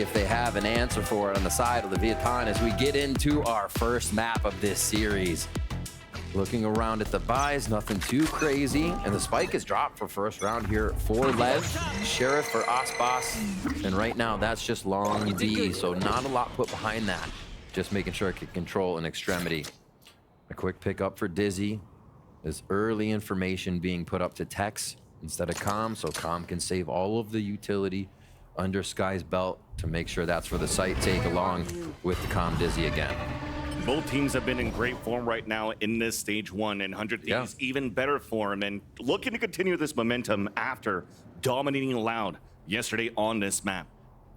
if they have an answer for it on the side of Leviathan as we get into our first map of this series. Looking around at the buys, nothing too crazy. And the spike is dropped for first round here for Lev, Sheriff for Osbos. And right now, that's just long D, so not a lot put behind that. Just making sure it can control an extremity. A quick pickup for Dizzy. There's early information being put up to Tex instead of comm, so comm can save all of the utility under Sky's belt to make sure that's for the site take along with the comm Dizzy again. Both teams have been in great form right now in this stage one, and 100 Thieves even better form and looking to continue this momentum after dominating Loud yesterday on this map.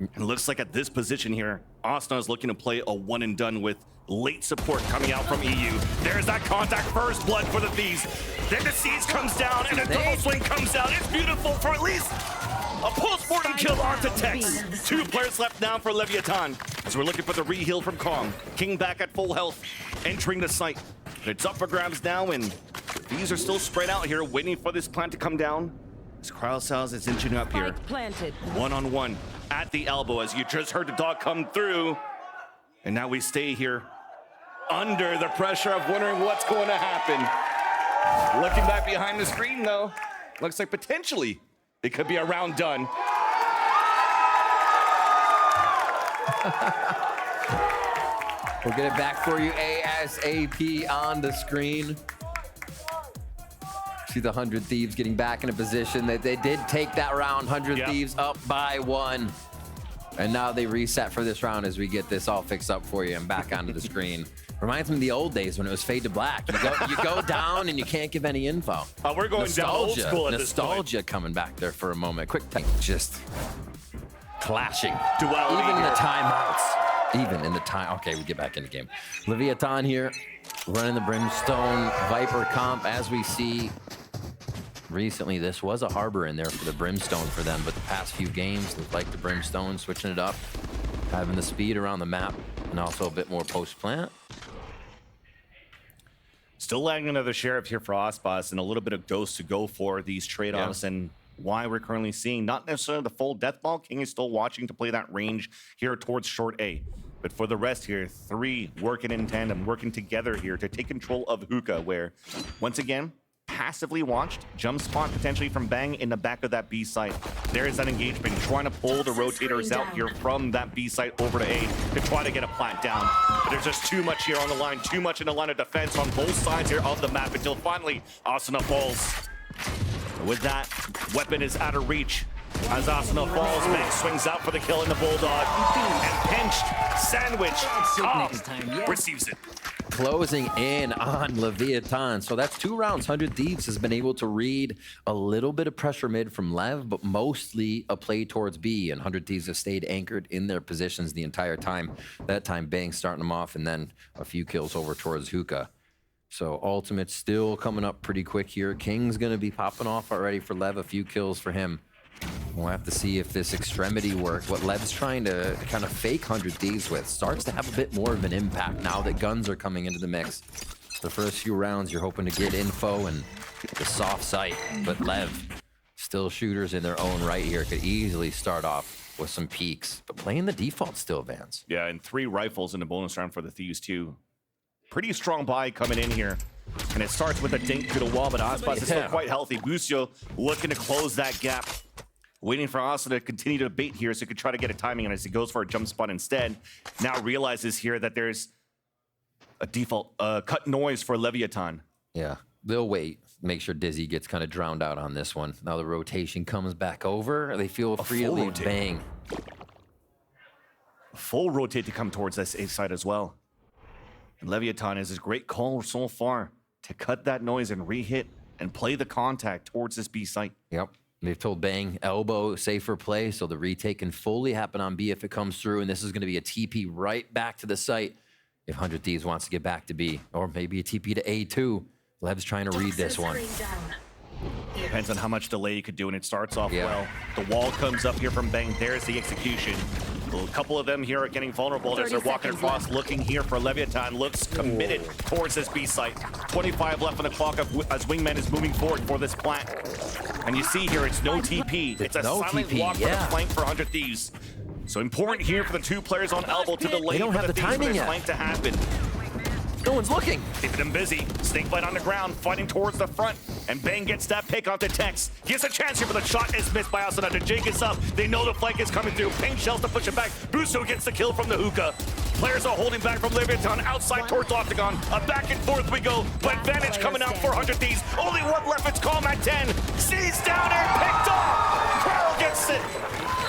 It looks like at this position here, Asna is looking to play a one and done with late support coming out from EU. There's that contact, first blood for the Thieves. Then the Siege comes down and a double swing comes down. It's beautiful for at least a post-mortem kill onto Tex. 2 players left now for Leviathan as we're looking for the re-heal from Kong. King back at full health, entering the site. It's up for grabs now, and these are still spread out here, waiting for this plant to come down. As Cryocells is inching up here. One-on-one at the elbow as you just heard the dog come through. And now we stay here under the pressure of wondering what's going to happen. Looking back behind the screen, though, looks like potentially it could be a round done. We'll get it back for you ASAP on the screen. See the 100 Thieves getting back in a position that they did take that round. 100 Thieves up by 1. And now they reset for this round as we get this all fixed up for you and back onto the screen. Reminds me of the old days when it was fade to black. You go down and you can't give any info. We're going down old school at this point. Nostalgia coming back there for a moment. Quick time, just clashing. Duality even in here. the timeouts. Even in the time. Okay, we get back in the game. Leviathan here, running the Brimstone Viper comp as we see. Recently, this was a harbor in there for the Brimstone for them, but the past few games, look like the Brimstone switching it up, having the speed around the map, and also a bit more post-plant. Still lagging another Sheriff here for Osbos and a little bit of Ghost to go for these trade-offs and why we're currently seeing not necessarily the full death ball. King is still watching to play that range here towards short A. But for the rest here, 3 working in tandem, working together here to take control of Hookah, where, once again, passively watched, jump spot potentially from Bang in the back of that B site. There is that engagement, trying to pull the rotators out here from that B site over to A to try to get a plant down. But there's just too much here on the line, too much in the line of defense on both sides here of the map until finally Asuna falls. With that, weapon is out of reach. As Asuna falls, Meg swings out for the kill in the Bulldog. And pinched, sandwich, receives it. Closing in on Leviathan. So that's 2 rounds. 100 Thieves has been able to read a little bit of pressure mid from Lev, but mostly a play towards B. And 100 Thieves have stayed anchored in their positions the entire time. That time, Bang starting them off, and then a few kills over towards Hookah. So Ultimate's still coming up pretty quick here. King's going to be popping off already for Lev. A few kills for him. We'll have to see if this extremity work, what Lev's trying to kind of fake 100 Thieves with, starts to have a bit more of an impact now that guns are coming into the mix. The first few rounds, you're hoping to get info and the soft site, but Lev, still shooters in their own right here, could easily start off with some peaks, but playing the default still, Vance. Yeah, and 3 rifles in the bonus round for the Thieves too. Pretty strong buy coming in here. And it starts with a dink to the wall, but Osbos is still quite healthy. Busio looking to close that gap. Waiting for Asa to continue to bait here so he could try to get a timing on it as he goes for a jump spot instead. Now realizes here that there's a default cut noise for Leviathan. Yeah, they'll wait. Make sure Dizzy gets kind of drowned out on this one. Now the rotation comes back over. They feel free to leave Bang. A full rotate to come towards this A side as well. And Leviathan is his great call so far to cut that noise and re-hit and play the contact towards this B site. Yep. They've told Bang, elbow, safer play, so the retake can fully happen on B if it comes through, and this is going to be a TP right back to the site if 100 Thieves wants to get back to B, or maybe a TP to A2. Lev's trying to read this one. Depends on how much delay you could do, and it starts off well. The wall comes up here from Bang. There's the execution. A couple of them here are getting vulnerable as they're walking across, looking here for Leviathan. Looks committed towards this B site. 25 left on the clock as Wingman is moving forward for this plant. And you see here, it's no TP. It's a silent walk for the flank for 100 Thieves. So important here for the two players on elbow to delay don't for have the the Thieves for timing this yet. flank to happen. No one's looking. Keeping them busy. Snakebite on the ground, fighting towards the front. And Bang gets that pick onto Tex. He has a chance here, but the shot is missed by Asuna. The Jake is up. They know the flank is coming through. Pain shells to push it back. Busto gets the kill from the hookah. Players are holding back from Leviathan outside towards Octagon. A back and forth we go. But advantage coming out for 100 Thieves. Only one left. It's Calm at 10. Sees down and picked off. Pearl gets it.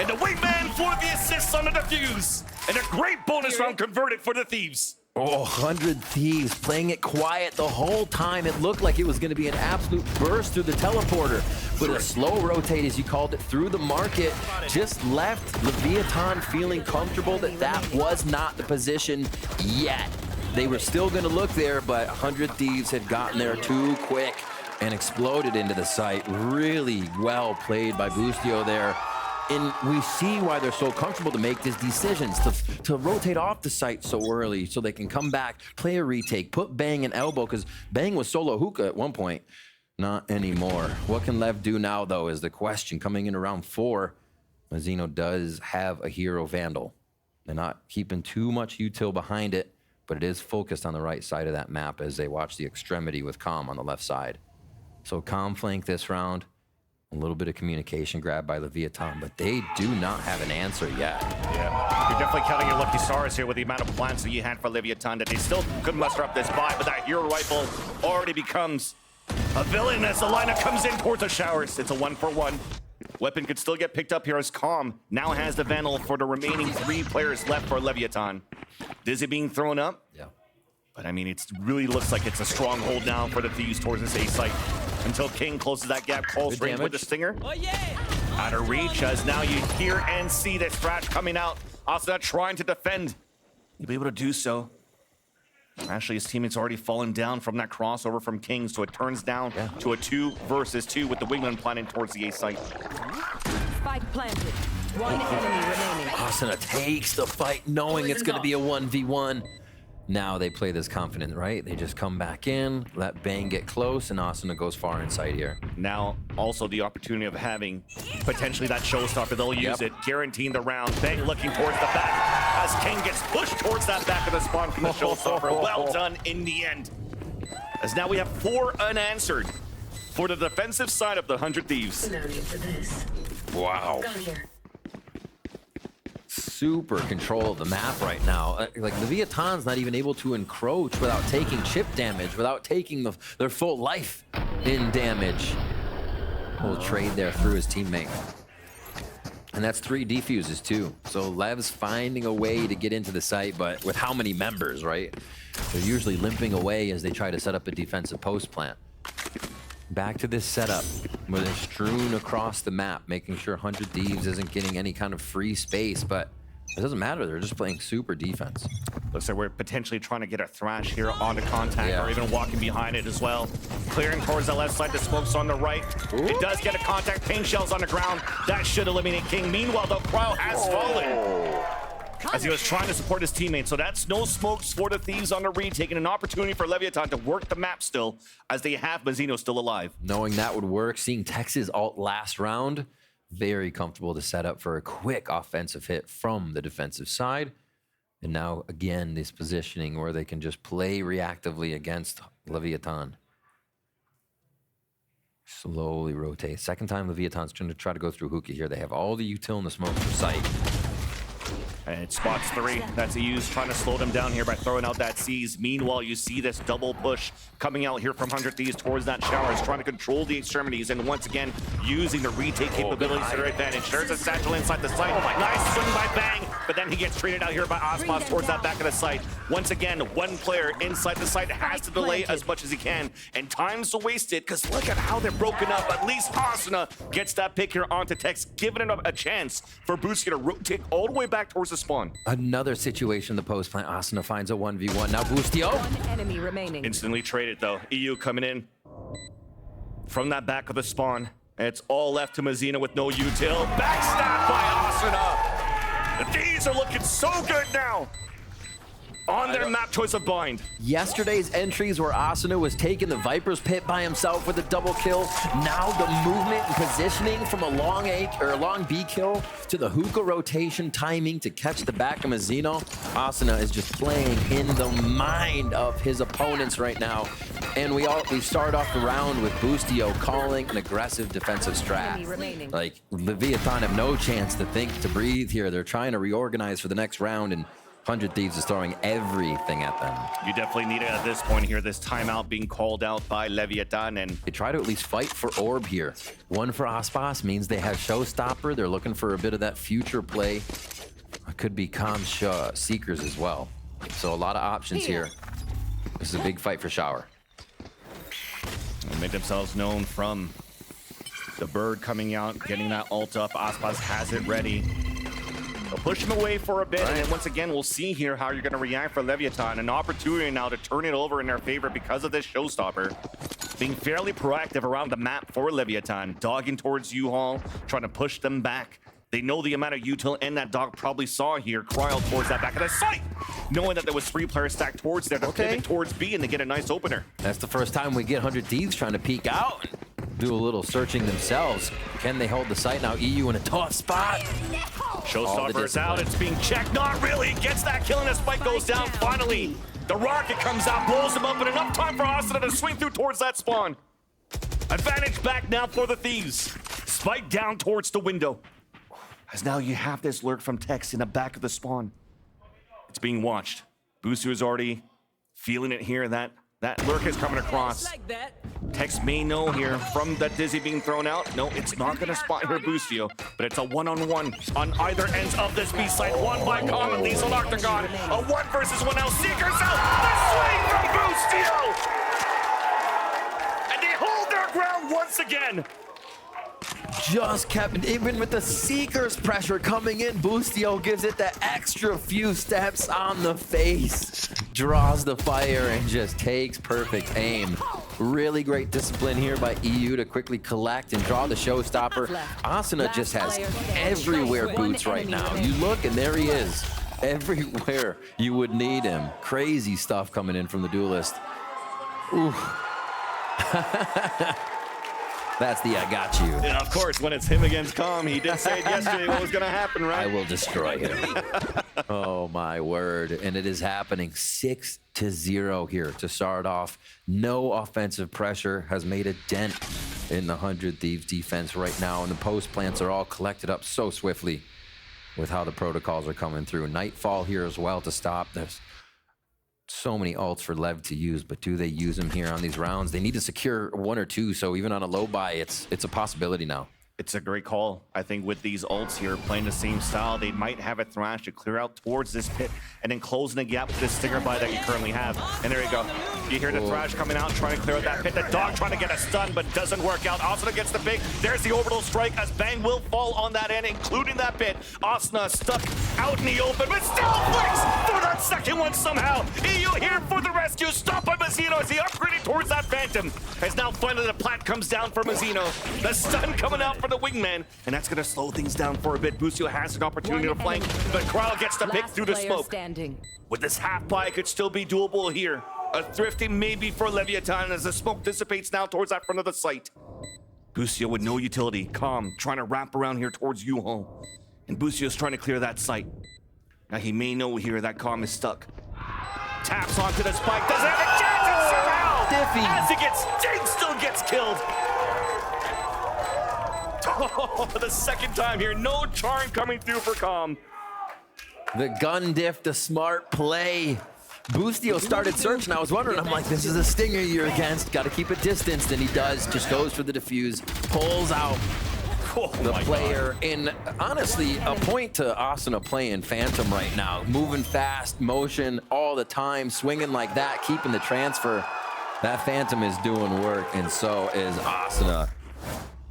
And the wingman for the assists on the defuse. And a great bonus round converted for the Thieves. Oh, 100 Thieves playing it quiet the whole time. It looked like it was going to be an absolute burst through the teleporter. But a slow rotate, as you called it, through the market, just left Leviathan feeling comfortable that that was not the position yet. They were still going to look there, but 100 Thieves had gotten there too quick and exploded into the site. Really well played by Bustio there. And we see why they're so comfortable to make these decisions, to rotate off the site so early so they can come back, play a retake, put Bang and elbow, because Bang was solo hookah at one point. Not anymore. What can Lev do now, though, is the question. Coming in around 4, Mazzino does have a hero Vandal. They're not keeping too much util behind it, but it is focused on the right side of that map as they watch the extremity with Calm on the left side. So Calm flank this round. A little bit of communication grabbed by Leviathan, but they do not have an answer yet. Yeah, you're definitely counting your lucky stars here with the amount of plans that you had for Leviathan that they still couldn't muster up this buy, but that hero rifle already becomes a villain as the lineup comes in towards the showers. It's a 1-for-1. Weapon could still get picked up here as Calm now has the Vandal for the remaining 3 players left for Leviathan. Dizzy being thrown up. Yeah. But I mean, it really looks like it's a stronghold now for the Thieves towards this A site. Until King closes that gap, close range with the Stinger. Oh, yeah. Out of reach, as now you hear and see this thrash coming out. Asuna trying to defend. He'll be able to do so. Actually, his teammates already fallen down from that crossover from King, so it turns down to a 2 versus 2 with the wingman planning towards the A site. Spike planted. One enemy remaining. Asuna takes the fight knowing it's going to be a 1v1. Now they play this confident, right? They just come back in, let Bang get close, and Asuna goes far inside here. Now, also the opportunity of having potentially that showstopper. They'll use it, guaranteeing the round. Bang looking towards the back as King gets pushed towards that back of the spawn from the showstopper. Well done in the end. As now we have 4 unanswered for the defensive side of the 100 Thieves. Wow. Super control of the map right now. Like, Leviathan's not even able to encroach without taking chip damage, without taking their full life in damage. Little trade there through his teammate. And that's 3 defuses too. So Lev's finding a way to get into the site, but with how many members, right? They're usually limping away as they try to set up a defensive post plant. Back to this setup where they're strewn across the map, making sure 100 Thieves isn't getting any kind of free space, but it doesn't matter. They're just playing super defense. Looks like we're potentially trying to get a thrash here onto contact, or even walking behind it as well. Clearing towards the left side, the smoke's on the right. Ooh. It does get a contact, pain shells on the ground. That should eliminate King. Meanwhile, the crowd has fallen as he was trying to support his teammates. So that's no smokes for the Thieves on the read, taking an opportunity for Leviathan to work the map still, as they have Mazzino still alive. Knowing that would work, seeing Texas ult last round, very comfortable to set up for a quick offensive hit from the defensive side. And now, again, this positioning where they can just play reactively against Leviathan. Slowly rotate. Second time Leviathan's trying to go through hookah here. They have all the util in the smoke for sight. And it spots 3. That's a use, trying to slow them down here by throwing out that C's. Meanwhile, you see this double push coming out here from 100 Thieves towards that shower. Is trying to control the extremities, and once again, using the retake capabilities to their advantage. There's a satchel inside the site. Nice swing by Bang, but then he gets traded out here by Osmos towards that back of the site. Once again, one player inside the site has to delay as much as he can, and time's wasted, because look at how they're broken up. At least Asuna gets that pick here onto Tex, giving it a chance for Busio to rotate all the way back towards the spawn. Another situation in the post plant. Asuna finds a 1v1. Now Bustio. One enemy remaining. Instantly traded though. EU coming in from that back of the spawn. And it's all left to Mazzino with no util. Backstab by Asuna. The Thieves are looking so good now. on their map choice of bind. Yesterday's entries where Asuna was taking the Viper's Pit by himself with a double kill. Now the movement and positioning from a long A or a long B kill to the hookah rotation timing to catch the back of Mazino. Asuna is just playing in the mind of his opponents right now. And we start off the round with Boostio calling an aggressive defensive Enemy strat. remaining. Like, Leviathan have no chance to think, to breathe here. They're trying to reorganize for the next round, and 100 Thieves is throwing everything at them. You definitely need it at this point here, this timeout being called out by Leviathan, and They try to at least fight for Orb here. One for Aspas means they have Showstopper. They're looking for a bit of that future play. It could be Seekers as well. So a lot of options here. This is a big fight for Shower. they made themselves known from the bird coming out, getting that ult up. Aspas has it ready. They'll push him away for a bit, and then once again, we'll see here how you're going to react for Leviathan. An opportunity now to turn it over in their favor because of this showstopper. Being fairly proactive around the map for Leviathan, dogging towards U-Haul, trying to push them back. They know the amount of util and that dog probably saw here. Cryo towards that back of the site, knowing that there was 3 players stacked towards there to pivot towards B and to get a nice opener. That's the first time we get 100 Thieves trying to peek out and do a little searching themselves. Can they hold the site now? EU in a tough spot. Showstopper's out, it's being checked. Not really, gets that kill and the spike goes down finally. The rocket comes out, blows him up, and enough time for Asuna to swing through towards that spawn. Advantage back now for the Thieves. Spike down towards the window. As now you have this lurk from Tex in the back of the spawn. It's being watched. Booster is already feeling it here. That lurk is coming across. Tex may know here from that Dizzy being thrown out. No, it's not going to spot here Boostio, but it's a one-on-one on either ends of this B site. One by Common, Lethal Octagon. A 1 versus 1 now. Seekers out. The swing from Boostio! And they hold their ground once again. Just kept, even with the Seekers pressure coming in, Boostio gives it the extra few steps on the face, draws the fire, and just takes perfect aim. Really great discipline here by EU to quickly collect and draw the showstopper. Asuna just has everywhere boots right now. You look and there he is. Everywhere you would need him. Crazy stuff coming in from the duelist. Ooh. That's the I got you. And of course, when it's him against Com, he did say it yesterday what was going to happen, right? I will destroy him. Oh, my word. And it is happening 6-0 here to start off. No offensive pressure has made a dent in the 100 Thieves defense right now. And the post plants are all collected up so swiftly with how the protocols are coming through. Nightfall here as well to stop. There's so many ults for LEV to use, but do they use them here on these rounds? They need to secure 1 or 2, so even on a low buy, it's a possibility now. It's a great call. I think with these ults here, playing the same style, they might have a Thrash to clear out towards this pit and then closing the gap with this Stinger buy that you currently have. And there you go. You hear the Thrash coming out, trying to clear out that pit. The dog trying to get a stun, but doesn't work out. Asuna gets the big. There's the orbital strike as Bang will fall on that end, including that pit. Asuna stuck out in the open, but still flicks for that second one somehow. EU here for the rescue. Stop by Mazzino as he upgraded towards that Phantom. As now finally the plat comes down for Mazzino. The stun coming out for the wingman, and that's going to slow things down for a bit. Boostio has an opportunity to flank, but Crowd gets the pick through the smoke. Standing. With this half buy, it could still be doable here. A thrifting maybe for Leviathan as the smoke dissipates now towards that front of the site. Boostio with no utility. Calm, trying to wrap around here towards U-Haul. And Boostio's trying to clear that site. Now he may know here that Calm is stuck. Taps onto the spike, doesn't have a chance, and somehow, Diffie. as he gets Jake still gets killed. Oh, for the second time here, no charm coming through for Calm. The gun diff, the smart play. Boostio started searching. I was wondering, I'm like, this is a Stinger you're against. Got to keep it distanced, and he does. Just goes for the defuse, pulls out the player. And honestly, a point to Asuna playing Phantom right now. Moving fast, motion all the time, swinging like that, keeping the transfer. That Phantom is doing work, and so is Asuna.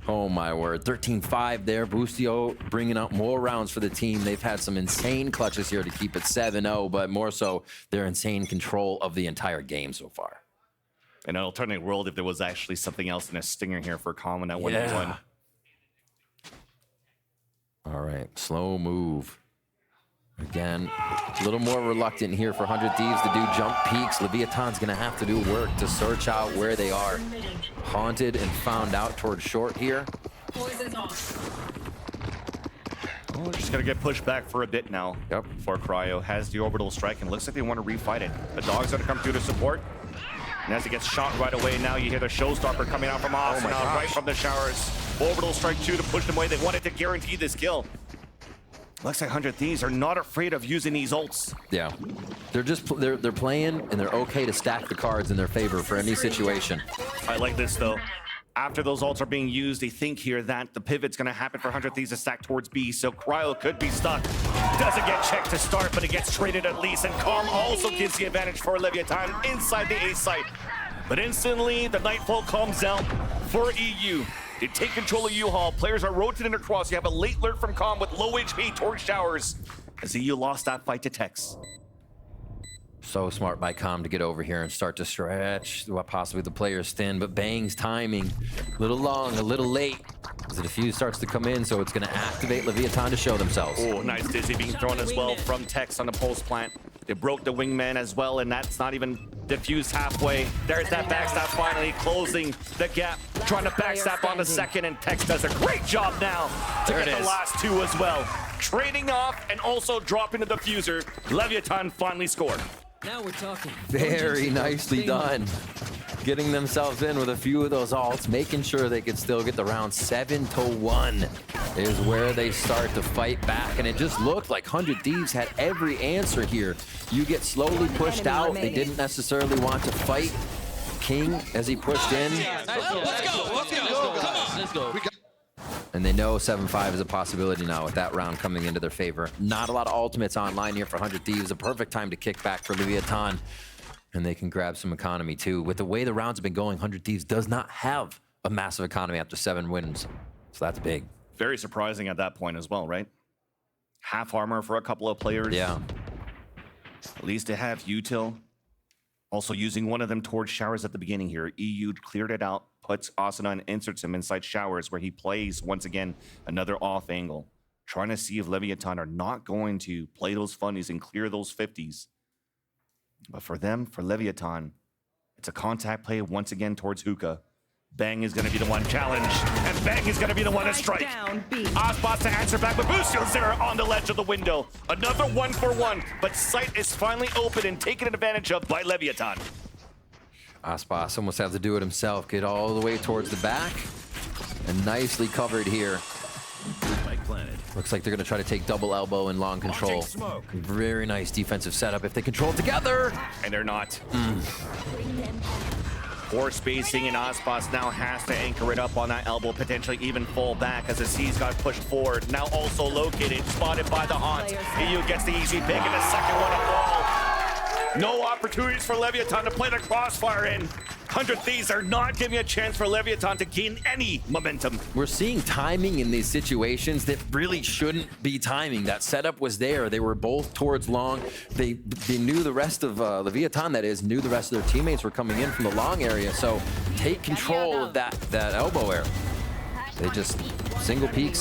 Oh my word, 13-5 there. Boostio bringing out more rounds for the team. They've had some insane clutches here to keep it 7-0, but more so their insane control of the entire game so far. In an alternate world, if there was actually something else in a Stinger here for Common at 1v1. All right, slow move. Again, a little more reluctant here for 100 Thieves to do jump peeks. Leviathan's gonna have to do work to search out where they are. Haunted and found out towards short here. Oh, just gonna get pushed back for a bit now. Yep. For Cryo has the orbital strike and looks like they want to refight it. The dog's gonna come through to support. And as he gets shot right away, now you hear the showstopper coming out from Austin, right from the showers. Orbital strike 2 to push them away. They wanted to guarantee this kill. Looks like 100 Thieves are not afraid of using these ults. Yeah, they're playing and they're okay to stack the cards in their favor for any situation. I like this though. After those ults are being used, they think here that the pivot's gonna happen for 100 Thieves to stack towards B, so Cryo could be stuck. Doesn't get checked to start, but it gets traded at least, and Calm also gives the advantage for Leviathan inside the A site. But instantly, the Nightfall comes out for EU. They take control of U-Haul. Players are rotating across. You have a late alert from Calm with low HP towards showers, as EU lost that fight to Tex. So smart by Calm to get over here and start to stretch what possibly the player's thin, but Bang's timing a little long, a little late. As the defuse starts to come in, so it's going to activate Leviathan to show themselves. Oh, nice Dizzy being thrown as well from Tex on the pulse plant. They broke the wingman as well, and that's not even diffused halfway. There's that backstab finally closing the gap, trying to backstab on the second, and Tex does a great job now to get the last two as well. Trading off and also dropping the diffuser. Leviathan finally scored. Now we're talking. Very nicely done. Getting themselves in with a few of those ults, making sure they could still get the round. 7-1 is where they start to fight back, and it just looked like 100 Thieves had every answer here. You get slowly pushed out. They didn't necessarily want to fight King as he pushed in. Let's go. Come on. Let's go. And they know 7-5 is a possibility now with that round coming into their favor. Not a lot of ultimates online here for 100 Thieves. A perfect time to kick back for Leviathan. And they can grab some economy too. With the way the rounds have been going, 100 Thieves does not have a massive economy after 7 wins. So that's big. Very surprising at that point as well, right? Half armor for a couple of players. Yeah. At least they have util. Also using one of them towards showers at the beginning here. EU cleared it out, puts Asuna and inserts him inside showers where he plays once again another off angle. Trying to see if Leviathan are not going to play those funnies and clear those 50s. But for them, for Leviathan, it's a contact play once again towards Hookah. Bang is going to be the one challenged, and Bang is going to be the one to strike. Osbots to answer back, but Bucio's there on the ledge of the window. Another 1-for-1, but sight is finally open and taken advantage of by Leviathan. Aspas almost has to do it himself. Get all the way towards the back. And nicely covered here. Looks like they're going to try to take double elbow and long control. Very nice defensive setup if they control together. And they're not. Poor spacing, and Aspas now has to anchor it up on that elbow, potentially even fall back as the C's got pushed forward. Now also located, spotted by the Haunt. EU gets the easy pick and the second one up wall. No opportunities for Leviathan to play the crossfire in. 100 Thieves are not giving a chance for Leviathan to gain any momentum. We're seeing timing in these situations that really shouldn't be timing. That setup was there. They were both towards long. They knew the rest of Leviathan, that is, knew the rest of their teammates were coming in from the long area. So take control of that elbow air. They just single peek.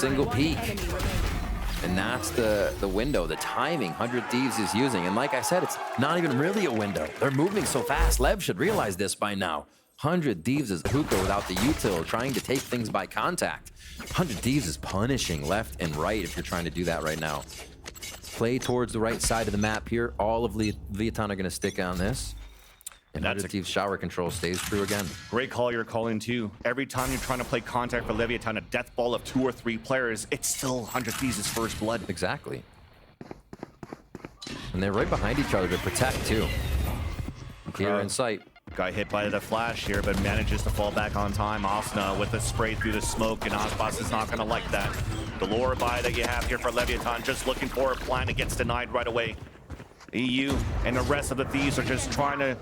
And that's the window, the timing 100 Thieves is using. And like I said, it's not even really a window. They're moving so fast. Lev should realize this by now. 100 Thieves is Hookah without the util, trying to take things by contact. 100 Thieves is punishing left and right if you're trying to do that right now. Play towards the right side of the map here. All of Leviathan are going to stick on this. And 100 Thieves shower control stays true again. Great call you're calling too. Every time you're trying to play contact for Leviathan, a death ball of 2 or 3 players, it's still 100 Thieves' first blood. Exactly. And they're right behind each other to protect too. Here in sight. Got hit by the flash here, but manages to fall back on time. Asuna with a spray through the smoke, and Osbos is not going to like that. The lure buy that you have here for Leviathan, just looking for a plan, it gets denied right away. EU and the rest of the Thieves are just trying to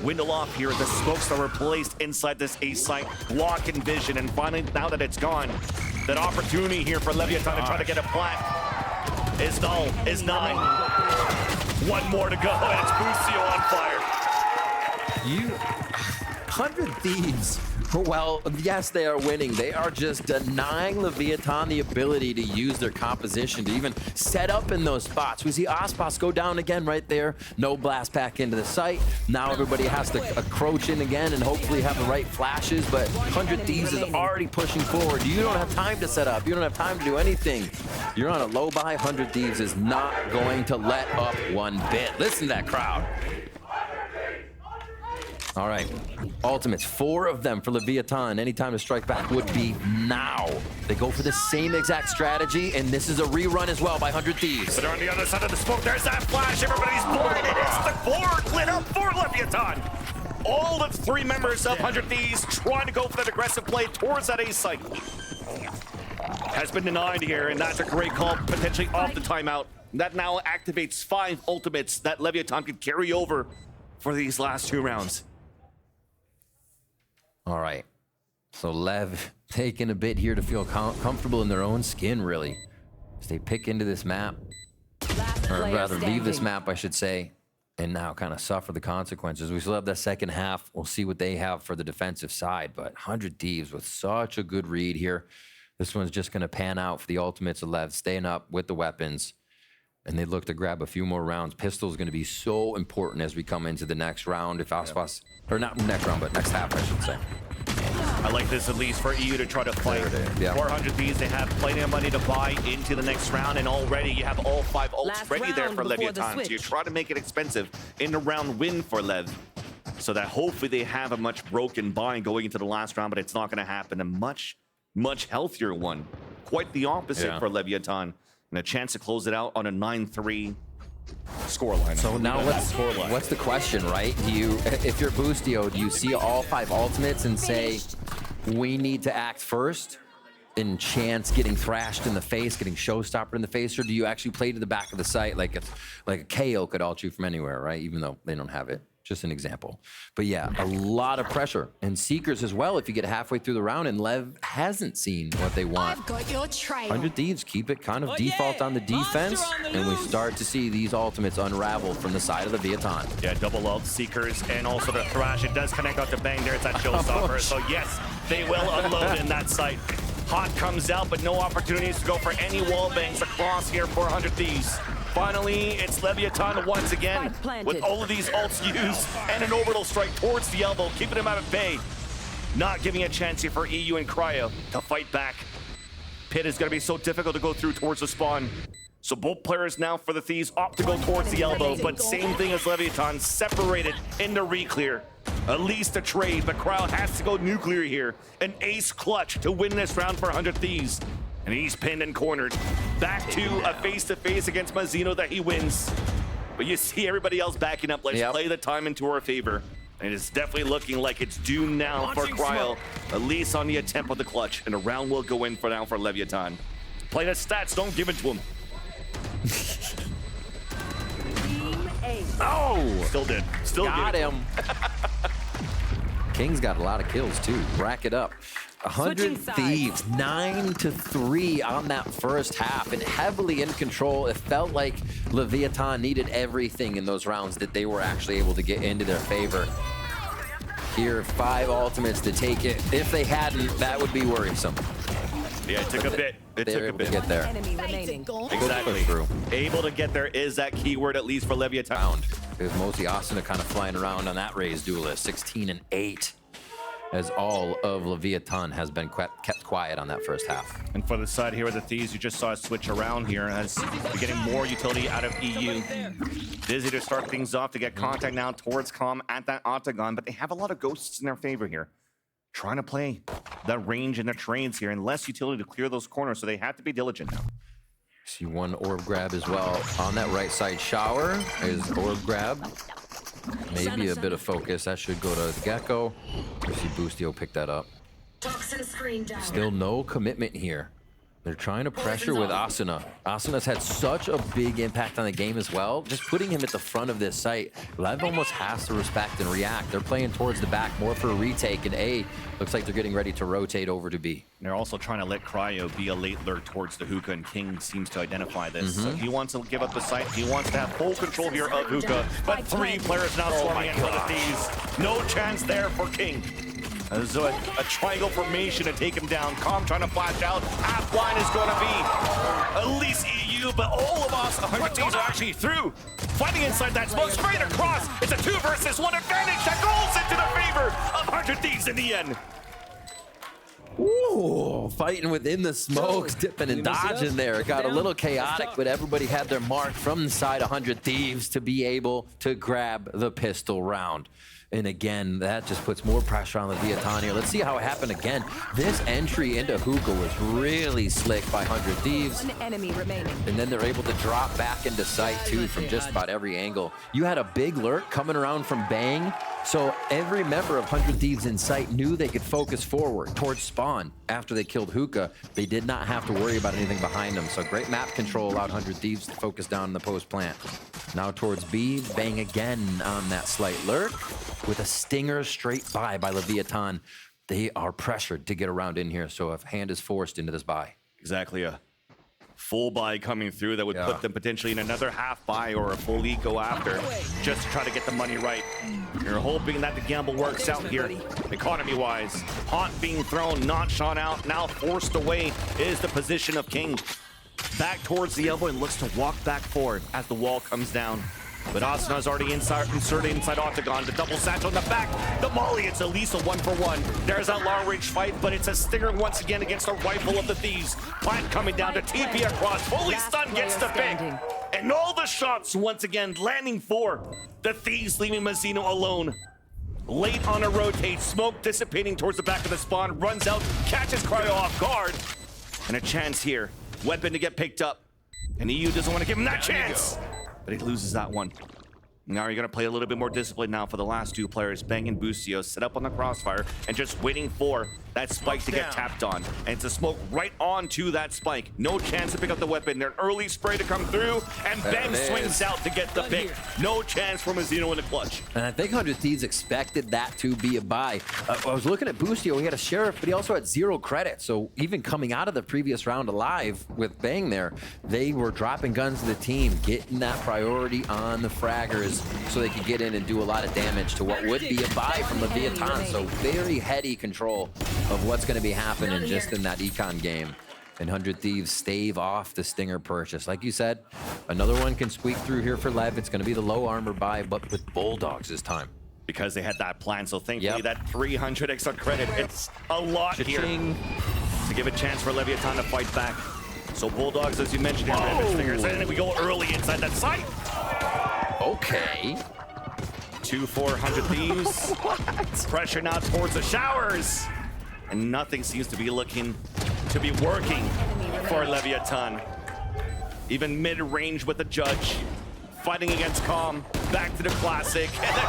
window off here. The smokes that were placed inside this A site, blocking vision, and finally, now that it's gone, that opportunity here for Leviathan to try to get a plant is null, is 9. One more to go, and it's Bucio on fire. 100 Thieves Well, yes, they are winning. They are just denying Leviathan the ability to use their composition to even set up in those spots. We see Aspas go down again right there. No blast back into the site. Now everybody has to crouch in again and hopefully have the right flashes, but 100 Thieves is already pushing forward. You don't have time to set up. You don't have time to do anything. You're on a low buy. 100 Thieves is not going to let up one bit. Listen to that crowd. All right, ultimates, 4 of them for Leviathan. Anytime to strike back would be now. They go for the same exact strategy, and this is a rerun as well by 100 Thieves. But on the other side of the smoke, there's that flash. Everybody's blinded. It's the board lit up for Leviathan. All of 3 members of 100 Thieves trying to go for that aggressive play towards that A site. Has been denied here, and that's a great call, potentially off the timeout. That now activates 5 ultimates that Leviathan could carry over for these last 2 rounds. All right, so Lev taking a bit here to feel comfortable in their own skin, really. As they pick into this map, or rather leave this map, I should say, and now kind of suffer the consequences. We still have that second half. We'll see what they have for the defensive side, but 100 Thieves with such a good read here. This one's just going to pan out for the ultimates of Lev, staying up with the weapons, and they look to grab a few more rounds. Pistol is going to be so important as we come into the next round. If Aspas, or not next round, but next half, I should say. I like this at least for EU to try to fight. 400 Thieves, they have plenty of money to buy into the next round, and already you have all 5 ults ready there for Leviathan. So you try to make it expensive in the round win for Lev, so that hopefully they have a much broken buy going into the last round, but it's not going to happen. A much healthier one. Quite the opposite for Leviathan. And a chance to close it out on a 9-3 scoreline. So now what's the question, right? Do you, if you're Boostio, do you see all 5 ultimates and say, we need to act first in chance getting thrashed in the face, getting showstopper in the face, or do you actually play to the back of the site like a KO could ult you from anywhere, right? Even though they don't have it. Just an example. But yeah, a lot of pressure. And Seekers as well if you get halfway through the round, and Lev hasn't seen what they want. I've got your trail. 100 Thieves keep it kind of default on the defense, and we start to see these ultimates unravel from the side of the Leviathan. Yeah, double ult Seekers and also the Thrash. It does connect out to Bang. There's that showstopper. So yes, they will unload in that site. Hot comes out, but no opportunities to go for any wall bangs across here for 100 Thieves. Finally, it's Leviathan once again with all of these ults used and an orbital strike towards the elbow, keeping him out of bay. Not giving a chance here for EU and Cryo to fight back. Pit is going to be so difficult to go through towards the spawn. So both players now for the Thieves opt to go towards the elbow, but same thing as Leviathan, separated into reclear. At least a trade, but Cryo has to go nuclear here. An ace clutch to win this round for 100 Thieves. And he's pinned and cornered. Back to a face-to-face against Mazzino that he wins. But you see everybody else backing up. Let's play the time into our favor. And it's definitely looking like it's doomed now for Cryo, at least on the attempt of the clutch. And a round will go in for now for Leviathan. Play the stats, don't give it to him. Oh! Still did. Still got him. King's got a lot of kills too. Rack it up. 100 Thieves, 9-3 on that first half, and heavily in control. It felt like Leviathan needed everything in those rounds that they were actually able to get into their favor. Here, 5 ultimates to take it. If they hadn't, that would be worrisome. Yeah, it took a bit. It took a bit. To get there. Enemy remaining. Exactly. Able to get there is that keyword, at least for Leviathan. It was mostly Asuna kind of flying around on that Raze duelist, 16-8. As all of Leviathan has been kept quiet on that first half. And for the side here with the Thieves, you just saw a switch around here as we're getting more utility out of EU. Dizzy to start things off to get contact now towards Com at that octagon, but they have a lot of ghosts in their favor here. Trying to play the range and the trades here and less utility to clear those corners, so they have to be diligent now. See one orb grab as well on that right side. Shower is orb grab. Maybe a bit of focus. That should go to the Gecko. You see Boostio pick that up. Still no commitment here. They're trying to pressure with Asuna. Asuna's had such a big impact on the game as well. Just putting him at the front of this site, Lev almost has to respect and react. They're playing towards the back more for a retake, and A looks like they're getting ready to rotate over to B. They're also trying to let Cryo be a late lurk towards the hookah, and King seems to identify this. So he wants to give up the site. He wants to have full control here of hookah, but 3 players now swarming in for the Thieves. No chance there for King. There's a triangle formation to take him down. Calm trying to flash out. Half line is going to be at least EU, but all of us, 100 teams are actually through. Fighting inside that smoke, straight across. It's a 2 versus 1 advantage that goes into the favor of 100 Thieves in the end. Ooh, fighting within the smokes, dipping and dodging there. It got a little chaotic, but everybody had their mark from the side 100 Thieves to be able to grab the pistol round. And again, that just puts more pressure on the Leviathan here. Let's see how it happened again. This entry into Hookah was really slick by 100 Thieves. One enemy remaining. And then they're able to drop back into sight too from just about every angle. You had a big lurk coming around from Bang, so every member of 100 Thieves in sight knew they could focus forward towards spawn. After they killed Hookah, they did not have to worry about anything behind them. So great map control allowed 100 Thieves to focus down in the post plant. Now towards B, Bang again on that slight lurk with a stinger straight by Leviathan. They are pressured to get around in here, so a hand is forced into this buy. Exactly, a full buy coming through that would put them potentially in another half buy or a full eco after, just to try to get the money right. You're hoping that the gamble works out here, economy-wise. Haunt being thrown, not shot out, now forced away is the position of King. Back towards the elbow and looks to walk back forward as the wall comes down. But Asana's already inserted inside Octagon. The double satchel in the back. The molly, it's at least a 1-for-1. There's that long range fight, but it's a stinger once again against the rifle of the Thieves. Plant coming down to TP across. Fully stunned, gets the pick. And all the shots once again landing for the Thieves, leaving Mazzino alone. Late on a rotate, smoke dissipating towards the back of the spawn, runs out, catches Cryo off guard. And a chance here. Weapon to get picked up. And EU doesn't want to give him that chance. But he loses that one. Now you're going to play a little bit more discipline now for the last 2 players. Bang and Busio set up on the crossfire and just waiting for that spike to get tapped on. And it's a smoke right onto that spike. No chance to pick up the weapon. There's an early spray to come through, and Bang swings out to get the pick. No chance for Mazzino in the clutch. And I think 100 Thieves expected that to be a buy. I was looking at Busio. He had a sheriff, but he also had 0 credit. So even coming out of the previous round alive with Bang there, they were dropping guns to the team, getting that priority on the fraggers so they could get in and do a lot of damage to what would be a buy from Leviathan. So very heady control of what's going to be happening just in that econ game. And 100 Thieves stave off the stinger purchase. Like you said, another one can squeak through here for Lev. It's going to be the low armor buy, but with Bulldogs this time. Because they had that plan, so thankfully that 300 extra credit, it's a lot here to give a chance for Leviathan to fight back. So Bulldogs, as you mentioned, fingers, and we go early inside that site. Okay. 2-400 Thieves. Pressure now towards the showers. And nothing seems to be looking to be working for Leviathan. Even mid-range with the judge. Fighting against Calm. Back to the classic. And then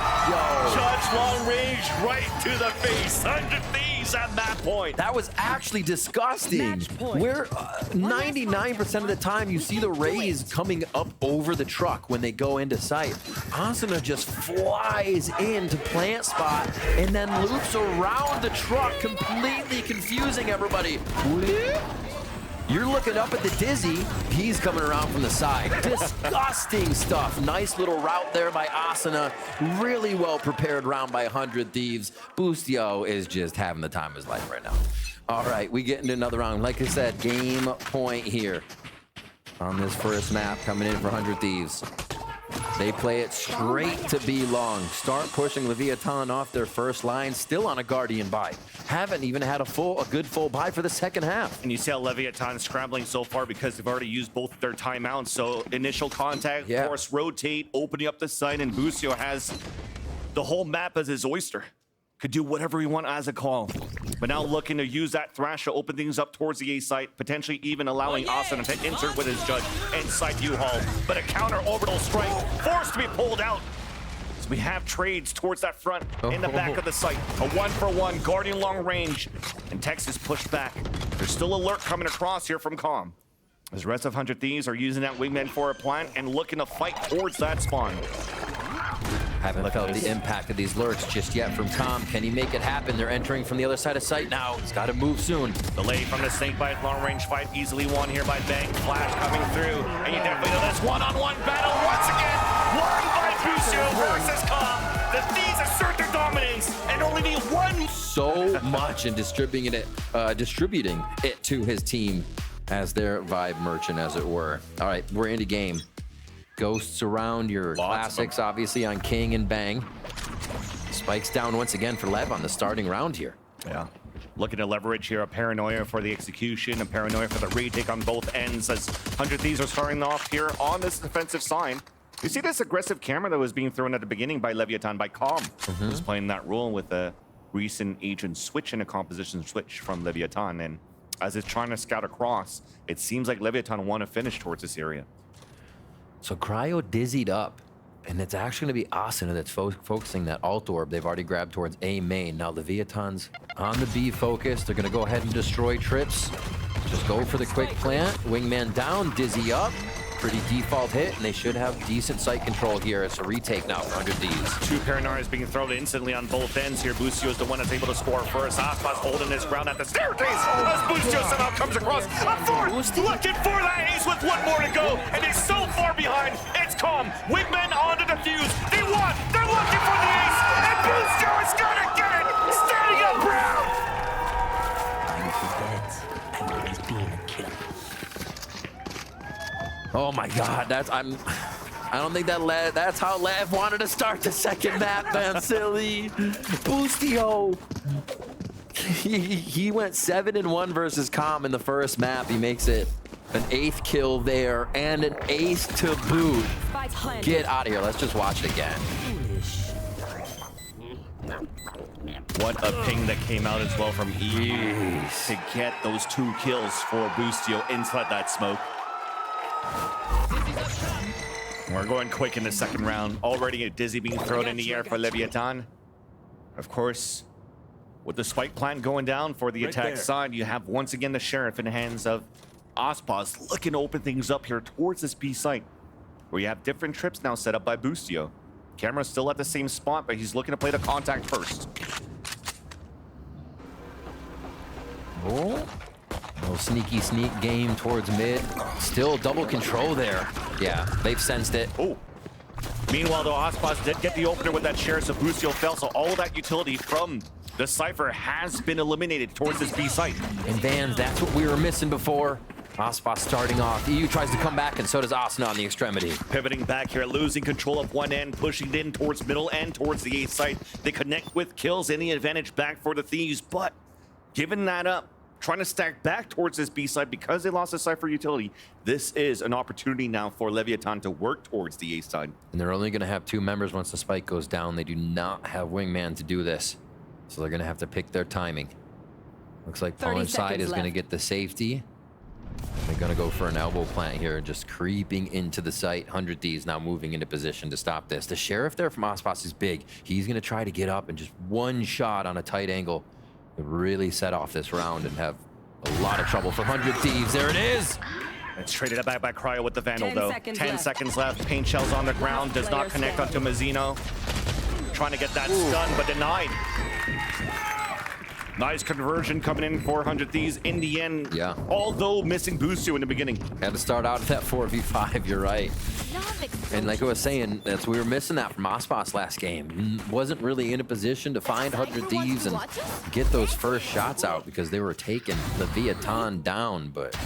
judge long range right to the face. 100 Thieves at that point. That was actually disgusting. Where 99% of the time you see the rays coming up over the truck when they go into sight. Asuna just flies into plant spot and then loops around the truck, completely confusing everybody. You're looking up at the Dizzy. He's coming around from the side. Disgusting stuff. Nice little route there by Asuna. Really well prepared round by 100 Thieves. Busio is just having the time of his life right now. All right, we get into another round. Like I said, game point here on this first map coming in for 100 Thieves. They play it straight to B long. Start pushing Leviathan off their first line, still on a Guardian buy. Haven't even had a good full buy for the second half. And you see how Leviathan scrambling so far because they've already used both their timeouts. So initial contact, force rotate, opening up the site, and Busio has the whole map as his oyster. Could do whatever he wants as a call. But now looking to use that thrash to open things up towards the A site, potentially even allowing Asuna to insert with his judge inside U-Haul. But a counter orbital strike forced to be pulled out. So we have trades towards that front in the back of the site. A 1-for-1, Guardian long range. And Texas pushed back. There's still alert coming across here from Calm. As the rest of 100 Thieves are using that wingman for a plant and looking to fight towards that spawn. Haven't felt the impact of these lurks just yet from Calm. Can he make it happen? They're entering from the other side of sight now. He's got to move soon. Delay from the Snakebite long range fight. Easily won here by Bang. Flash coming through. And you definitely know this one-on-one battle once again. Won by Busio versus Calm. The Thieves assert their dominance. points and only need one. So much and distributing it to his team as their vibe merchant, as it were. All right, we're into game. Ghosts around, your classics, obviously, on King and Bang. Spikes down once again for Lev on the starting round here. Yeah. Looking to leverage here, a paranoia for the execution, a paranoia for the retake on both ends as 100 Thieves are starting off here on this defensive side. You see this aggressive camera that was being thrown at the beginning by Leviathan, by Calm, who's playing that role with a recent agent switch and a composition switch from Leviathan. And as it's trying to scout across, it seems like Leviathan want to finish towards this area. So Cryo dizzied up, and it's actually going to be Asuna that's focusing that alt orb they've already grabbed towards A main. Now Leviathan's on the B focus. They're going to go ahead and destroy trips. Just go for the quick plant. Wingman down, Dizzy up. Pretty default hit, and they should have decent sight control here. It's a retake now for 100 Thieves. Two paranoias being thrown instantly on both ends here. Busio is the one that's able to score first. Aspas holding his ground at the staircase as Busio somehow comes across. Up forward, looking for that ace with one more to go, and he's so far behind. It's Calm. Wingman on to defuse. They're looking for the ace, and Busio is gonna get it. Standing up proud. Oh my God, I don't think that's how Lev wanted to start the second map, man. Silly. Boostio. He went 7-1 versus Calm in the first map. He makes it an 8th kill there and an ace to boot. Get out of here. Let's just watch it again. What a ping that came out as well from E to get those 2 kills for Boostio inside that smoke. We're going quick in the second round. Already a Dizzy being thrown in the air for Leviathan. Of course, with the spike plant going down for the attack side, you have once again the Sheriff in the hands of Aspas looking to open things up here towards this B site, where you have different trips now set up by Boostio. Camera's still at the same spot, but he's looking to play the contact first. Oh. Little sneaky sneak game towards mid. Still double control there. Yeah, they've sensed it. Oh. Meanwhile, though, Aspas did get the opener with that Sheriff, so Busio fell, so all of that utility from the Cypher has been eliminated towards this B site. And Vans, that's what we were missing before. Aspas starting off. EU tries to come back, and so does Asuna on the extremity. Pivoting back here, losing control of one end, pushing in towards middle and towards the A site. They connect with kills, any advantage back for the Thieves, but giving that up, trying to stack back towards this B side because they lost the Cypher utility. This is an opportunity now for Leviathan to work towards the A side. And they're only going to have 2 members once the spike goes down. They do not have Wingman to do this, so they're going to have to pick their timing. Looks like Fallen Side is going to get the safety. They're going to go for an elbow plant here, just creeping into the site. 100 Thieves now moving into position to stop this. The Sheriff there from Aspas is big. He's going to try to get up and just one shot on a tight angle to really set off this round and have a lot of trouble for 100 Thieves. There it is. It's traded back by Cryo with the Vandal, 10 though. seconds 10 left. seconds left. Paint shells on the ground. Does not connect onto Mazzino. Trying to get that stun, but denied. Nice conversion coming in for 100 Thieves in the end. Yeah. Although missing Busio in the beginning. Had to start out at that 4v5, you're right. And like I was saying, we were missing that from Aspas last game. Wasn't really in a position to find 100 Thieves and get those first shots out because they were taking Leviathan down. But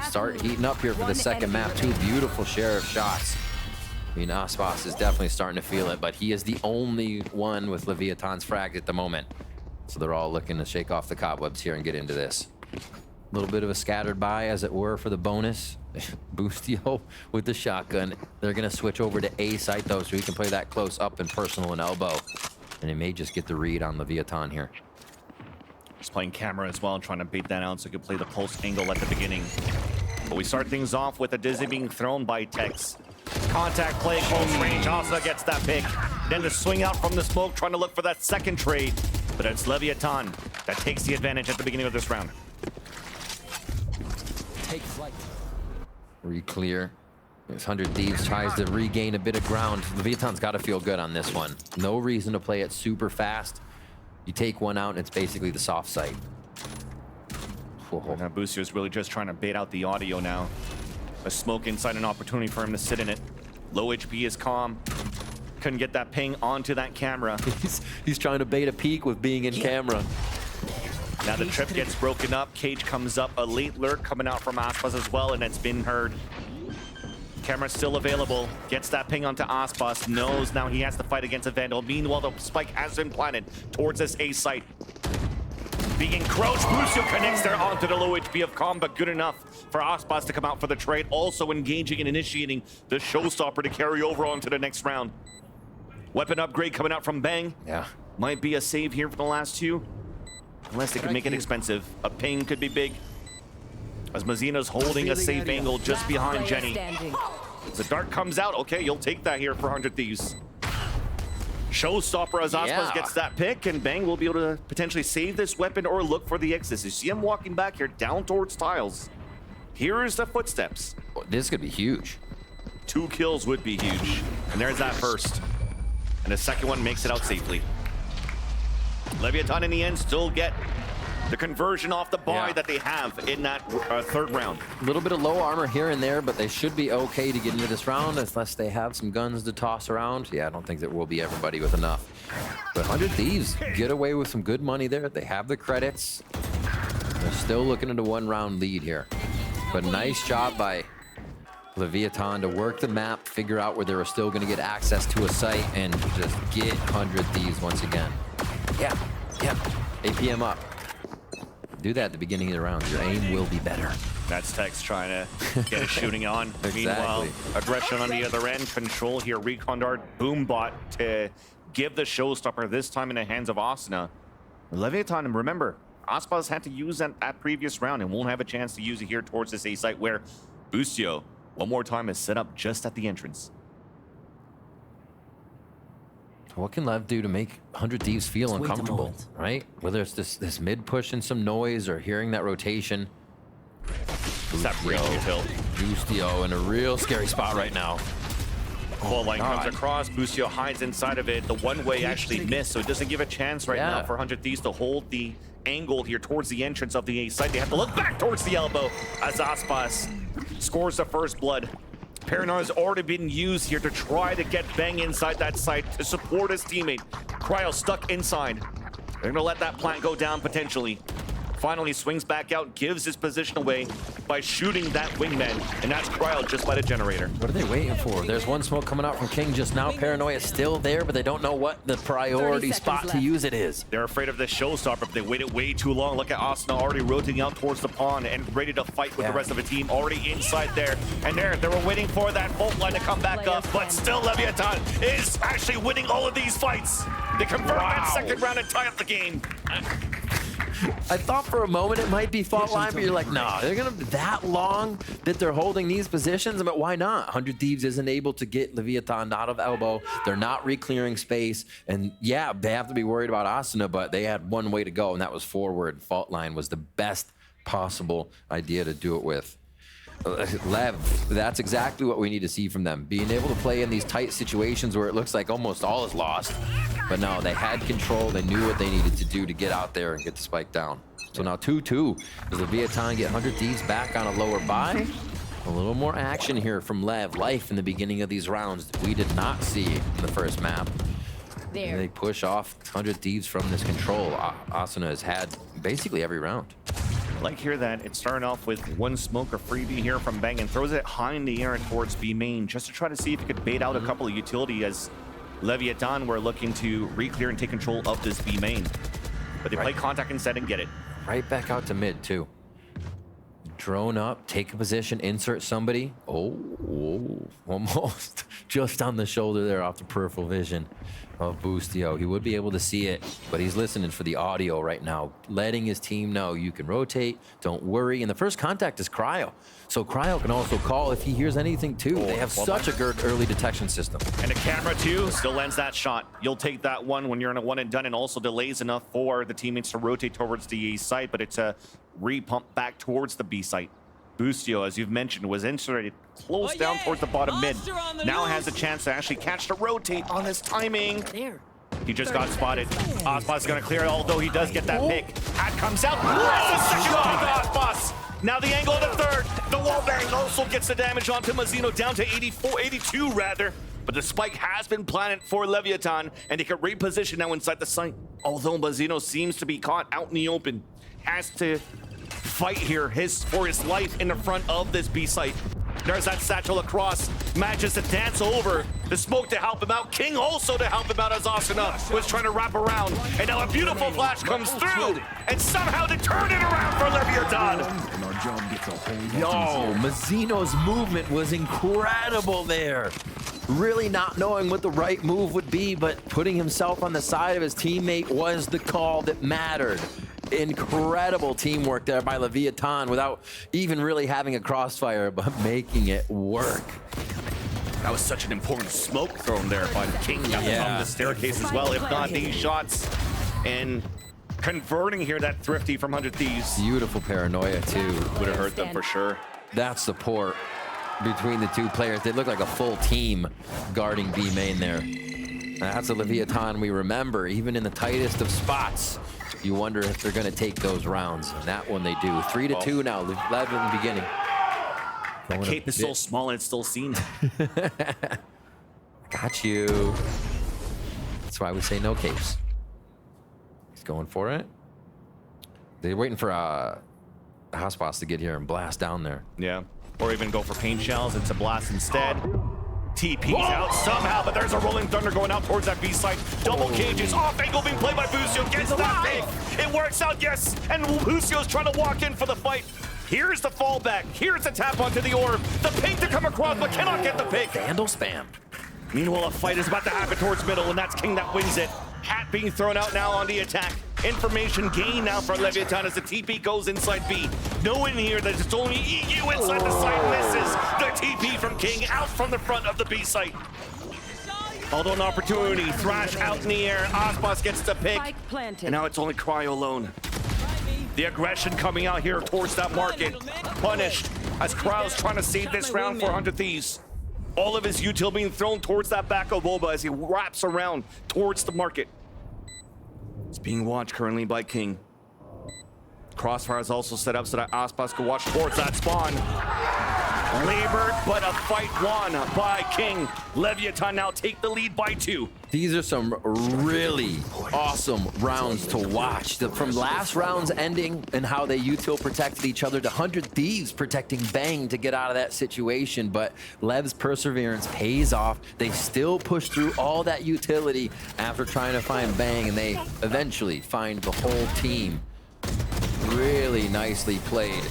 start heating up here for the second map. 2 beautiful Sheriff shots. I mean, Aspas is definitely starting to feel it, but he is the only one with Leviathan's frag at the moment. So they're all looking to shake off the cobwebs here and get into this. A little bit of a scattered by, as it were, for the bonus. Boostio with the shotgun. They're going to switch over to A site, though, so he can play that close up and personal and elbow. And he may just get the read on Leviathan here. Just playing camera as well, trying to bait that out so he can play the pulse angle at the beginning. But we start things off with a Dizzy being thrown by Tex. Contact play, close range, Asa gets that pick. Then the swing out from the smoke, trying to look for that second trade. But it's Leviathan that takes the advantage at the beginning of this round. Take flight. Re-clear. This 100 Thieves tries to regain a bit of ground. Leviathan's got to feel good on this one. No reason to play it super fast. You take one out, and it's basically the soft site. Now Busio is really just trying to bait out the audio now. A smoke inside, an opportunity for him to sit in it. Low HP is Calm. Couldn't get that ping onto that camera. He's trying to bait a peek with being in camera. Now the trip gets broken up. Cage comes up. A late lurk coming out from Aspas as well, and it's been heard. Camera's still available. Gets that ping onto Aspas. Knows now he has to fight against a Vandal. Meanwhile, the spike has been planted towards this A site. Being encroached, Busio connects there onto the low HP of Calm, but good enough for Aspas to come out for the trade. Also engaging and initiating the showstopper to carry over onto the next round. Weapon upgrade coming out from Bang. Yeah. Might be a save here for the last two. Unless they can make it expensive. A ping could be big. As Mazina's holding a safe angle just behind Player Jenny. standing. The dart comes out. Okay, you'll take that here for 100 Thieves. Showstopper as Aspas gets that pick, and Bang will be able to potentially save this weapon or look for the exits. You see him walking back here down towards tiles. Here is the footsteps. This could be huge. 2 kills would be huge. And there's that first. And the second one makes it out safely. Leviathan in the end still get the conversion off the buy that they have in that third round. A little bit of low armor here and there, but they should be okay to get into this round unless they have some guns to toss around. Yeah, I don't think that will be everybody with enough. But 100 Thieves get away with some good money there. They have the credits. They're still looking at a 1-round lead here. But nice job by Leviathan to work the map, figure out where they were still going to get access to a site, and just get 100 Thieves once again. Yeah. APM up. Do that at the beginning of the round. Your aim will be better. That's Tex trying to get his shooting on. Exactly. Meanwhile, aggression on the other end. Control here. Recon Dart, Boombot to give the showstopper, this time in the hands of Asuna. Leviathan, remember, Aspas had to use that previous round and won't have a chance to use it here towards this A site where Busio, one more time, is set up just at the entrance. What can Lev do to make 100 Thieves feel Let's wait a uncomfortable, moment. right? Whether it's this mid push and some noise or hearing that rotation. It's that breaking tilt. Busio in a real scary spot right now. Ball line God. comes across. Busio hides inside of it. The one-way actually missed, so it doesn't give a chance right now for 100 Thieves to hold the angle here towards the entrance of the A site. They have to look back towards the elbow as Aspas scores the first blood. Paranoia's already been used here to try to get Bang inside that site to support his teammate. Cryo stuck inside. They're gonna let that plant go down potentially. Finally swings back out, gives his position away by shooting that wingman, and that's Cryo just by the generator. What are they waiting for? There's one smoke coming out from King just now. Paranoia is still there, but they don't know what the priority 30 spot seconds to left. use it is. They're afraid of this showstopper, but they waited way too long. Look at Asuna already rotating out towards the pond and ready to fight with the rest of the team, already inside there. And they were waiting for that bolt line to come back up, but still Leviathan is actually winning all of these fights. They convert that second round and tie up the game. I thought for a moment it might be fault line, but you're like, nah, they're gonna be that long that they're holding these positions. But why not? 100 Thieves isn't able to get Leviathan out of elbow. They're not re-clearing space. And yeah, they have to be worried about Asuna, but they had one way to go, and that was forward. Fault line was the best possible idea to do it with. Lev, that's exactly what we need to see from them. Being able to play in these tight situations where it looks like almost all is lost. But no, they had control. They knew what they needed to do to get out there and get the spike down. So now 2-2. Does Leviathan get 100 Thieves back on a lower buy? A little more action here from Lev. Life in the beginning of these rounds that we did not see in the first map. There. And they push off 100 Thieves from this control. Asuna has had basically every round. I like here that it's starting off with one smoke or freebie here from Bang and throws it high in the air towards B main just to try to see if he could bait out a couple of utility as Leviathan were looking to re-clear and take control of this B main. But they play contact instead and get it. Right back out to mid, too. Drone up, take a position, insert somebody. Oh, almost just on the shoulder there off the peripheral vision of Busio. He would be able to see it, but he's listening for the audio right now, letting his team know you can rotate, don't worry. And the first contact is Cryo. So Cryo can also call if he hears anything too. They have such a good early detection system. And the camera too still lands that shot. You'll take that one when you're in a one and done, and also delays enough for the teammates to rotate towards the A site, but it's a re-pump back towards the B site. Busio, as you've mentioned, was inserted close down towards the bottom mid. Now has a chance to actually catch the rotate on his timing. There. He just got spotted. Aspas gonna clear it, although he does get that pick. Hat comes out. That's the second off Aspas. Now the angle of the third. The wall bang also gets the damage onto Mazzino, down to 82 rather. But the spike has been planted for Leviathan, and they can reposition now inside the site. Although Mazino seems to be caught out in the open, has to fight here for his life in the front of this B site. There's that satchel across, manages to dance over the smoke to help him out. King also to help him out as Asuna was trying to wrap around. And now a beautiful flash comes through, and somehow they turn it around for Leviathan. Yo, Mazino's movement was incredible there. Really not knowing what the right move would be, but putting himself on the side of his teammate was the call that mattered. Incredible teamwork there by Leviathan without even really having a crossfire, but making it work. That was such an important smoke thrown there by the King up the staircase as well. If not these shots, and converting here that Thrifty from 100 Thieves. Beautiful paranoia too. Would have hurt them for sure. That support between the two players, they look like a full team guarding B main there. That's a Leviathan we remember, even in the tightest of spots. You wonder if they're going to take those rounds, and that one they do. 3-2 now, LEV in the beginning. The cape is so small and it's still seen. Got you. That's why we say no capes. He's going for it. They're waiting for house boss to get here and blast down there. Yeah, or even go for paint shells. It's a blast instead. TP's out somehow, but there's a rolling thunder going out towards that B site. Double cages, off angle being played by Busio. Gets that thing. It works out, yes. And Busio's trying to walk in for the fight. Here's the fallback. Here's the tap onto the orb. The pink to come across, but cannot get the pick. Vandal spam. Meanwhile, a fight is about to happen towards middle, and that's King that wins it. Hat being thrown out now on the attack. Information gain now for Leviathan as the TP goes inside B. Knowing here that it's only EU inside the site misses. The TP from King out from the front of the B site. Although an opportunity, Thrash out in the air. Osbos gets the pick. And now it's only Cryo alone. The aggression coming out here towards that market. Punished as Cryo's trying to save this round for 100 Thieves. All of his util being thrown towards that back of Boba as he wraps around towards the market. It's being watched currently by King. Crossfire is also set up so that Aspas can watch towards that spawn. Labored, but a fight won by King. Leviathan now take the lead by 2. These are some really awesome rounds to watch. From last round's ending and how they util protected each other to 100 Thieves protecting Bang to get out of that situation. But LEV's perseverance pays off. They still push through all that utility after trying to find Bang, and they eventually find the whole team. Really nicely played.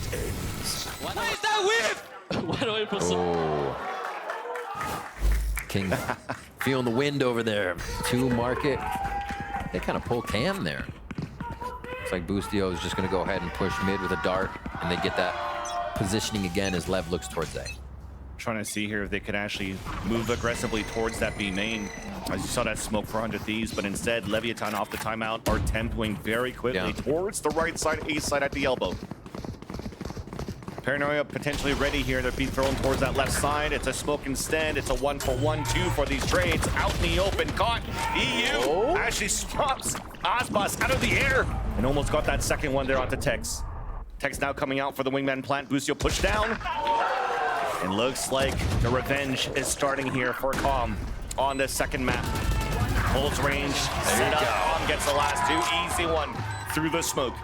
Why is that whip? Why do I put some... King feeling the wind over there. 2 market. They kind of pull Cam there. Looks like Bustio is just going to go ahead and push mid with a dart, and they get that positioning again as Lev looks towards A. Trying to see here if they could actually move aggressively towards that B main. As you saw that smoke for 100 Thieves, but instead Leviathan off the timeout are tempoing very quickly towards the right side, A side at the elbow. Paranoia potentially ready here. They're being thrown towards that left side. It's a smoke instead. It's a 1-for-1-2 for these trades. Out in the open, caught. EU actually stops Osbos out of the air and almost got that second one there onto Tex. Tex now coming out for the wingman plant. Busio pushed down. And looks like the revenge is starting here for Calm on this second map. Holds range, set up. Calm gets the last 2. Easy one through the smoke.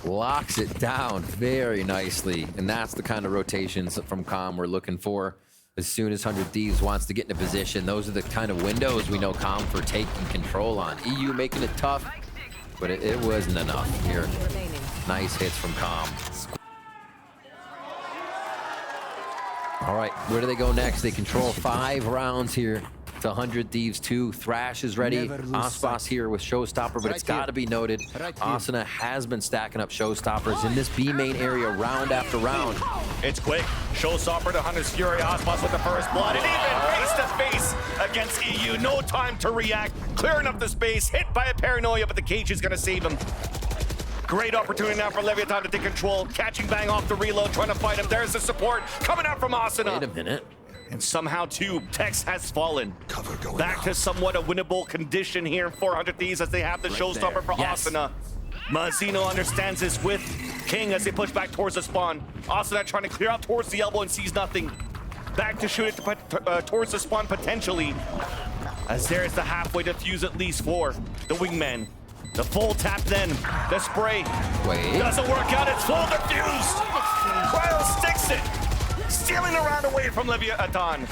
Locks it down very nicely, and that's the kind of rotations from Calm we're looking for. As soon as 100 Thieves wants to get in a position, those are the kind of windows we know Calm for taking control on. EU making it tough, but it wasn't enough here. Nice hits from Calm. All right, where do they go next? They control 5 rounds here. To 100 Thieves 2. Thrash is ready. Aspas here with Showstopper, but it's got to be noted, Asuna has been stacking up Showstoppers in this B main area round after round. It's quick. Showstopper to Hunter's Fury. Aspas with the first blood. And even face to face against EU. No time to react. Clearing up the space. Hit by a Paranoia, but the cage is going to save him. Great opportunity now for Leviathan to take control. Catching Bang off the reload, trying to fight him. There's the support coming out from Asuna. Wait a minute. And somehow, too, Tex has fallen. Back to somewhat a winnable condition here for 100 Thieves as they have the showstopper for Asuna. Mazino understands this with King as they push back towards the spawn. Asuna trying to clear out towards the elbow and sees nothing. back to shoot it towards the spawn potentially. As there's the halfway defuse at least for the wingman. The full tap then, the spray. Wait. Doesn't work out, it's full defused. Cryo sticks it. Stealing around away from Leviathan.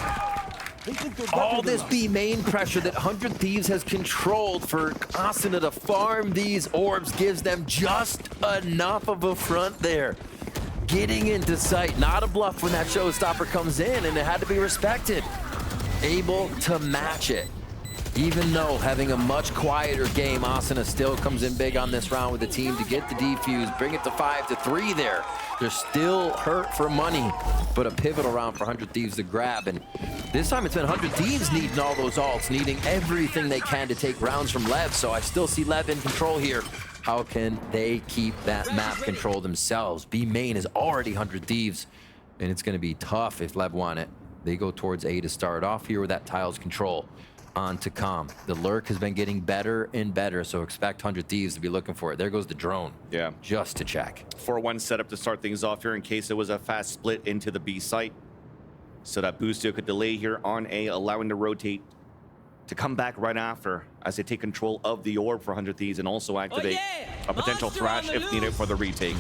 All this B main pressure that 100 Thieves has controlled for Asuna to farm these orbs gives them just enough of a front there. Getting into sight, not a bluff when that showstopper comes in, and it had to be respected. Able to match it. Even though having a much quieter game, Asuna still comes in big on this round with the team to get the defuse, bring it to 5-3 there. They're still hurt for money, but a pivotal round for 100 Thieves to grab. And this time it's been 100 Thieves needing all those ults, needing everything they can to take rounds from LEV. So I still see LEV in control here. How can they keep that map control themselves? B main is already 100 Thieves, and it's going to be tough if LEV want it. They go towards A to start off here with that tiles control. On to Com. The lurk has been getting better and better, so expect 100 Thieves to be looking for it. There goes the drone. Yeah. Just to check. 4-1 setup to start things off here in case it was a fast split into the B site. So that Boostio could delay here on A, allowing to rotate to come back right after as they take control of the orb for 100 Thieves and also activate a potential thrash if needed for the retake.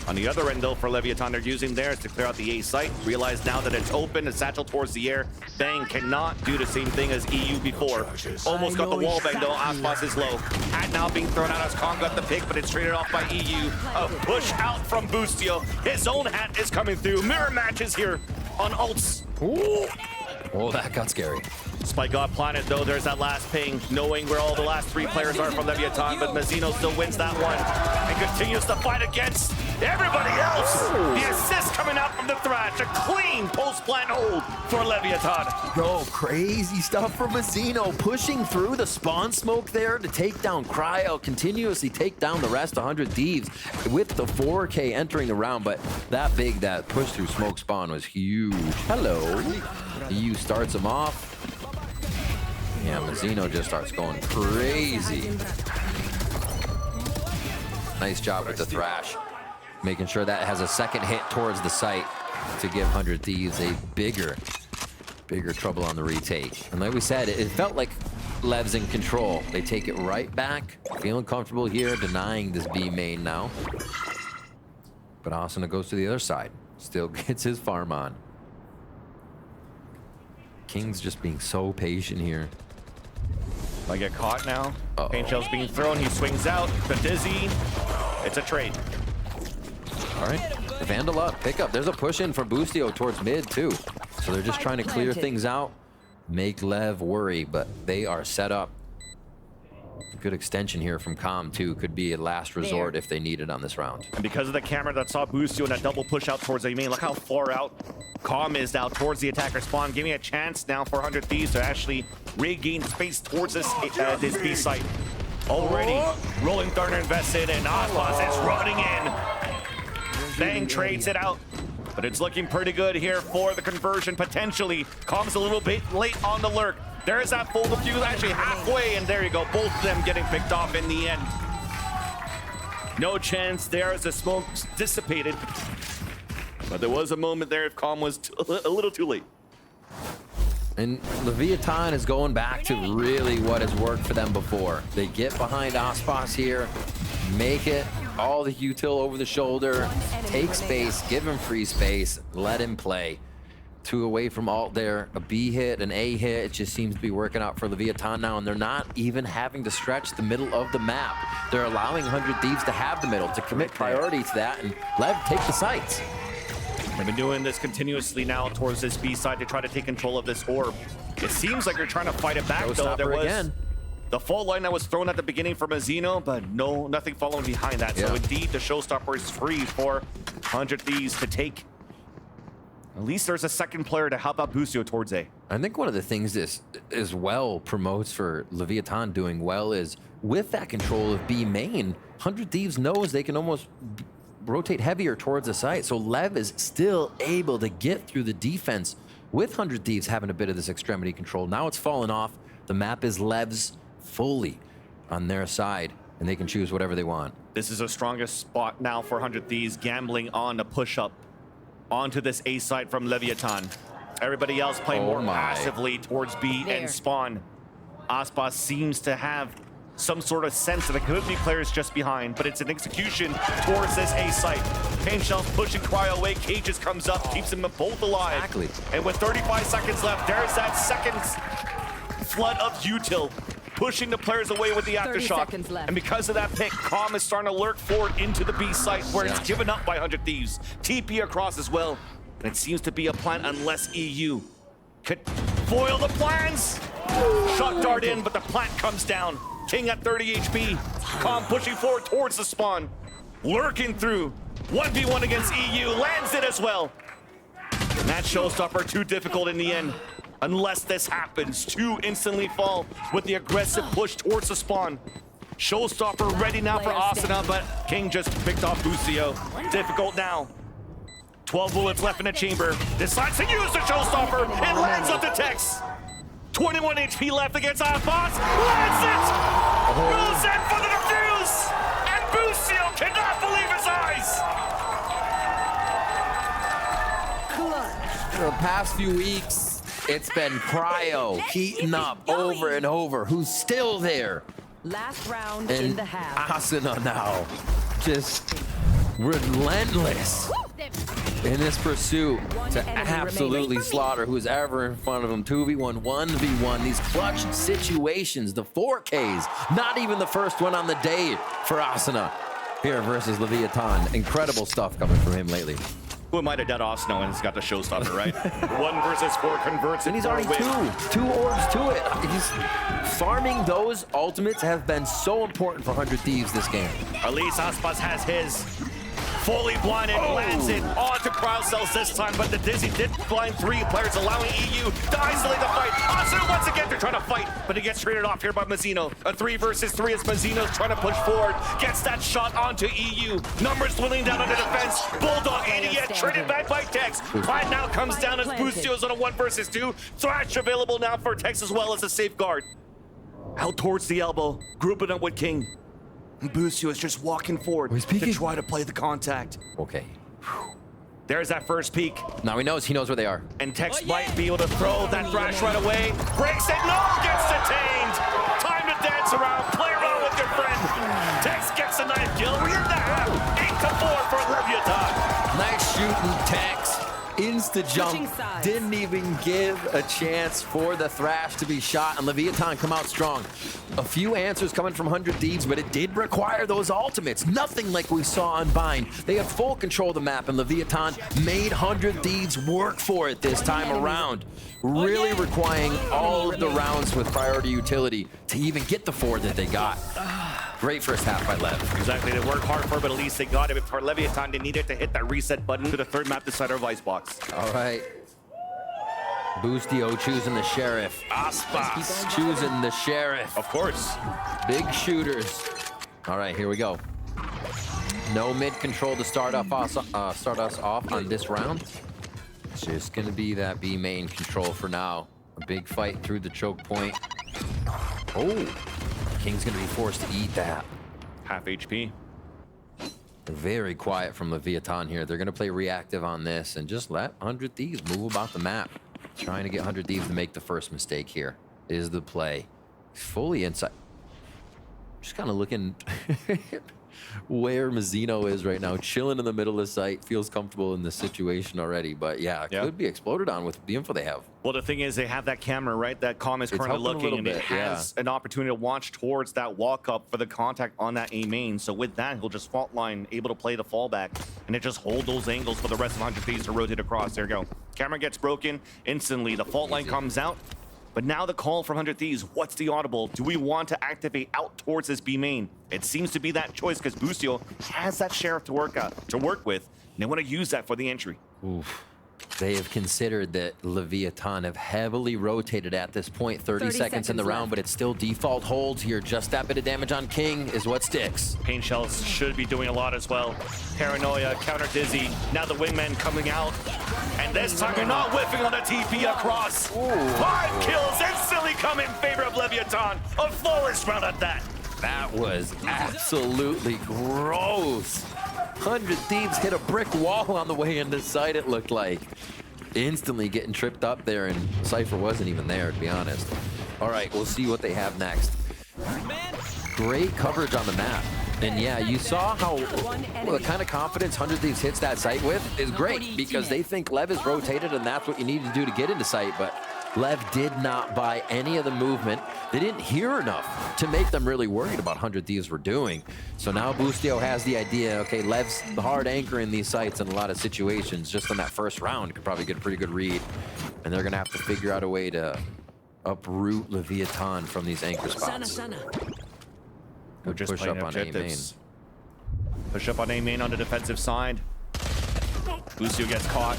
On the other end though, for Leviathan, they're using theirs to clear out the A site. Realize now that it's open, a satchel towards the air. Bang cannot do the same thing as EU before. Almost got the wall bang though, Aspas is low. Hat now being thrown out as Kong got the pick, but it's traded off by EU. A push out from Boostio. His own hat is coming through. Mirror matches here on ults. Ooh. Oh, that got scary. Spike got planted though, there's that last ping, knowing where all the last 3 players are from Leviathan, but Mazzino still wins that one and continues to fight against everybody else. The assist coming out from the Thrash, a clean post-plant hold for Leviathan. Bro, crazy stuff from Mazzino, pushing through the spawn smoke there to take down Cryo, continuously take down the rest 100 Thieves with the 4K entering the round, but that push through smoke spawn was huge. Hello. EU starts him off. Yeah, Mazzino just starts going crazy. Nice job with the Thrash. Making sure that has a second hit towards the site to give 100 Thieves a bigger trouble on the retake. And like we said, it felt like LEV's in control. They take it right back. Feeling comfortable here, denying this B main now. But Asuna goes to the other side. Still gets his farm on. King's just being so patient here. I get caught now. Paint shell's being thrown. He swings out. The Dizzy. It's a trade. All right. Vandal up. Pick up. There's a push in from Boostio towards mid, too. So they're just trying to clear things out. Make LEV worry, but they are set up. Good extension here from Com, too. Could be a last resort if they need it on this round. And because of the camera that saw Boostio and that double push out towards A main, look how far out Com is now towards the attacker spawn, giving a chance now for 100 Thieves to actually regain space towards this B site. Already, Rolling Thunder invested, and Aspas is running in. Bang trades it out, but it's looking pretty good here for the conversion, potentially. Com's a little bit late on the lurk. There's that full defuse, actually halfway, and there you go. Both of them getting picked off in the end. No chance there as the smoke dissipated. But there was a moment there if Com was a little too late. And Leviathan is going back to really what has worked for them before. They get behind Aspas here, make it, all the util over the shoulder, take space, give him free space, let him play. 2 away from alt there, a B hit, an A hit. It just seems to be working out for Leviathan now, and they're not even having to stretch the middle of the map. They're allowing 100 Thieves to have the middle, to commit priority to that, and LEV take the sites. They've been doing this continuously now towards this B side to try to take control of this orb. It seems like they're trying to fight it back though. There was again. The full line that was thrown at the beginning for Mazzino, but nothing following behind that. Yeah. So indeed, the showstopper is free for 100 Thieves to take. At least there's a second player to help out Boostio towards A. I think one of the things this as well promotes for Leviathan doing well is with that control of B main, 100 Thieves knows they can almost rotate heavier towards the site. So LEV is still able to get through the defense with 100 Thieves having a bit of this extremity control. Now it's fallen off. The map is LEV's fully on their side, and they can choose whatever they want. This is the strongest spot now for 100 Thieves, gambling on the push-up onto this A site from Leviathan. Everybody else playing more my. passively towards B There. and spawn. Aspas seems to have some sort of sense that it could be players just behind, but it's an execution towards this A site. Pain Shell's pushing Cryo away. Cages comes up, keeps them both alive. Exactly. And with 35 seconds left, there's that second flood of util pushing the players away with the 30 aftershock. seconds left. And because of that pick, Calm is starting to lurk forward into the B site where it's Yeah. given up by 100 Thieves. TP across as well. And it seems to be a plan unless EU could foil the plans. Shot dart in, but the plant comes down. King at 30 HP. Calm pushing forward towards the spawn. Lurking through. 1v1 against EU. Lands it as well. And that showstopper too difficult in the end. Unless this happens. Two instantly fall with the aggressive push towards the spawn. Showstopper ready now for Asuna, but King just picked off Bucio. Difficult now. 12 bullets left in the chamber. Decides to use the showstopper. It lands on the Tex. 21 HP left against Aspas. Lands it! Goes in for the defuse! And Bucio cannot believe his eyes! The past few weeks, it's been Cryo heating up over and over. Who's still there? Last round in And the half. Asuna now, just relentless in this pursuit to enemy absolutely remaining. slaughter who's ever in front of him. 2v1, 1v1, these clutch situations, the 4Ks, not even the first one on the day for Asuna here versus Leviathan. Incredible stuff coming from him lately. Who am I to dead Asuna and he's got the showstopper, right? 1 versus 4 converts And he's for a already win. two orbs to it. He's farming those ultimates have been so important for 100 Thieves this game. At least Aspas has his. Fully blinded, lands it onto Cryo Cells this time, but the Dizzy did blind 3 players, allowing EU to isolate the fight. Asuna once again, they're trying to fight, but he gets traded off here by Mazzino. A 3 versus 3 as Mazzino's trying to push forward, gets that shot onto EU. Numbers dwindling down on the defense. Bulldog, idiot, traded back by Tex. Plant now comes down as Bucio's on a 1 versus 2. Thrash available now for Tex as well as a safeguard. Out towards the elbow, grouping up with King. And Bucio is just walking forward he's to peeking. try to play the contact. Okay. There's that first peek, Now he knows where they are. and Tex might be able to throw that thrash right away. Breaks it, no, gets detained. Time to dance around, play around with your friend. Tex gets a 9th kill. We're in the half. 8-4 for Leviathan. Nice shooting, Tex. Insta Switching jump. sides. Didn't even give a chance for the Thrash to be shot, and Leviathan come out strong. A few answers coming from 100 Thieves, but it did require those ultimates. Nothing like we saw on Bind. They have full control of the map, and Leviathan made 100 Thieves work for it this time around. Really requiring all of the rounds with priority utility to even get the 4 that they got. Great first half by Lev. Exactly, they worked hard for it, but at least they got it. For Leviathan, they needed to hit that reset button to the 3rd map decider of Icebox. All right. Boostio choosing the Sheriff. Aspas. Choosing the Sheriff. Of course. Big shooters. All right, here we go. No mid control to start us off on this round. It's just gonna be that B main control for now. A big fight through the choke point. Oh, King's gonna be forced to eat that. Half HP. Very quiet from Leviathan here. They're gonna play reactive on this and just let 100 Thieves move about the map. Trying to get 100 Thieves to make the first mistake here is the play. Fully inside. Just kind of looking where Mazzino is right now. Chilling in the middle of the site. Feels comfortable in this situation already. But yeah, it could be exploded on with the info they have. Well, the thing is, they have that camera, right? That Calm is currently helping a looking, little and it bit, has an opportunity to watch towards that walk-up for the contact on that A main. So with that, he'll just fault line, able to play the fallback, and it just hold those angles for the rest of 100 Thieves to rotate across. There you go. Camera gets broken instantly. The fault line comes out. But now the call from 100 Thieves, what's the audible? Do we want to activate out towards this B main? It seems to be that choice because Bucio has that Sheriff to work with, and they want to use that for the entry. Oof. They have considered that Leviathan have heavily rotated at this point. 30 seconds in the round, left. but it's still default holds here. Just that bit of damage on King is what sticks. Pain Shells should be doing a lot as well. Paranoia, counter Dizzy. Now the wingman coming out. And this time you're not whiffing on a TP across. 5 kills instantly come in favor of Leviathan. A flawless round at that. That was absolutely gross. 100 Thieves hit a brick wall on the way into sight, it looked like. instantly getting tripped up there, and Cypher wasn't even there, to be honest. All right, we'll see what they have next. Great coverage on the map. And yeah, you saw how the kind of confidence 100 Thieves hits that site with is great, because they think LEV is rotated and that's what you need to do to get into site. But LEV did not buy any of the movement. They didn't hear enough to make them really worried about 100 Thieves were doing. So now Boostio has the idea, okay, LEV's the hard anchor in these sites in a lot of situations. Just on that first round, could probably get a pretty good read. And they're gonna have to figure out a way to uproot Leviathan from these anchor spots. Good Push up on A main. Push up on A main on the defensive side. Boostio gets caught.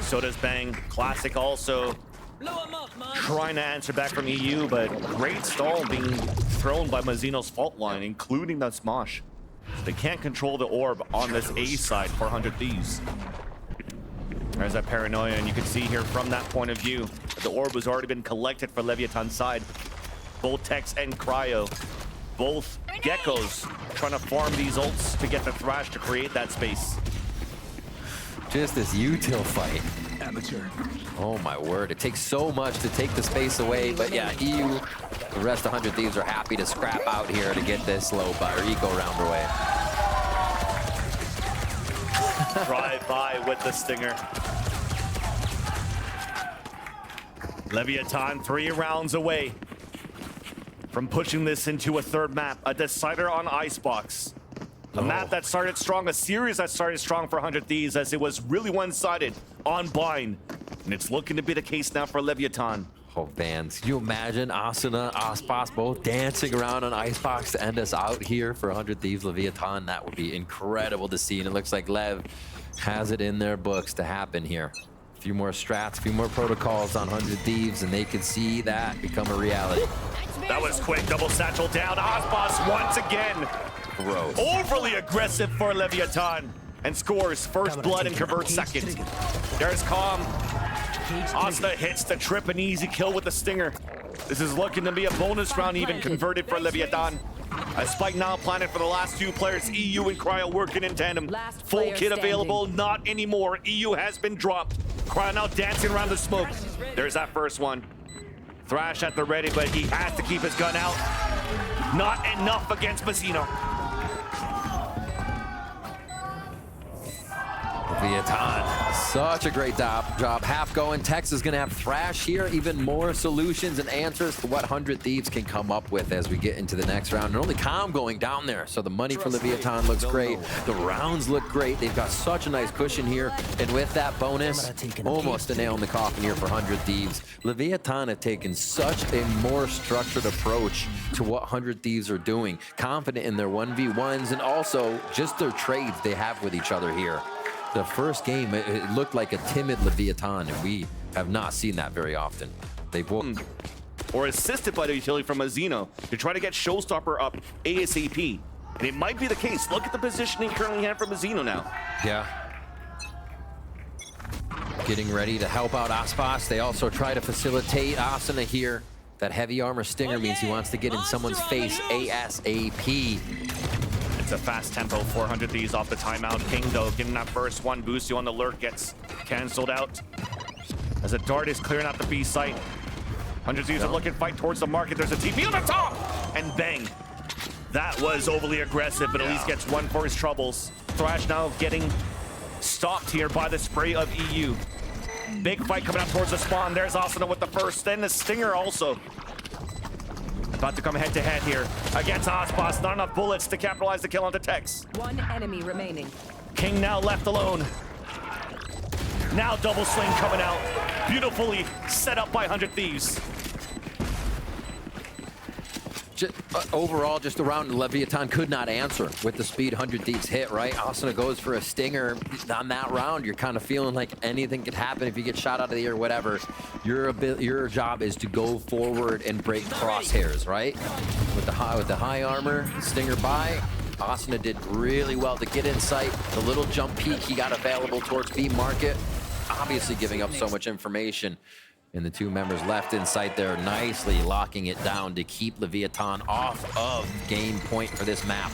So does Bang. Classic also trying to answer back from EU, but great stall being thrown by Mazzino's fault line, including that Smosh. They can't control the orb on this A side for 100 Thieves. There's that paranoia, and you can see here from that point of view, the orb has already been collected for Leviathan's side. Both Tex and Cryo, both Geckos trying to farm these ults to get the Thrash to create that space. Just this util fight. Amateur. Oh my word, it takes so much to take the space away, but yeah, EU, the rest of 100 Thieves are happy to scrap out here to get this low or eco round away. Drive by with the stinger. Leviathan 3 rounds away from pushing this into a third map, a decider on Icebox. A map that started strong, a series that started strong for 100 Thieves, as it was really one-sided on Bind. And it's looking to be the case now for Leviathan. Oh, man, can you imagine Asuna, Aspas both dancing around on Icebox to end us out here for 100 Thieves Leviathan? That would be incredible to see, and it looks like LEV has it in their books to happen here. A few more strats, a few more protocols on 100 Thieves, and they can see that become a reality. That was quick, double satchel down. Aspas once again. Gross. Overly aggressive for Leviathan, and scores first blood and converts second. There's Calm. Asuna hits the trip, an easy kill with the stinger. This is looking to be a bonus round even converted for Leviathan. A spike now planted for the last two players, EU and Cryo working in tandem. Full kit available, not anymore. EU has been dropped. Cryo now dancing around the smoke. There's that first one. Thrash at the ready, but he has to keep his gun out. Not enough against Mazzino. Leviathan, such a great job. Half going. Tex is going to have Thrash here. Even more solutions and answers to what 100 Thieves can come up with as we get into the next round. And only Calm going down there. So the money for Leviathan looks great. The rounds look great. They've got such a nice cushion here. And with that bonus, almost a nail in the coffin here for 100 Thieves. Leviathan have taken such a more structured approach to what 100 Thieves are doing. Confident in their 1v1s and also just their trades they have with each other here. The first game, it looked like a timid Leviathan, and we have not seen that very often. They both... Or assisted by the utility from Mazzino to try to get Showstopper up ASAP. And it might be the case. Look at the positioning currently had for Mazzino now. Yeah. Getting ready to help out Aspas. They also try to facilitate Asuna here. That heavy armor stinger means he wants to get in someone's face ASAP. It's a fast tempo, 400 Thieves off the timeout. King, though, getting that first one. Boostio on the lurk gets canceled out. As a dart is clearing out the B site. 100 Thieves are looking fight towards the market. There's a TP on the top! And bang. That was overly aggressive, but at least gets one for his troubles. Thrash now getting stopped here by the spray of EU. Big fight coming out towards the spawn. There's Asuna with the first, then the stinger also. About to come head-to-head here against Aspas. Not enough bullets to capitalize the kill onto Tex. One enemy remaining. King now left alone. Now double sling coming out. Beautifully set up by 100 Thieves. Overall, just around Leviathan could not answer with the speed 100 Thieves hit, right? Asuna goes for a stinger. On that round, you're kind of feeling like anything could happen if you get shot out of the air, whatever. Your job is to go forward and break crosshairs, right? With the high armor, stinger by. Asuna did really well to get in sight. The little jump peek he got available towards B market, obviously giving up so much information. And the two members left in sight there, nicely locking it down to keep Leviathan off of game point for this map.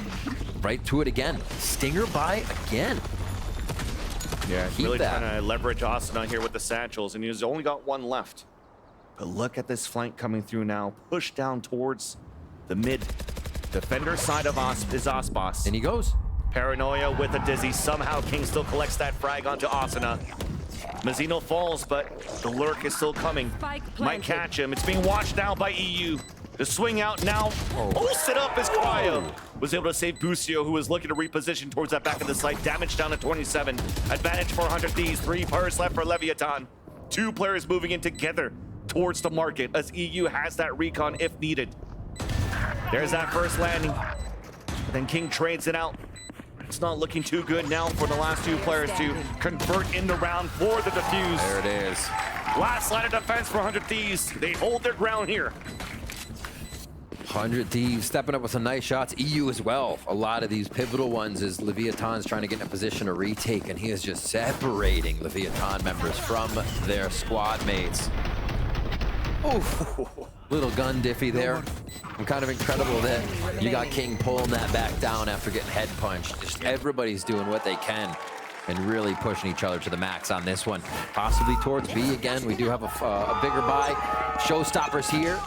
Right to it again. Stinger by again. Yeah, keep really that. trying to leverage Asuna here with the satchels, and he's only got one left. But look at this flank coming through now. Push down towards the mid. Defender side of is Aspas. And he goes. Paranoia with a dizzy. Somehow King still collects that frag onto Asuna. Mazzino falls, but the lurk is still coming. Spike Might planted. catch him. It's being watched now by EU. The swing out now. Posted up as Cryo was able to save Busio, who was looking to reposition towards that back of the site. Damage down to 27. Advantage for 100 Thieves. 3 players left for Leviathan. 2 players moving in together towards the market as EU has that recon if needed. There's that first landing. Then King trades it out. It's not looking too good now for the last 2 players to convert in the round for the defuse. There it is. Last line of defense for 100 Thieves. They hold their ground here. 100 Thieves stepping up with some nice shots. EU as well. A lot of these pivotal ones is Leviathan's trying to get in a position to retake, and he is just separating Leviathan members from their squad mates. Oof. Little gun diffy there. And kind of incredible that you got King pulling that back down after getting head punched. Just everybody's doing what they can and really pushing each other to the max on this one. Possibly towards B again. We do have a bigger buy. Showstoppers here.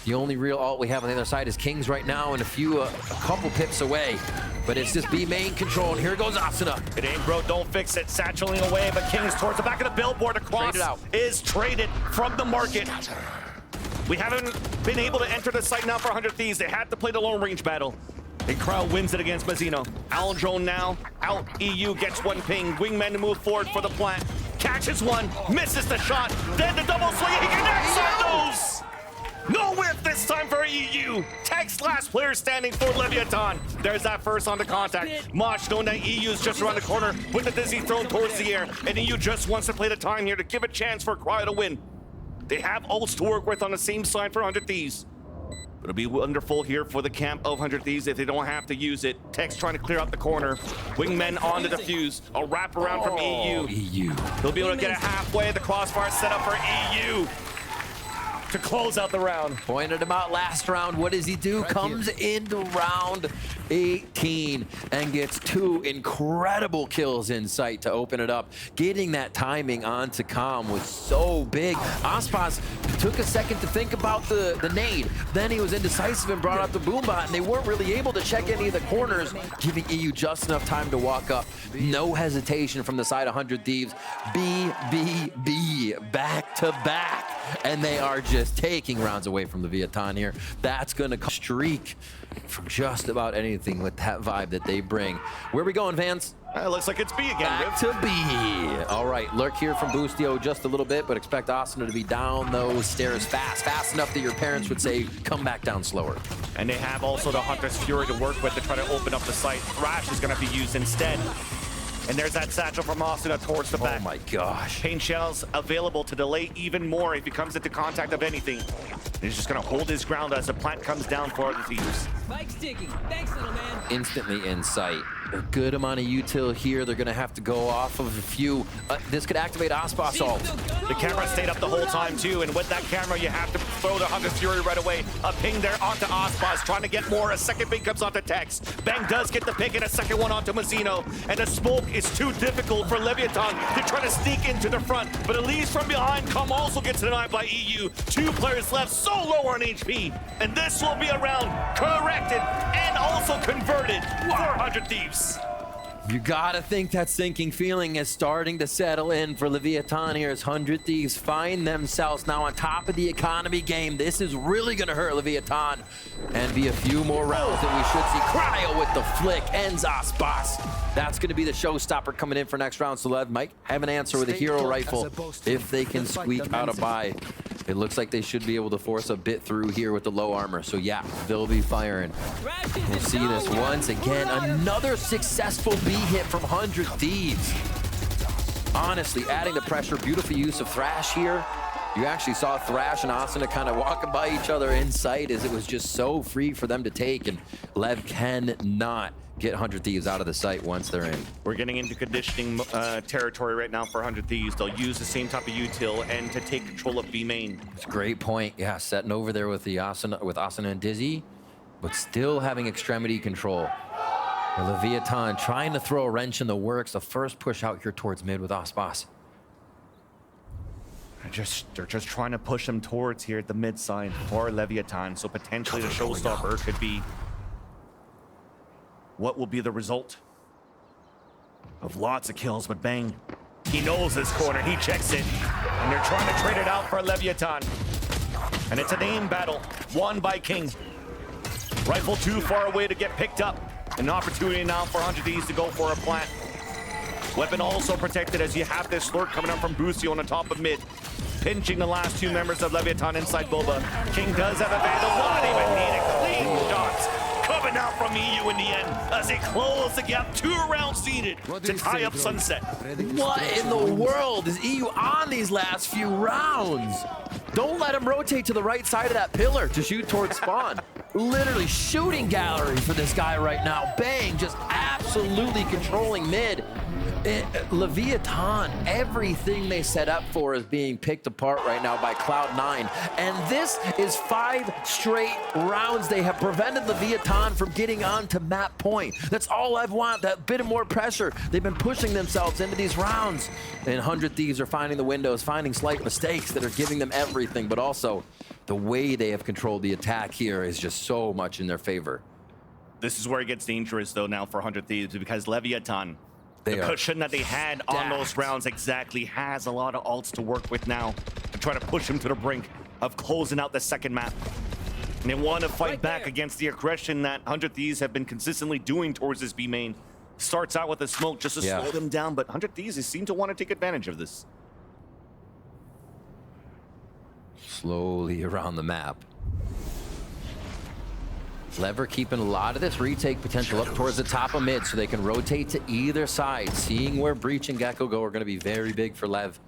The only real alt we have on the other side is Kings right now, and a couple pips away. But it's just B main control, and here goes Asuna. It ain't bro, don't fix it. Satcheling away, but Kings towards the back of the billboard across Trade it out. is traded from the market. We haven't been able to enter the site now for 100 Thieves. They had to play the long range battle. And Crowd wins it against Mazzino. Owl drone now, out. EU gets one ping. Wingman to move forward for the plant. Catches one, misses the shot. Then the double swing, he connects on those! No whiff this time for EU. Text last player standing for Leviathan. There's that first on the contact. Mosh knowing that EU's just around the corner with the dizzy thrown towards the air. And EU just wants to play the time here to give a chance for Cryo to win. They have ults to work with on the same side for 100 Thieves. It'll be wonderful here for the camp of 100 Thieves if they don't have to use it. Tex trying to clear out the corner. Wingmen on the defuse. A wrap around from EU. EU. They'll be able to get it halfway. The crossbar set up for EU to close out the round. Pointed him out last round. What does he do? Comes into round 18 and gets 2 incredible kills in sight to open it up. Getting that timing onto Calm was so big. Aspas took a second to think about the nade. Then he was indecisive and brought out the boombot, and they weren't really able to check any of the corners, giving EU just enough time to walk up. No hesitation from the side of 100 Thieves. B, back to back. And they are just taking rounds away from Leviathan here. That's going to streak from just about anything with that vibe that they bring. Where are we going, Vance? It looks like it's B again, Back Riv. to B. All right, lurk here from Boostio just a little bit, but expect Asuna to be down those stairs fast enough that your parents would say, come back down slower. And they have also the Hunter's Fury to work with to try to open up the site. Thrash is going to be used instead. And there's that satchel from Asuna towards the back. Oh my gosh. Pain shells available to delay even more if he comes into contact of anything. He's just going to hold his ground as the plant comes down for the Thieves. Spike's ticking. Thanks, little man. Instantly in sight. A good amount of util here. They're going to have to go off of a few. This could activate Aspas ult. The camera stayed up the whole time too, and with that camera, you have to throw the Hunter's Fury right away. A ping there onto Aspas, trying to get more. A second ping comes onto Tex. Bang does get the pick, and a second one onto Mazzino. And the smoke is too difficult for Leviathan to try to sneak into the front, but at least from behind, Com also gets denied by EU. 2 players left, so low on HP, and this will be a round corrected and also converted for 100 Thieves. You gotta think that sinking feeling is starting to settle in for Leviathan here as 100 Thieves find themselves now on top of the economy game. This is really gonna hurt Leviathan and be a few more rounds that we should see. Cryo with the flick, ends Aspas. That's gonna be the showstopper coming in for next round. So Lev might have an answer with a hero rifle if they can squeak out a buy. It looks like they should be able to force a bit through here with the low armor. So yeah, they'll be firing. We'll see this once again. Another successful B hit from 100 Thieves. Honestly, adding the pressure, beautiful use of Thrash here. You actually saw Thrash and Asuna kind of walking by each other in sight as it was just so free for them to take, and Lev cannot get 100 Thieves out of the site once they're in. We're getting into conditioning territory right now for 100 Thieves. They'll use the same type of util and to take control of B main. It's a great point. Yeah, setting over there with the Asuna and Dizzy, but still having extremity control. Leviathan trying to throw a wrench in the works. The first push out here towards mid with Ospas. They're just trying to push him towards here at the mid side for Leviathan. So potentially the showstopper could be what will be the result of lots of kills, but bang. He knows this corner, he checks it, and they're trying to trade it out for Leviathan. And it's an aim battle, won by King. Rifle too far away to get picked up. An opportunity now for 100 Thieves to go for a plant. Weapon also protected as you have this lurk coming up from Busio on the top of mid. Pinching the last two members of Leviathan inside Boba. King does have a vandal, not even need a clean shots. Coming out from EU in the end as they close the gap, 2 rounds seeded to tie up Sunset. What in the world is EU on these last few rounds? Don't let him rotate to the right side of that pillar to shoot towards spawn. Literally shooting gallery for this guy right now. Bang, just absolutely controlling mid. Leviathan, everything they set up for is being picked apart right now by Cloud9. And this is 5 straight rounds. They have prevented Leviathan from getting on to map point. That's all I want, that bit of more pressure. They've been pushing themselves into these rounds. And 100 Thieves are finding the windows, finding slight mistakes that are giving them everything, but also the way they have controlled the attack here is just so much in their favor. This is where it gets dangerous though now for 100 Thieves because Leviathan, the cushion that they had on those rounds exactly has a lot of ults to work with now to try to push them to the brink of closing out the second map. And they want to fight back against the aggression that 100 Thieves have been consistently doing towards this B main. Starts out with a smoke just to slow them down, but 100 Thieves seem to want to take advantage of this. Slowly around the map. Lever keeping a lot of this retake potential up towards the top of mid so they can rotate to either side. Seeing where Breach and Gecko go are going to be very big for Lev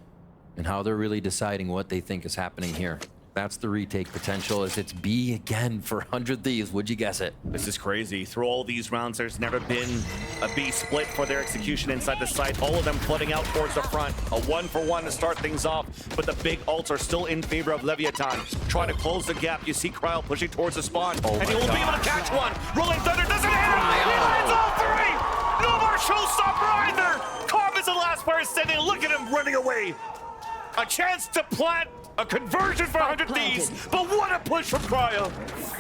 and how they're really deciding what they think is happening here. That's the retake potential as it's B again for 100 Thieves. Would you guess it? This is crazy. Through all these rounds, there's never been a B split for their execution inside the site. All of them flooding out towards the front. A 1-for-1 to start things off, but the big ults are still in favor of Leviathan. Trying to close the gap. You see Cryo pushing towards the spawn, and he will be able to catch one. Rolling Thunder doesn't hit him. He lands all 3. No more showstopper either. Cobb is the last player standing. Look at him running away. A chance to plant. A conversion for 100 Thieves, but what a push from Cryo.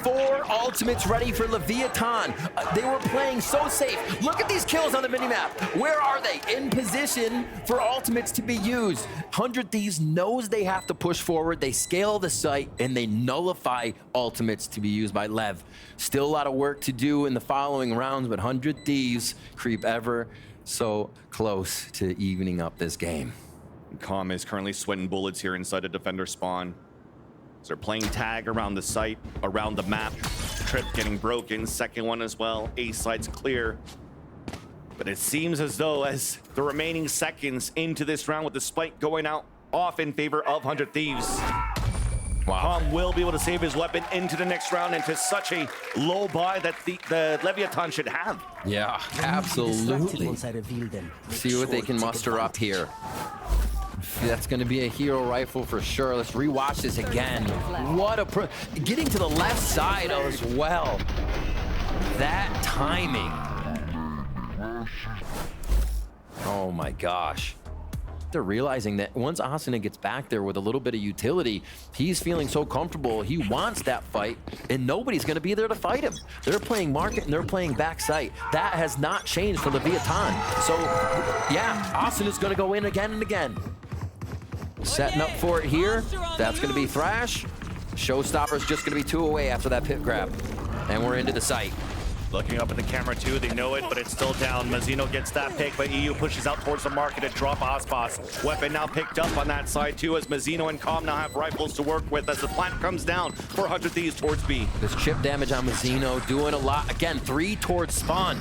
4 ultimates ready for Leviathan. They were playing so safe. Look at these kills on the minimap. Where are they? In position for ultimates to be used. 100 Thieves knows they have to push forward. They scale the site and they nullify ultimates to be used by Lev. Still a lot of work to do in the following rounds, but 100 Thieves creep ever so close to evening up this game. Calm is currently sweating bullets here inside a defender spawn. So they're playing tag around the site, around the map. Trip getting broken, second one as well. A side's clear. But it seems as though as the remaining seconds into this round with the spike going out off in favor of 100 Thieves. Wow. Calm will be able to save his weapon into the next round into such a low buy that the Leviathan should have. Yeah, absolutely. See what they can muster up here. That's going to be a hero rifle for sure. Let's rewatch this again. What a getting to the left side as well. That timing. Oh my gosh. They're realizing that once Asuna gets back there with a little bit of utility, he's feeling so comfortable. He wants that fight, and nobody's going to be there to fight him. They're playing market and they're playing backside. That has not changed for Leviathan. So, yeah, Asuna's going to go in again and again. Setting up for it here. That's going to be Thrash. Showstopper's just going to be 2 away after that pit grab. And we're into the site. Looking up at the camera too, they know it, but it's still down. Mazzino gets that pick, but EU pushes out towards the market to drop Ospas. Weapon now picked up on that side too, as Mazzino and Calm now have rifles to work with as the plant comes down for 100 Thieves towards B. This chip damage on Mazzino doing a lot. Again, 3 towards spawn.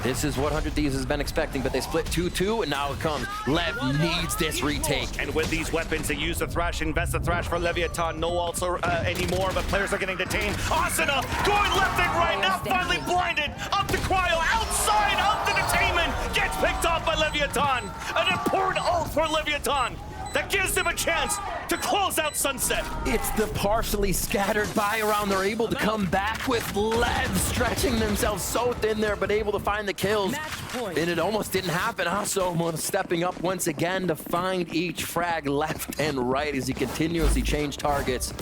This is what 100 Thieves has been expecting, but they split 2-2, and now it comes. Lev needs this retake. And with these weapons, they use the Thrash, invest the Thrash for Leviathan. No also anymore, but players are getting detained. Asuna going left and right, now finally blinded. Up to Cryo, outside of the detainment. Gets picked off by Leviathan. An important ult for Leviathan. that gives them a chance to close out Sunset. It's the partially scattered buy around. They're able to come back with LEV stretching themselves so thin there, but able to find the kills. Match point. And it almost didn't happen. Also, stepping up once again to find each frag left and right as he continuously changed targets.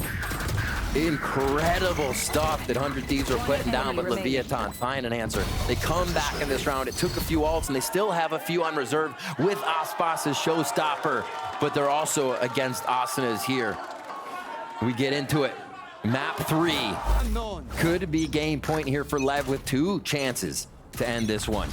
Incredible stuff that 100 Thieves are putting down, but Leviathan find an answer. They come back in this round. It took a few ults, and they still have a few on reserve with Aspas as showstopper, but they're also against Asanas here. We get into it. Map 3 could be game point here for LEV with 2 chances to end this one.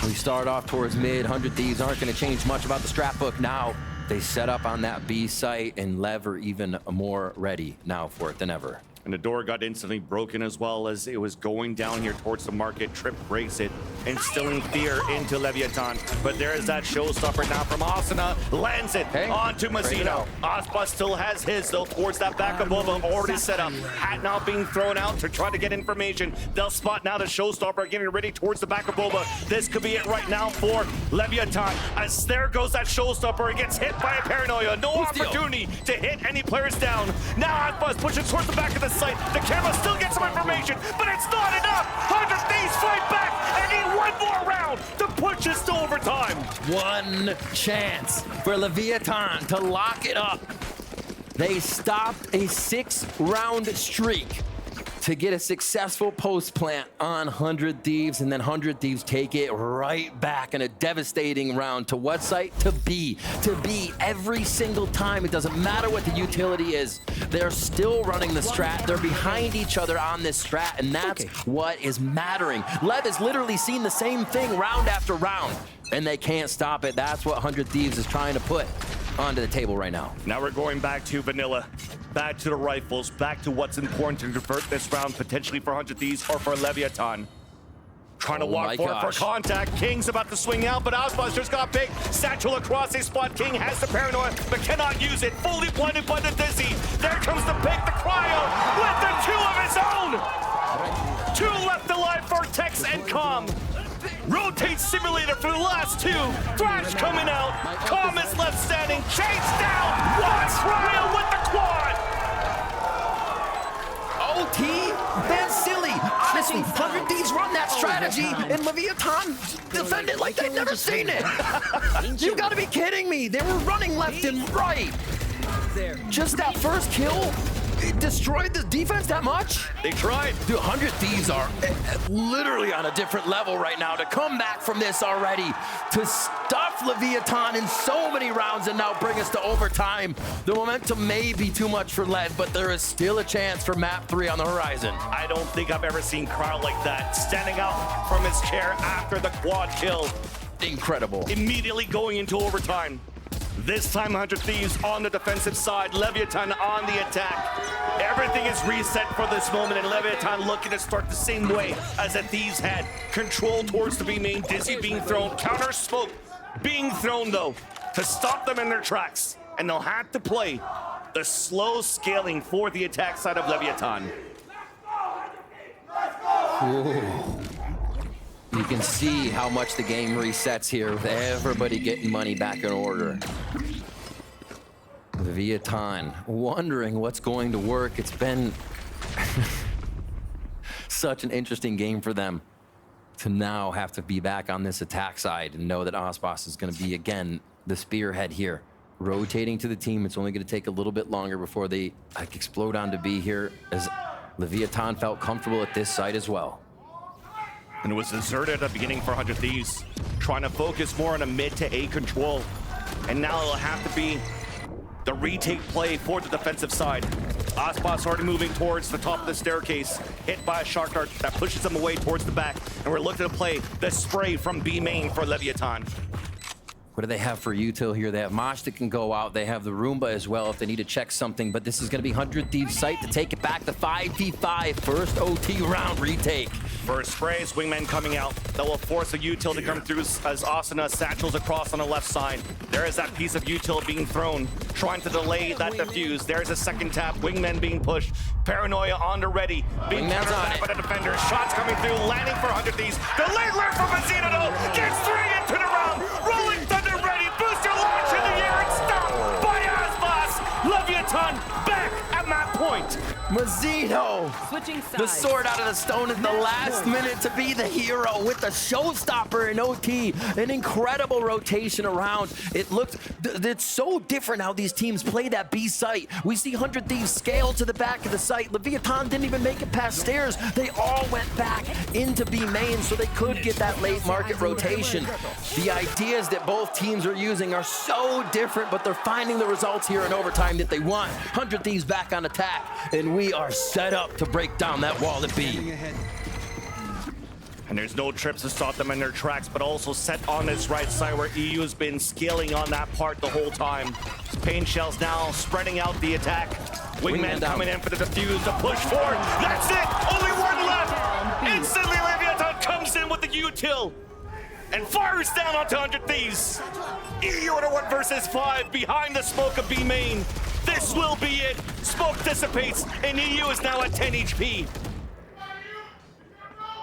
We start off towards mid. 100 Thieves aren't going to change much about the strat book now. They set up on that B site, and LEV are even more ready now for it than ever. And the door got instantly broken as well as it was going down here towards the market. Trip breaks it, instilling fear into Leviathan. But there is that showstopper now from Asuna. Lands it onto Mazzino. Aspa still has his, though, towards that back of Boba already set up. Hat now being thrown out to try to get information. They'll spot now the showstopper getting ready towards the back of Boba. This could be it right now for Leviathan. As there goes that showstopper. It gets hit by a Paranoia. No opportunity to hit any players down. Now Aspa's pushing towards the back of the site. The camera still gets some information, but it's not enough. 100 Thieves fight back and need one more round to push us to overtime. One chance for Leviathan to lock it up. They stopped a 6-round streak to get a successful post plant on 100 Thieves, and then 100 Thieves take it right back in a devastating round to what site? To B. To B every single time. It doesn't matter what the utility is. They're still running the strat. They're behind each other on this strat, and that's what is mattering. LEV has literally seen the same thing round after round, and they can't stop it. That's what 100 Thieves is trying to put onto the table right now. Now we're going back to vanilla, back to the rifles, back to what's important to convert this round potentially for 100 Thieves or for Leviathan. Trying to walk forward for contact. King's about to swing out, but Aspas just got picked. Satchel across his spot. King has the Paranoia, but cannot use it. Fully blinded by the Dizzy. There comes the pick, the Cryo, with the 2 of his own. 2 left alive for Tex and Com. Rotate simulator for the last 2. Thrash coming out. Com is left standing. Chase down. One Cryo with the quad. OT? That's silly. Honestly, 100 Thieves run that strategy, and Leviathan defend it like they've never seen it. You gotta be kidding me. They were running left and right. Just that first kill, it destroyed the defense that much? They tried. Dude, 100 Thieves are literally on a different level right now to come back from this already, to stuff Leviathan in so many rounds and now bring us to overtime. The momentum may be too much for LEV, but there is still a chance for map 3 on the horizon. I don't think I've ever seen Carl like that, standing up from his chair after the quad kill. Incredible. Immediately going into overtime. This time 100 Thieves on the defensive side, Leviathan on the attack. Everything is reset for this moment, and Leviathan looking to start the same way as the Thieves had. Control towards the B main, Dizzy being thrown, counter smoke being thrown though, to stop them in their tracks. And they'll have to play the slow scaling for the attack side of Leviathan. Ooh. You can see how much the game resets here with everybody getting money back in order. Leviathan wondering what's going to work. It's been such an interesting game for them to now have to be back on this attack side and know that Aspas is going to be, again, the spearhead here. Rotating to the team, it's only going to take a little bit longer before they explode onto B here, as Leviathan felt comfortable at this site as well. And it was deserted at the beginning for 100 Thieves, trying to focus more on a mid to A control. And now it'll have to be the retake play for the defensive side. Aspas already moving towards the top of the staircase, hit by a shark dart that pushes them away towards the back. And we're looking to play the spray from B main for Leviathan. What do they have for util here? They have Mosh that can go out. They have the Roomba as well if they need to check something. But this is going to be 100 Thieves site to take it back to 5v5. First OT round retake. First sprays, Wingman coming out. That will force a util to come through as Asuna satchels across on the left side. There is that piece of util being thrown, trying to delay that defuse. There's a second tap. Wingman being pushed. Paranoia on the ready. Being countered back by the defender. Shots coming through, landing for 100 Thieves. The late alert from Mazzino gets 3 into the round. Rolling Thunder ready. Booster launch in the air and stop. Mazzino, Switching sides. the sword out of the stone at the last minute to be the hero with the showstopper in OT. An incredible rotation around. It looked, it's so different how these teams play that B site. We see 100 Thieves scale to the back of the site. Leviathan didn't even make it past stairs. They all went back into B main so they could get that late market rotation. The ideas that both teams are using are so different, but they're finding the results here in overtime that they want. 100 Thieves back on attack, and we are set up to break down that wall at B. And there's no trips to stop them in their tracks, but also set on this right side where EU has been scaling on that part the whole time. Pain Shells now spreading out the attack. Wingman coming in for the defuse to push forward. That's it! Only one left! Instantly, Leviathan comes in with the util and fires down onto 100 Thieves. EU in a 1 versus 5 behind the smoke of B main. This will be it. Smoke dissipates, and EU is now at 10 HP.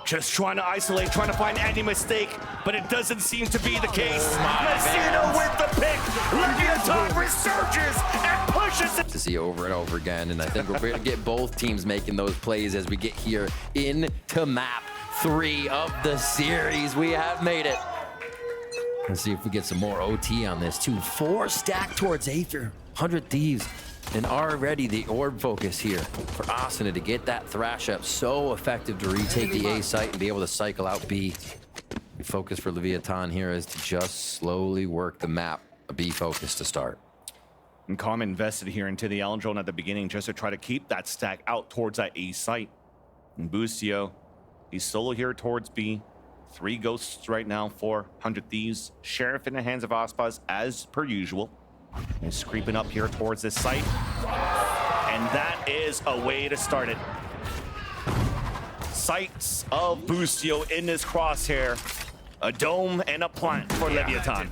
Just trying to isolate, trying to find any mistake, but it doesn't seem to be the case. Mazzino with the pick. Leviathan resurges and pushes it. To see over and over again, and I think we're going to get both teams making those plays as we get here into map 3 of the series. We have made it. Let's see if we get some more OT on this too. 4 stacked towards Aether, 100 Thieves. And already the orb focus here for Asuna to get that thrash up. So effective to retake the A site and be able to cycle out B. The focus for Leviathan here is to just slowly work the map. A B focus to start. And Calm invested here into the Allen drone at the beginning just to try to keep that stack out towards that A site. And Bustio, he's solo here towards B. 3 ghosts right now for 100 Thieves. Sheriff in the hands of Aspas as per usual. He's creeping up here towards this site. And that is a way to start it. Sights of Bustio in this crosshair. A dome and a plant for Leviathan.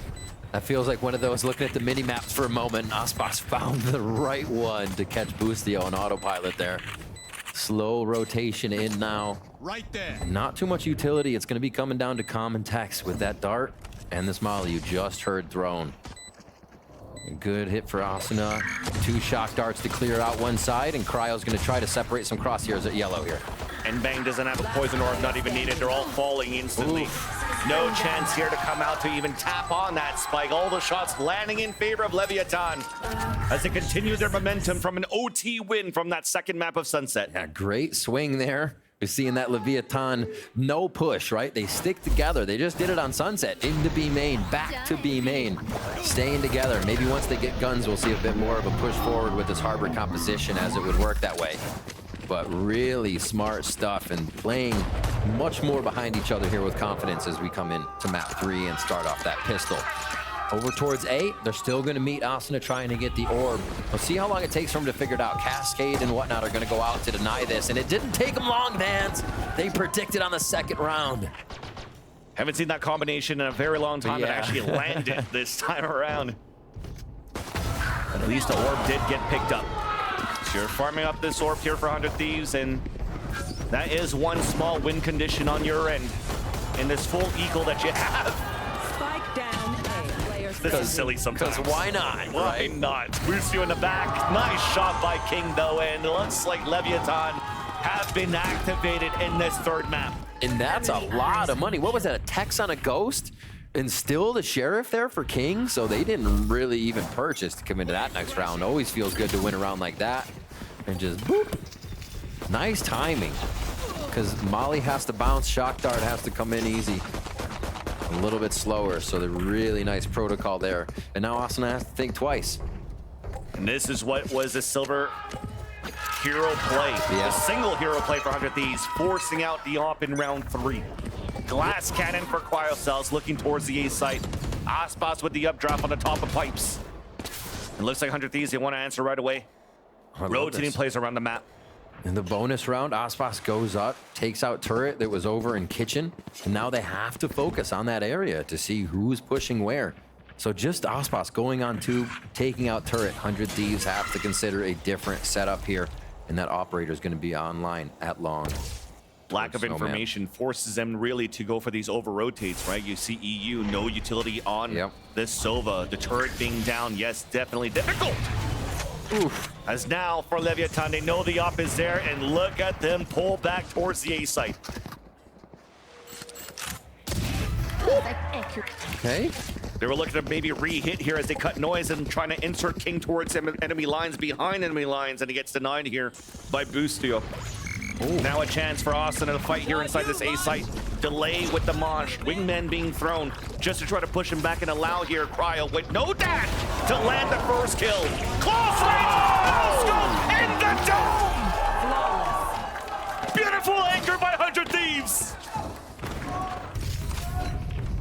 That feels like one of those looking at the mini maps for a moment. Aspas found the right one to catch Bustio on autopilot there. Slow rotation in now. Right there. Not too much utility. It's going to be coming down to common text with that dart and this molly you just heard thrown. A good hit for Asuna. 2 shock darts to clear out one side, and Cryo's going to try to separate some crosshairs at yellow here. And Bang doesn't have a poison orb, not even needed. They're all falling instantly. Oof. No chance here to come out to even tap on that spike. All the shots landing in favor of Leviathan as they continue their momentum from an OT win from that second map of Sunset. Yeah, great swing there. We're seeing that Leviathan no push, right? They stick together. They just did it on Sunset. Into B main, back to B main. Staying together. Maybe once they get guns, we'll see a bit more of a push forward with this harbor composition as it would work that way. But really smart stuff and playing much more behind each other here with confidence as we come into map 3 and start off that pistol. Over towards A, they're still going to meet Asuna trying to get the orb. We'll see how long it takes for them to figure it out. Cascade and whatnot are going to go out to deny this, and it didn't take them long, Vans. They predicted on the second round. Haven't seen that combination in a very long time. Yeah. It actually landed this time around. At least the orb did get picked up. So you're farming up this orb here for 100 Thieves, and that is one small win condition on your end in this full eagle that you have. Spike down A. Player This is silly sometimes. Because why not? Why Right? not? Boost you in the back. Nice shot by King, though, and it looks like Leviathan have been activated in this third map. And that's a lot of money. What was that, a Tex on a Ghost? And still the Sheriff there for King? So they didn't really even purchase to come into that next round. Always feels good to win a round like that. And just boop. Nice timing. Because Molly has to bounce, Shock Dart has to come in easy. A little bit slower, so the really nice protocol there. And now Asuna has to think twice. And this is what was a silver hero play. Yeah. A single hero play for 100 Thieves, forcing out the op in round 3. Glass cannon for Cryo Cells looking towards the A site. Aspas with the updraft on the top of pipes. It looks like 100 Thieves, they want to answer right away. I love Rotating this. plays around the map. In the bonus round, Aspas goes up, takes out turret that was over in kitchen, and now they have to focus on that area to see who's pushing where. So just Aspas going on tube, taking out turret. 100 Thieves have to consider a different setup here, and that operator is going to be online at long. Lack of Snowman. information forces them really to go for these over rotates, right? You see EU, no utility on Yep. this Sova. The turret being down, yes, definitely difficult Oof. As now for Leviathan, they know the op is there, and look at them pull back towards the A site. Okay. They were looking to maybe re-hit here as they cut noise and trying to insert King towards enemy lines, behind enemy lines, and he gets denied here by Boostio. Now a chance for Austin to fight here inside this A site. Delay with the Mosh. Wingmen being thrown just to try to push him back and allow here Cryo with no dash to land the first kill. Close range! Scope in the dome! Beautiful anchor by 100 Thieves!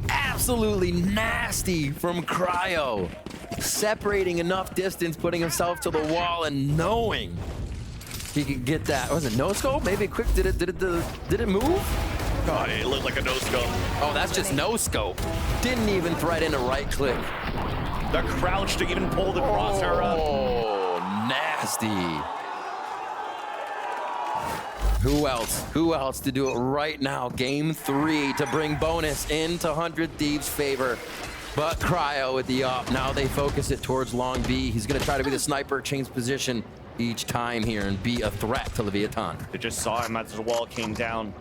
Absolutely nasty from Cryo. Separating enough distance, putting himself to the wall and knowing he could get that. Was it no scope? Maybe quick. Did it move? God, it looked like a no scope. Oh, that's just no scope. Didn't even thread in a right click. The crouch to even pull the crosshair up. Oh, nasty. Who else? Who else to do it right now? Game 3 to bring bonus into 100 Thieves' favor. But Cryo with the up. Now they focus it towards long B. He's going to try to be the sniper, change position each time here and be a threat to Leviathan. They just saw him as the wall came down.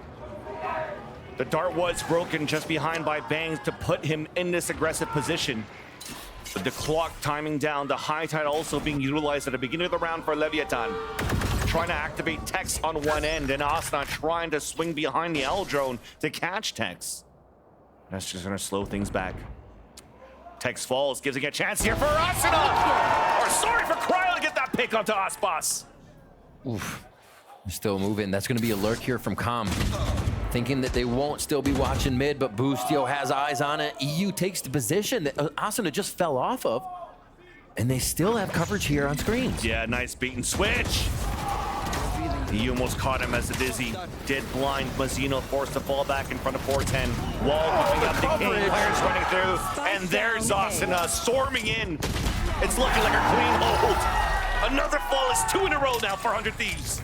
The dart was broken just behind by Bangs to put him in this aggressive position. But the clock timing down, the high tide also being utilized at the beginning of the round for Leviathan. Trying to activate Tex on one end, and Asna trying to swing behind the L drone to catch Tex. That's just gonna slow things back. Tex falls, gives it a chance here for Asuna! Or sorry, for Cryo to get that pick onto Aspas. Oof. They're still moving. That's gonna be a lurk here from Com. Thinking that they won't still be watching mid, but Boostio has eyes on it. EU takes the position that Asuna just fell off of. And they still have coverage here on screens. Yeah, nice beat and switch. He almost caught him as the Dizzy did blind. Mazzino forced to fall back in front of 410. Wall coming up, the King players running through. And there's Asuna storming in. It's looking like a clean hold. Another flawless 2 in a row now for 100 Thieves.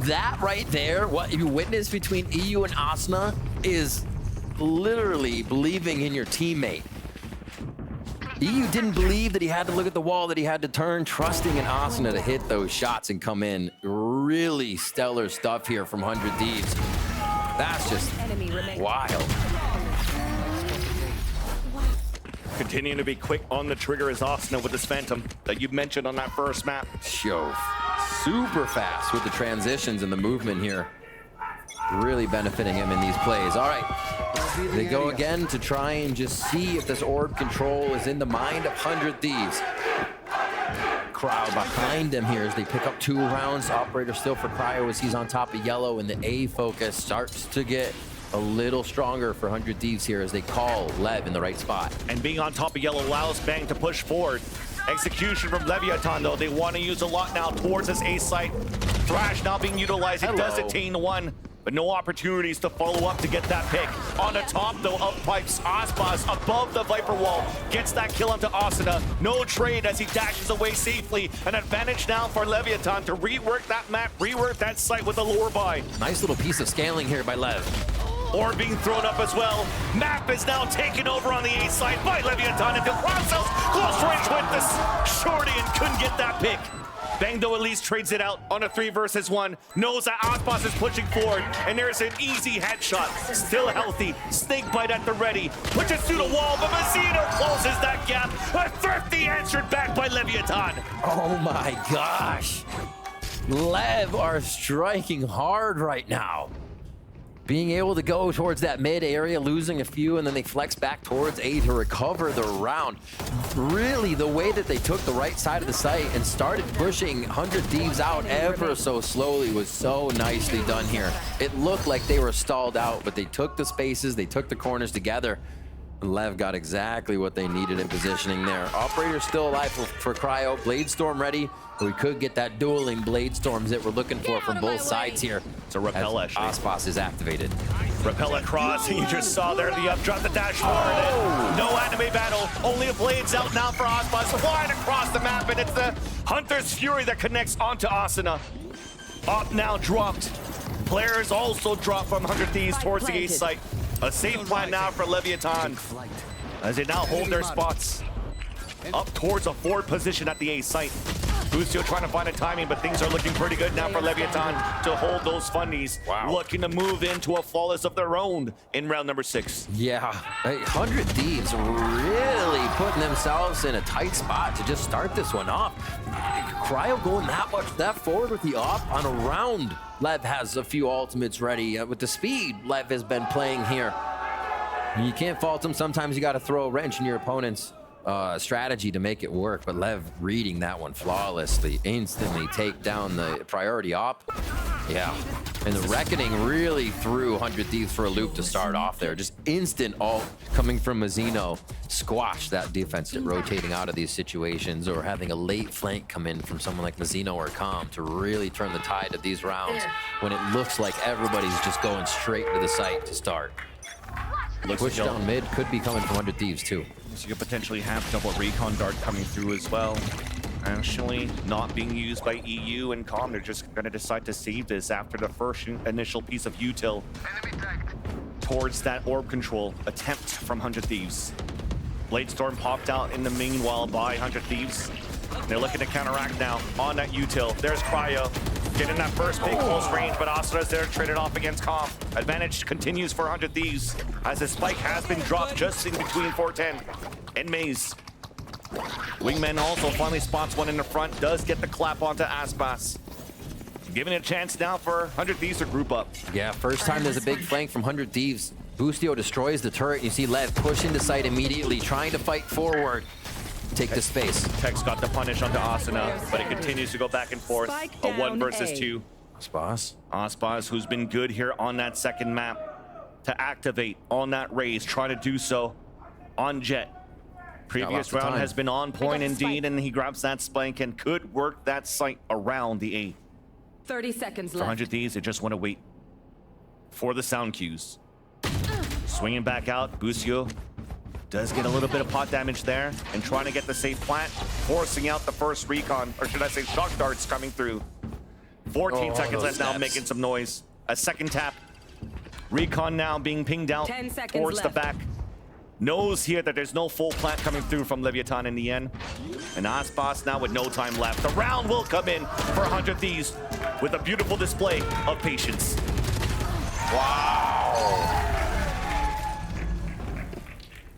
That right there, what you witnessed between EU and Asuna is literally believing in your teammate. EU didn't believe that he had to look at the wall, that he had to turn, trusting in Asuna to hit those shots and come in. Really stellar stuff here from 100 Thieves. That's just wild. Continuing to be quick on the trigger is Asuna with this Phantom that you mentioned on that first map. Show super fast with the transitions and the movement here. Really benefiting him in these plays. All right, they go again to try and just see if this orb control is in the mind of 100 Thieves. Crowd behind them here as they pick up 2 rounds. Operator still for Cryo as he's on top of yellow, and the A focus starts to get a little stronger for 100 Thieves here as they call LEV in the right spot. And being on top of yellow allows Bang to push forward. Execution from Leviathan, though. They want to use a lot now towards this A site. Thrash now being utilized. It does attain 1, but no opportunities to follow up to get that pick. On the top, though, of pipes, Aspas above the Viper wall. Gets that kill onto Asuna. No trade as he dashes away safely. An advantage now for Leviathan to rework that map, rework that site with a lure buy. Nice little piece of scaling here by LEV. Or being thrown up as well. Map is now taken over on the A side by Leviathan into Process. Close range with this shorty and couldn't get that pick. Bang, though, at least trades it out on a 3 versus 1. Knows that Aspas is pushing forward, and there's an easy headshot. Still healthy. Snake bite at the ready. Pushes through the wall, but Mazzino closes that gap. A thrifty answered back by Leviathan. Oh my gosh. LEV are striking hard right now. Being able to go towards that mid area, losing a few, and then they flex back towards A to recover the round. Really, the way that they took the right side of the site and started pushing 100 Thieves out ever so slowly was so nicely done here. It looked like they were stalled out, but they took the spaces, they took the corners together. And LEV got exactly what they needed in positioning there. Operator still alive for Cryo. Bladestorm ready. We could get that dueling Bladestorms that we're looking for from both sides here. So Repel actually. Aspas is activated. Repel across, and you just saw there the up drop, the dash forward. No anime battle, only a blades out now for Aspas, flying across the map, and it's the Hunter's Fury that connects onto Asuna. Up now dropped. Players also dropped from 100 Thieves towards the A site. A safe plan now for Leviathan as they now hold their spots up towards a forward position at the A site. Bustio trying to find a timing, but things are looking pretty good now for Leviathan to hold those fundies. Wow. Looking to move into a flawless of their own in round number 6. Yeah, 100 Thieves really putting themselves in a tight spot to just start this one off. Cryo going that forward with the op on a round. Lev has a few ultimates ready. With the speed Lev has been playing here, you can't fault him. Sometimes you got to throw a wrench in your opponent's strategy to make it work, but Lev reading that one flawlessly, instantly take down the priority op. Yeah, and the Reckoning really threw 100 Thieves for a loop to start off there. Just instant ult coming from Mazzino, squash that defense at rotating out of these situations, or having a late flank come in from someone like Mazzino or Calm to really turn the tide of these rounds when it looks like everybody's just going straight to the site to start. Push down mid could be coming from 100 Thieves too. So you could potentially have double recon dart coming through as well. Actually, not being used by EU and Calm. They're just going to decide to save this after the first initial piece of util towards that orb control attempt from 100 Thieves. Bladestorm popped out in the meanwhile by 100 Thieves. They're looking to counteract now on that util. There's Cryo. Getting that first pick close range, but Asura's there traded off against Calm. Advantage continues for 100 Thieves as the spike has been dropped just in between 410 and Maze. Wingman also finally spots one in the front, does get the clap onto Aspas. Giving it a chance now for 100 Thieves to group up. Yeah, first time there's a big flank from 100 Thieves. Bustio destroys the turret. You see Lev push into site immediately, trying to fight forward. Take the space. Tex got the punish onto Asuna, but it continues to go back and forth. A 1 versus 2. Aspas, who's been good here on that second map to activate on that raise, trying to do so on Jet. Previous round has been on point indeed, and he grabs that spike and could work that site around the A. 30 seconds For left. 100 Thieves, they just want to wait for the sound cues. Swinging back out, Bustio does get a little bit of pot damage there and trying to get the safe plant, forcing out the first recon, or should I say shock darts coming through. 14 seconds left now, making some noise. A second tap. Recon now being pinged out 10 seconds towards the left. back. Knows here that there's no full plant coming through from Leviathan in the end. And Aspas now with no time left. The round will come in for 100 Thieves with a beautiful display of patience. Wow.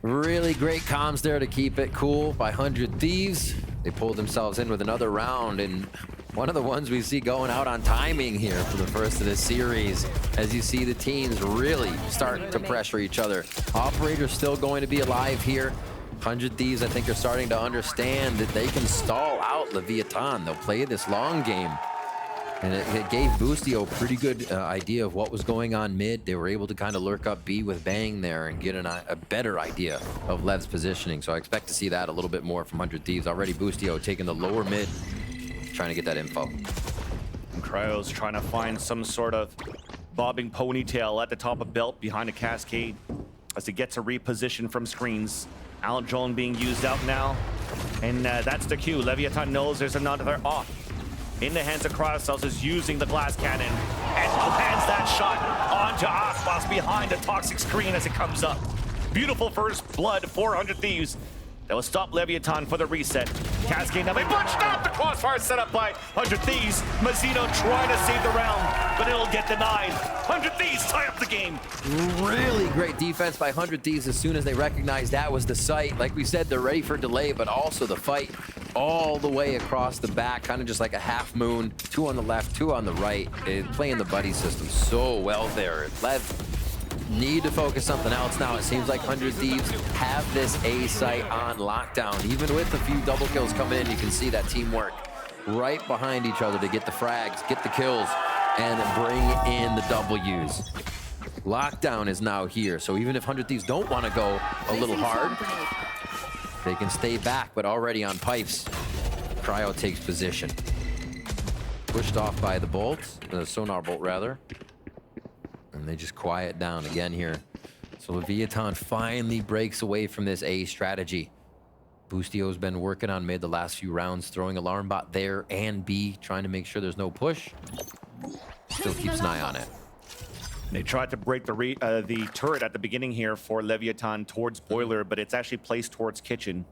Really great comms there to keep it cool by 100 Thieves. They pulled themselves in with another round, and one of the ones we see going out on timing here for the first of this series, as you see the teams really start to pressure each other. Operator's still going to be alive here. 100 Thieves, I think, are starting to understand that they can stall out Leviathan. They'll play this long game. And it gave Bustio a pretty good idea of what was going on mid. They were able to kind of lurk up B with Bang there and get a better idea of Lev's positioning. So I expect to see that a little bit more from 100 Thieves. Already Bustio taking the lower mid, trying to get that info. And Cryo's trying to find some sort of bobbing ponytail at the top of belt behind a cascade as he gets a reposition from screens. Al Drone being used out now. And that's the cue. Leviathan knows there's another off. In the hands of Cryocells is using the glass cannon and lands that shot onto Aspas behind a toxic screen as it comes up. Beautiful first blood, 400 Thieves. That will stop Leviathan for the reset. Cascade now, they punched out the crossfire set up by 100 Thieves. Mazzino trying to save the round, but it'll get denied. 100 Thieves tie up the game. Really great defense by 100 Thieves as soon as they recognized that was the site. Like we said, they're ready for delay, but also the fight all the way across the back, kind of just like a half moon. 2 on the left, 2 on the right. Playing the buddy system so well there. Lev need to focus something else now. It seems like 100 Thieves have this A site on lockdown. Even with a few double kills coming in, you can see that teamwork right behind each other to get the frags, get the kills, and bring in the W's. Lockdown is now here, so even if 100 Thieves don't want to go a little hard, they can stay back, but already on pipes. Cryo takes position. Pushed off by the bolt, the sonar bolt rather. And they just quiet down again here. So Leviathan finally breaks away from this A strategy. Bustio's been working on mid the last few rounds, throwing alarm bot there and B, trying to make sure there's no push. Still keeps an eye on it. They tried to break the turret at the beginning here for Leviathan towards Boiler, but it's actually placed towards Kitchen,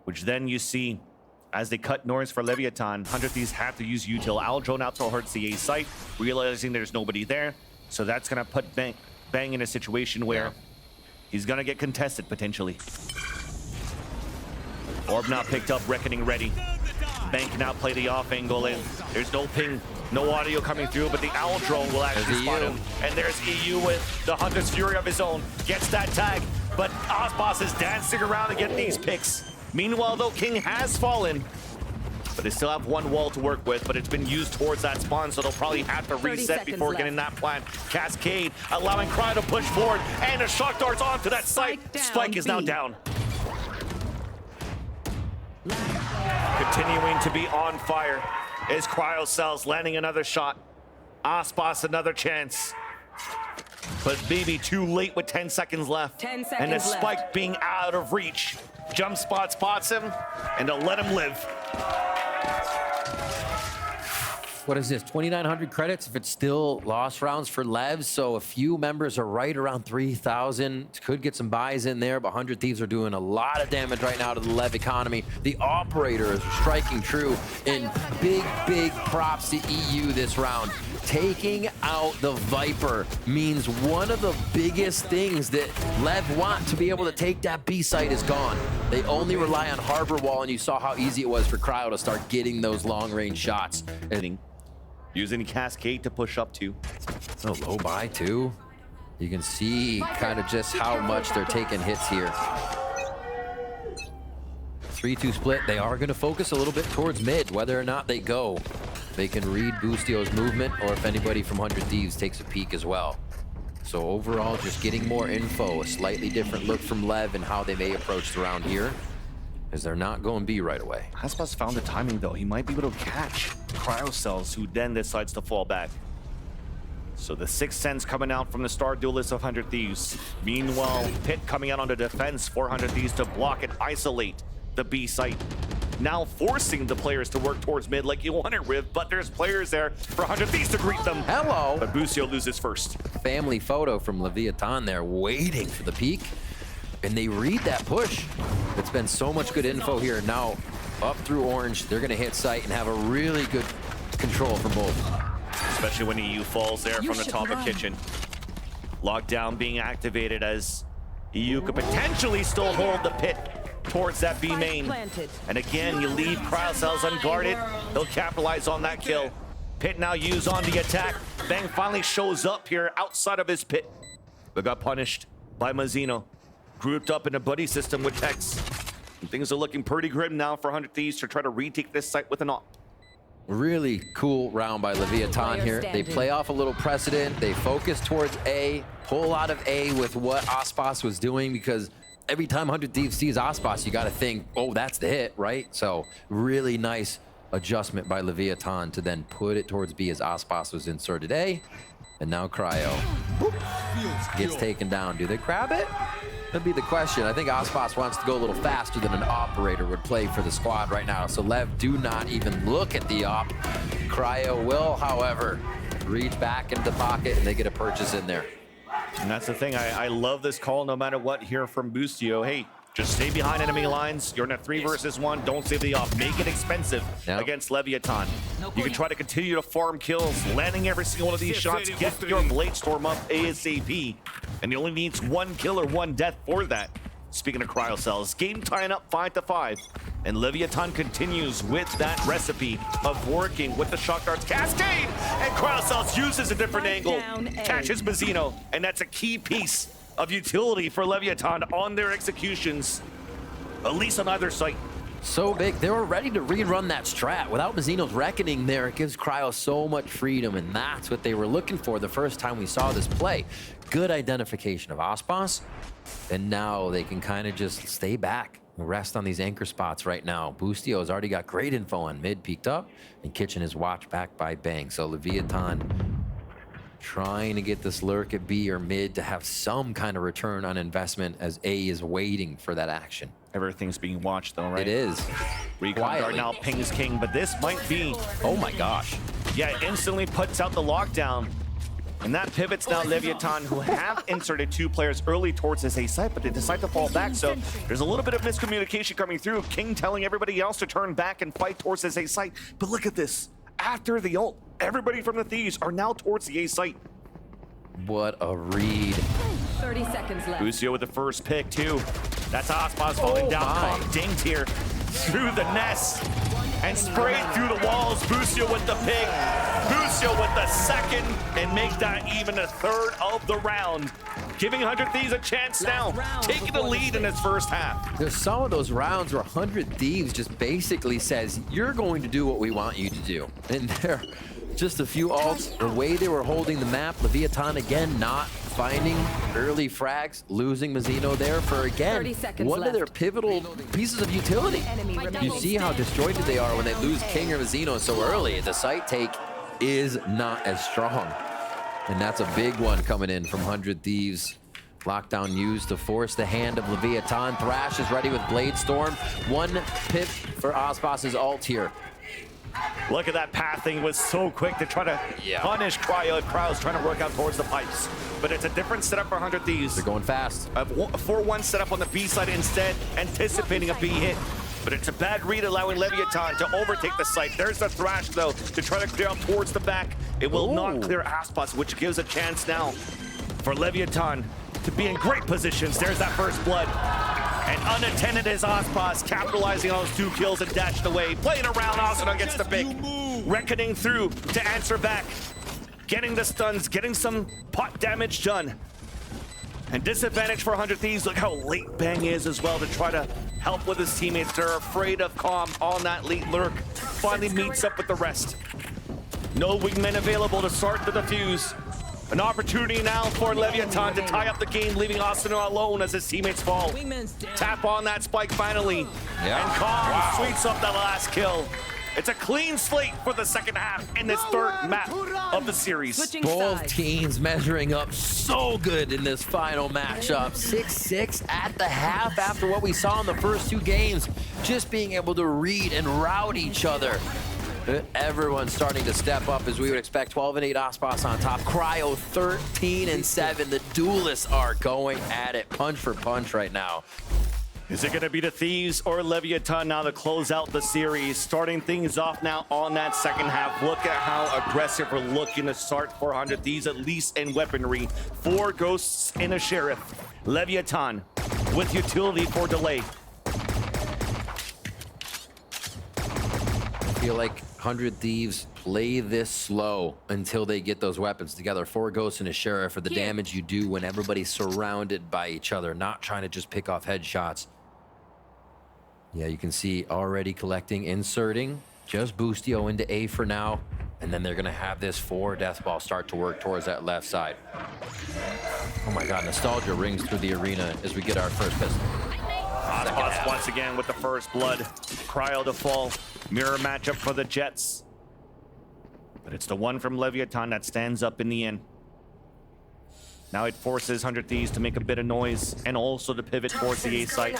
which then you see as they cut noise for Leviathan. 100 Thieves have to use util. Owl drone out towards the A site, realizing there's nobody there. So that's going to put Bang in a situation where he's going to get contested potentially. Orb now picked up, Reckoning ready. Bang can now play the off angle in. There's no ping, no audio coming through, but the Owl drone will actually spot him. And there's EU with the Hunter's Fury of his own. Gets that tag, but Osboss is dancing around to get these picks. Meanwhile, though, King has fallen, but they still have one wall to work with, but it's been used towards that spawn, so they'll probably have to reset before getting that plant. Cascade allowing Cry to push forward, and a shock dart's onto that site. Spike is now down. Continuing to be on fire is Cryocells landing another shot. Osboss another chance. But maybe too late with 10 seconds left. 10 seconds and a Spike left. being out of reach. Jump spot spots him, and they'll let him live. What is this, 2,900 credits if it's still lost rounds for LEVs? So a few members are right around 3,000. Could get some buys in there, but 100 Thieves are doing a lot of damage right now to the LEV economy. The Operator is striking true, and big props to EU this round. Taking out the Viper means one of the biggest things that LEV want to be able to take that B site is gone. They only rely on Harbor Wall, and you saw how easy it was for Cryo to start getting those long-range shots. And using Cascade to push up to. a low buy too. You can see kind of just how much they're taking hits here. 3-2 split. They are going to focus a little bit towards mid, whether or not they go. They can read Boostio's movement, or if anybody from 100 Thieves takes a peek as well. So overall, just getting more info, a slightly different look from LEV and how they may approach the round here, as they're not going B right away. Aspas found the timing though. He might be able to catch Cryocells, who then decides to fall back. So the Sixth Sense coming out from the star duelist of 100 Thieves. Meanwhile, Pit coming out on the defense for 100 Thieves to block and isolate the B site. Now forcing the players to work towards mid like you wanted, Riv, but there's players there for 100 Thieves to greet them. Hello. But Busio loses first. Family photo from Leviathan there, waiting for the peak. And they read that push. It's been so much good info here. Now up through orange, they're gonna hit site and have a really good control for both. Especially when EU falls there from the top of kitchen. Lockdown being activated as EU could potentially still hold the Pit towards that B main. And again, you leave Cryocells unguarded. They'll capitalize on that kill. Pit now used on the attack. Bang finally shows up here outside of his Pit, but got punished by Mazzino. Grouped up in a buddy system with Hex. And things are looking pretty grim now for 100 Thieves to try to retake this site with an op. Really cool round by Leviathan here. They play off a little precedent. They focus towards A, pull out of A with what Osboss was doing, because every time 100 Thieves sees Osboss, you got to think, oh, that's the hit, right? So really nice adjustment by Leviathan to then put it towards B as Osboss was inserted A. And now Cryo gets taken down. Do they grab it? That'd be the question. I think Osboss wants to go a little faster than an Operator would play for the squad right now. So LEV do not even look at the op. Cryo will, however, reach back into the pocket, and they get a purchase in there. And that's the thing. I love this call no matter what here from Boostio. Hey, just stay behind enemy lines. You're in a 3 versus 1. Don't save the off. Make it expensive against Leviathan. You can try to continue to farm kills, landing every single one of these shots. Get your Blade Storm up ASAP. And he only needs 1 kill or 1 death for that. Speaking of Cryocells, game tying up 5-5. And Leviathan continues with that recipe of working with the shock darts. Cascade! And Cryocells uses a different angle. Catches Mazzino. And that's a key piece of utility for Leviathan on their executions, at least on either site. So big. They were ready to rerun that strat. Without Mazzino's Reckoning there, it gives Cryo so much freedom, and that's what they were looking for the first time we saw this play. Good identification of Osboss, and now they can kind of just stay back and rest on these anchor spots right now. Boostio's already got great info on mid, peeked up, and Kitchen is watched back by Bang. So Leviathan trying to get this lurk at B or mid to have some kind of return on investment as A is waiting for that action. Everything's being watched though, right? It is. Recon guard now pings King, but this might be... Oh my gosh. Yeah, instantly puts out the lockdown. And that pivots now Leviathan, who have inserted 2 players early towards this A site, but they decide to fall back. So there's a little bit of miscommunication coming through. King telling everybody else to turn back and fight towards this A site. But look at this. After the ult, everybody from the Thieves are now towards the A site. What a read. 30 seconds left. Busio with the first pick, too. That's Ospas falling down. my. Pop dinged here through the nest and sprayed through the walls. Busio with the pick. Busio with the second and make that even a third of the round. Giving 100 Thieves a chance now, taking the lead in its first half. There's some of those rounds where 100 Thieves just basically says, you're going to do what we want you to do. And there, just a few ults, the way they were holding the map, Leviathan again not finding early frags, losing Mazzino there for, again, 30 seconds one of their left. pivotal pieces of utility. Enemy You remaining. see how disjointed they are when they lose King or Mazzino so early. The site take is not as strong. And that's a big one coming in from 100 Thieves. Lockdown used to force the hand of Leviathan. Thrash is ready with Blade Storm. 1 pip for Ospas's ult here. Look at that pathing, was so quick to try to punish Cryo if Cryo's trying to work out towards the pipes. But it's a different setup for 100 Thieves. They're going fast. A 4-1 setup on the B side instead, anticipating a B hit. But it's a bad read, allowing Leviathan to overtake the site. There's the Thrash, though, to try to clear out towards the back. It will not clear Aspas, which gives a chance now for Leviathan to be in great positions. There's that first blood. And unattended is Aspas, capitalizing on those 2 kills and dashed away. Playing around, Asuna gets the pick. Reckoning through to answer back. Getting the stuns, getting some pot damage done. And disadvantage for 100 Thieves. Look how late Bang is as well to try to help with his teammates. They're afraid of Calm on that late lurk. Finally meets up with the rest. No wingmen available to start the defuse. An opportunity now for Leviathan to tie up the game, leaving Asuna alone as his teammates fall. Tap on that spike finally. And Calm sweeps up that last kill. It's a clean slate for the second half in this third map of the series. Switching Both sides. teams measuring up so good in this final matchup. 6-6 at the half after what we saw in the first 2 games. Just being able to read and route each other. Everyone's starting to step up as we would expect. 12-8 Aspas on top. Cryo 13-7. The duelists are going at it punch for punch right now. Is it going to be the Thieves or Leviathan now to close out the series? Starting things off now on that second half. Look at how aggressive we're looking to start 400 Thieves, at least in weaponry. 4 Ghosts and a Sheriff. Leviathan with utility for delay. I feel like 100 Thieves play this slow until they get those weapons together. 4 Ghosts and a Sheriff for the damage you do when everybody's surrounded by each other, not trying to just pick off headshots. Yeah, you can see already collecting, inserting, just Boostio into A for now, and then they're gonna have this 4 death ball start to work towards that left side. Oh my God, nostalgia rings through the arena as we get our first pistol. Aspas once again with the first blood. Cryo to fall. Mirror matchup for the Jets. But it's the one from Leviathan that stands up in the end. Now it forces 100 Thieves to make a bit of noise and also to pivot towards the A site.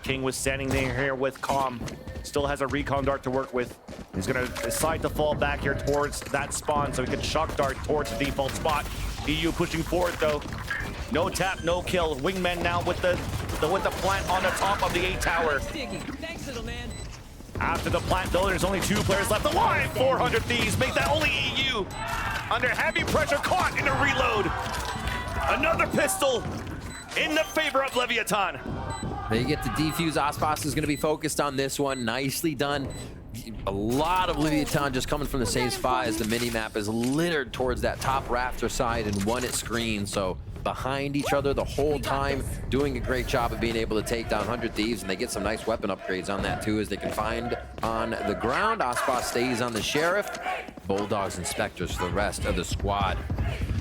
King was standing there here with Calm. Still has a recon dart to work with. He's gonna decide to fall back here towards that spawn so he can shock dart towards the default spot. EU pushing forward though. No tap, no kill. Wingmen now with the plant on the top of the A tower. Thanks, little man. After the plant though, there's only 2 players left alive. 400 Thieves make that only EU. Under heavy pressure, caught in a reload. Another pistol in the favor of Leviathan. They get to defuse. Aspas is going to be focused on this one. Nicely done. A lot of Leviathan just coming from the same spot as the mini-map is littered towards that top rafter side and one at screen. So behind each other the whole time, doing a great job of being able to take down 100 Thieves, and they get some nice weapon upgrades on that too as they can find on the ground. Aspas stays on the Sheriff. Bulldogs and Spectres for the rest of the squad.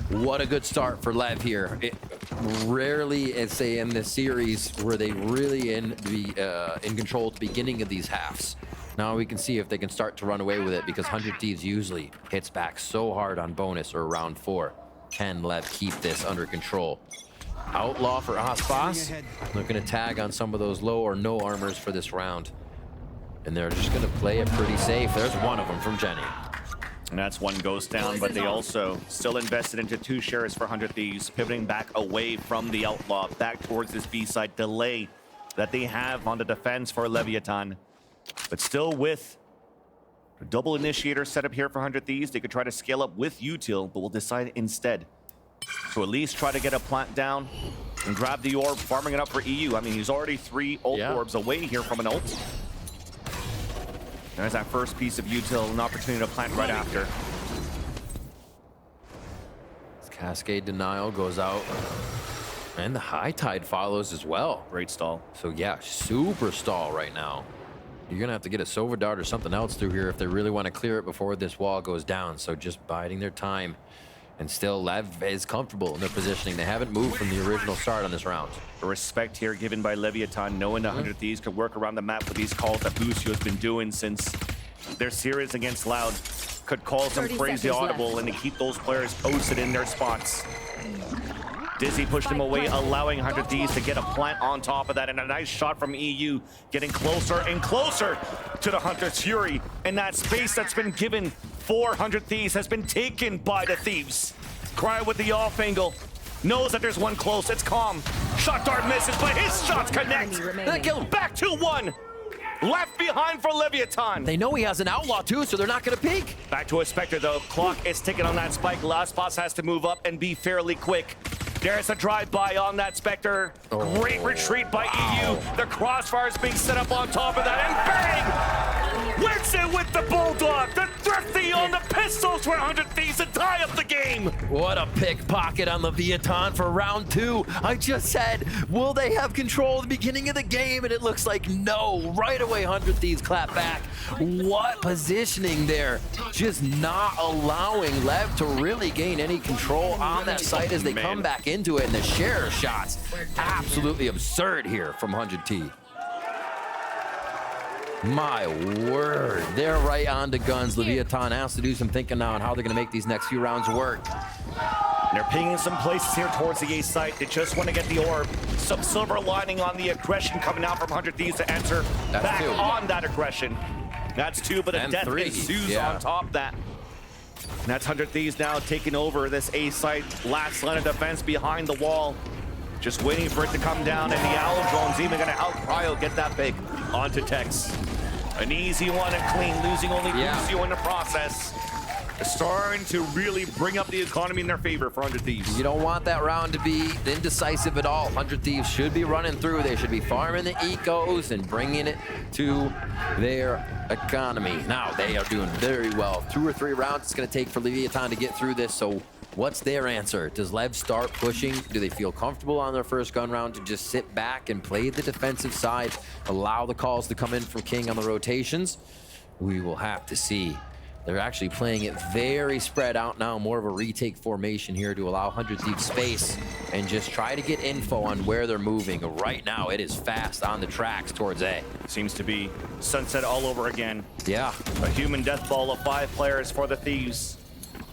What a good start for Lev here. Rarely, I'd say, in this series were they really in control at the beginning of these halves. Now we can see if they can start to run away with it, because 100 Thieves usually hits back so hard on bonus or round 4. Can Lev keep this under control? Outlaw for Aspas. Looking to tag on some of those low or no armors for this round. And they're just going to play it pretty safe. There's one of them from Jenny. And that's one ghost down, but they also still invested into 2 shares for 100 Thieves, pivoting back away from the Outlaw, back towards this B-side delay that they have on the defense for Leviathan. But still with a double initiator set up here for 100 Thieves, they could try to scale up with util, but will decide instead to at least try to get a plant down and grab the orb, farming it up for EU. I mean, he's already 3 ult orbs away here from an ult. There's that first piece of util, an opportunity to plant right after. This Cascade Denial goes out. And the High Tide follows as well. Great stall. So yeah, super stall right now. You're gonna have to get a Sova Dart or something else through here if they really want to clear it before this wall goes down. So just biding their time. And still, LEV is comfortable in their positioning. They haven't moved from the original start on this round. The respect here given by Leviathan, knowing the 100 Thieves could work around the map with these calls that Bucio has been doing since their series against Loud. Could call some crazy audible and to keep those players posted in their spots. Dizzy pushed him away, allowing 100 Thieves to get a plant on top of that, and a nice shot from EU, getting closer and closer to the Hunter's Fury. And that space that's been given for 100 Thieves has been taken by the Thieves. Cry with the off angle, knows that there's one close, it's calm. Shot dart misses, but his shots connect. That kill back to 1. Left behind for Leviathan. They know he has an Outlaw too, so they're not gonna peek. Back to a Spectre though, clock is ticking on that spike. Last boss has to move up and be fairly quick. There's a drive-by on that Spectre. Great retreat by EU. The crossfire is being set up on top of that, and bang! Wins it with the Bulldog. The thrifty on the pistols for 100 Thieves to tie up the game. What a pickpocket on Leviathan for round 2. I just said, will they have control at the beginning of the game? And it looks like no. Right away, 100 Thieves clap back. What positioning there. Just not allowing LEV to really gain any control on that site as they come back into it. And the share shots, absolutely absurd here from 100T. My word, they're right on to guns. Leviathan has to do some thinking now on how they're gonna make these next few rounds work. They're pinging some places here towards the A site. They just want to get the orb. Some silver lining on the aggression coming out from 100 Thieves to answer back on that aggression. That's 2, but a death ensues on top of that. And that's 100 Thieves now taking over this A site. Last line of defense behind the wall. Just waiting for it to come down, and the Owl Drone's even going to help Cryo get that big onto Tex. An easy one and clean, losing only Lucio in the process. They're starting to really bring up the economy in their favor for 100 Thieves. You don't want that round to be indecisive at all. 100 Thieves should be running through. They should be farming the ecos and bringing it to their economy. Now, they are doing very well. 2 or 3 rounds it's going to take for Leviathan to get through this, so what's their answer? Does LEV start pushing? Do they feel comfortable on their first gun round to just sit back and play the defensive side, allow the calls to come in from King on the rotations? We will have to see. They're actually playing it very spread out now, more of a retake formation here to allow 100 Thieves space and just try to get info on where they're moving. Right now, it is fast on the tracks towards A. Seems to be sunset all over again. Yeah. A human death ball of 5 players for the Thieves,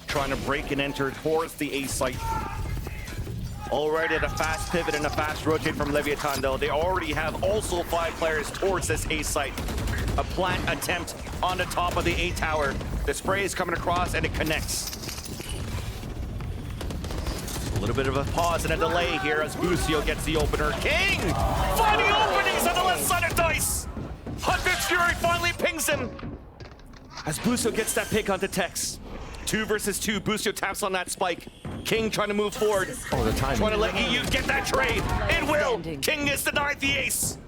trying to break and enter towards the A site. Already at a fast pivot and a fast rotate from Leviathan, though. They already have also 5 players towards this A site. A plant attempt on the top of the A tower. The spray is coming across and it connects. A little bit of a pause and a delay here as Bucio gets the opener. King! Finding openings on the left side of Dice! 100 Fury finally pings him as Bucio gets that pick onto Tex. 2 versus 2. Bucio taps on that spike. King trying to move forward. Oh, the timing. Trying to let EU get that trade. It will. King is denied the ace.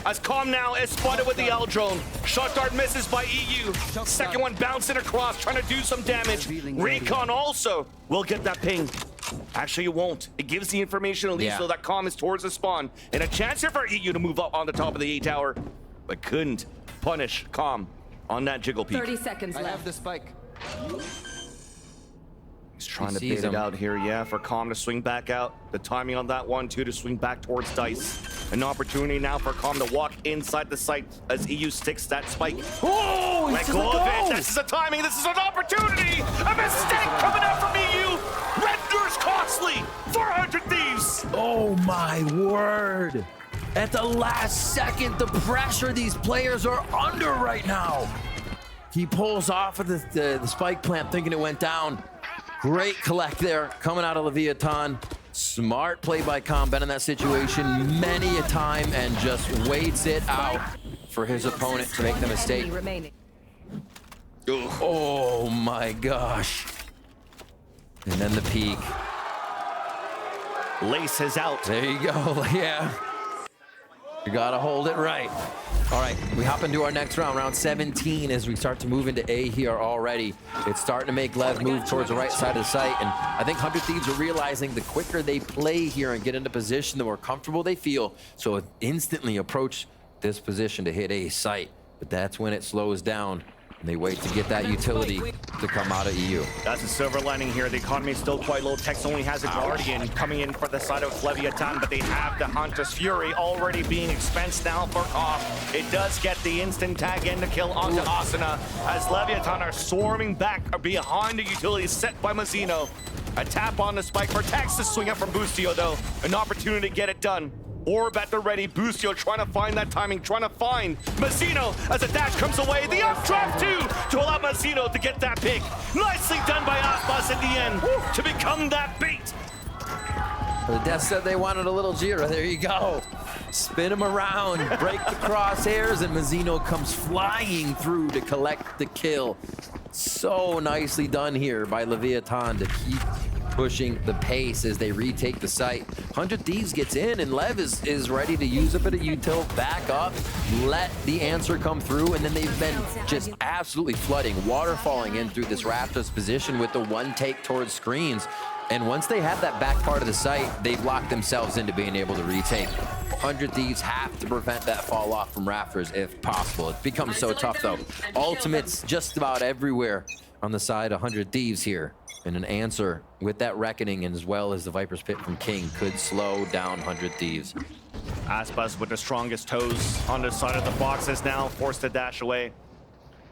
As Calm now is spotted with the L drone. Shot dart misses by EU. Second one bouncing across, trying to do some damage. Recon also will get that ping. Actually, it won't. It gives the information at least so that Calm is towards the spawn. And a chance here for EU to move up on the top of the A tower, but couldn't punish Calm on that jiggle peek. 30 seconds left. I have the spike. He's trying to bait it out here, for Calm to swing back out. The timing on that one, too, to swing back towards Dice. An opportunity now for Calm to walk inside the site as EU sticks that spike. Oh, let go of it. This is the timing. This is an opportunity. A mistake coming out from EU. Renders costly. 400 Thieves. Oh, my word. At the last second, the pressure these players are under right now. He pulls off of the spike plant thinking it went down. Great collect there coming out of Leviathan. Smart play by Combat in that situation many a time and just waits it out for his opponent to make the mistake. Remaining. Oh my gosh. And then the peak. Lace is out. There you go. Yeah. You gotta hold it right. All right, we hop into our next round, round 17, as we start to move into A here already. It's starting to make LEV move towards the right side of the site, and I think 100 Thieves are realizing the quicker they play here and get into position, the more comfortable they feel, so instantly approach this position to hit A site. But that's when it slows down, and they wait to get that utility to come out of EU. That's a silver lining here. The economy is still quite low. Tex only has a Guardian coming in for the side of Leviathan, but they have the Hunter's Fury already being expensed now for off. It does get the instant tag in to kill onto Asuna as Leviathan are swarming back behind the utility set by Mazzino. A tap on the spike for Tex to swing up from Boostio though. An opportunity to get it done. Orb at the ready. Boostio trying to find that timing, trying to find Mazzino as a dash comes away. The updraft too to allow Mazzino to get that pick. Nicely done by Aspas in the end to become that bait. The Death said they wanted a little Jira. There you go. Spin him around, break the crosshairs, and Mazzino comes flying through to collect the kill. So nicely done here by Leviathan to keep pushing the pace as they retake the site. 100 Thieves gets in, and LEV is ready to use a bit of util, back up, let the answer come through, and then they've been just absolutely flooding, waterfalling in through this Raptors position with the one take towards screens. And once they have that back part of the site, they've locked themselves into being able to retake. 100 Thieves have to prevent that fall off from Raptors if possible. It becomes so tough though. Ultimates just about everywhere on the side of 100 Thieves here. And an answer with that Reckoning, and as well as the Viper's Pit from King, could slow down 100 Thieves. Aspas with the strongest toes on the side of the boxes now, forced to dash away.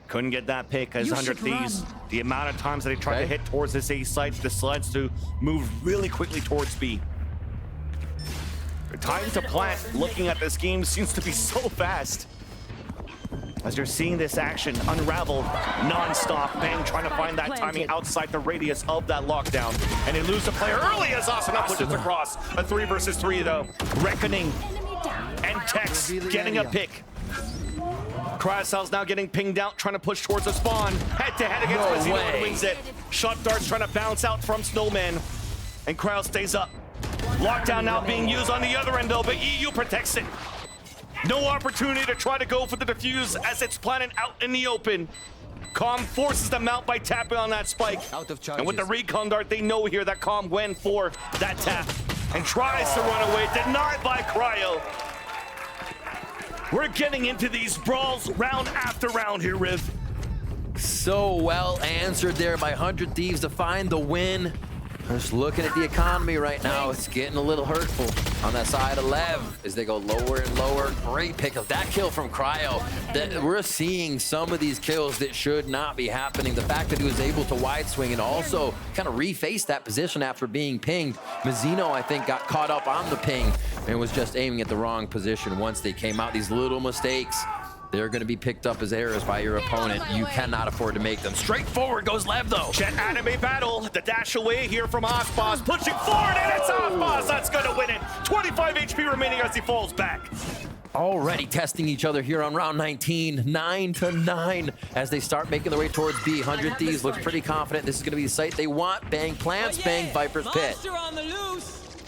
Couldn't get that pick as 100 Thieves. The amount of times that they tried to hit towards this A site decides to move really quickly towards B. The time to plant, looking at this game, seems to be so fast. As you're seeing this action unravel non-stop, Bang trying to find that timing outside the radius of that lockdown. And they lose the player early as Asuna pushes across. A 3 versus 3 though. Reckoning and Tex getting a pick. Cryocell's now getting pinged out, trying to push towards the spawn. Head-to-head against Mazzino and wins it. Shot darts trying to bounce out from Snowman. And Cryo stays up. Lockdown now being used on the other end though, but EU protects it. No opportunity to try to go for the defuse as it's planted out in the open. Calm forces them out by tapping on that spike. And with the recon dart, they know here that Calm went for that tap and tries to run away, denied by Cryo. We're getting into these brawls round after round here, Riv. So well answered there by 100 Thieves to find the win. Just looking at the economy right now, it's getting a little hurtful on that side of LEV as they go lower and lower. Great pick of that kill from Cryo. We're seeing some of these kills that should not be happening. The fact that he was able to wide swing and also kind of reface that position after being pinged. Mazzino, I think, got caught up on the ping and was just aiming at the wrong position once they came out. These little mistakes, they're going to be picked up as errors by your opponent. You cannot afford to make them. Straight forward goes LEV, though. Jet anime battle. The dash away here from Aspas. Pushing forward, and it's Aspas that's going to win it. 25 HP remaining as he falls back. Already testing each other here on round 19. 9-9 as they start making their way towards B. 100 Thieves looks pretty confident. This is going to be the site they want. Bang plants, bang Viper's Pit.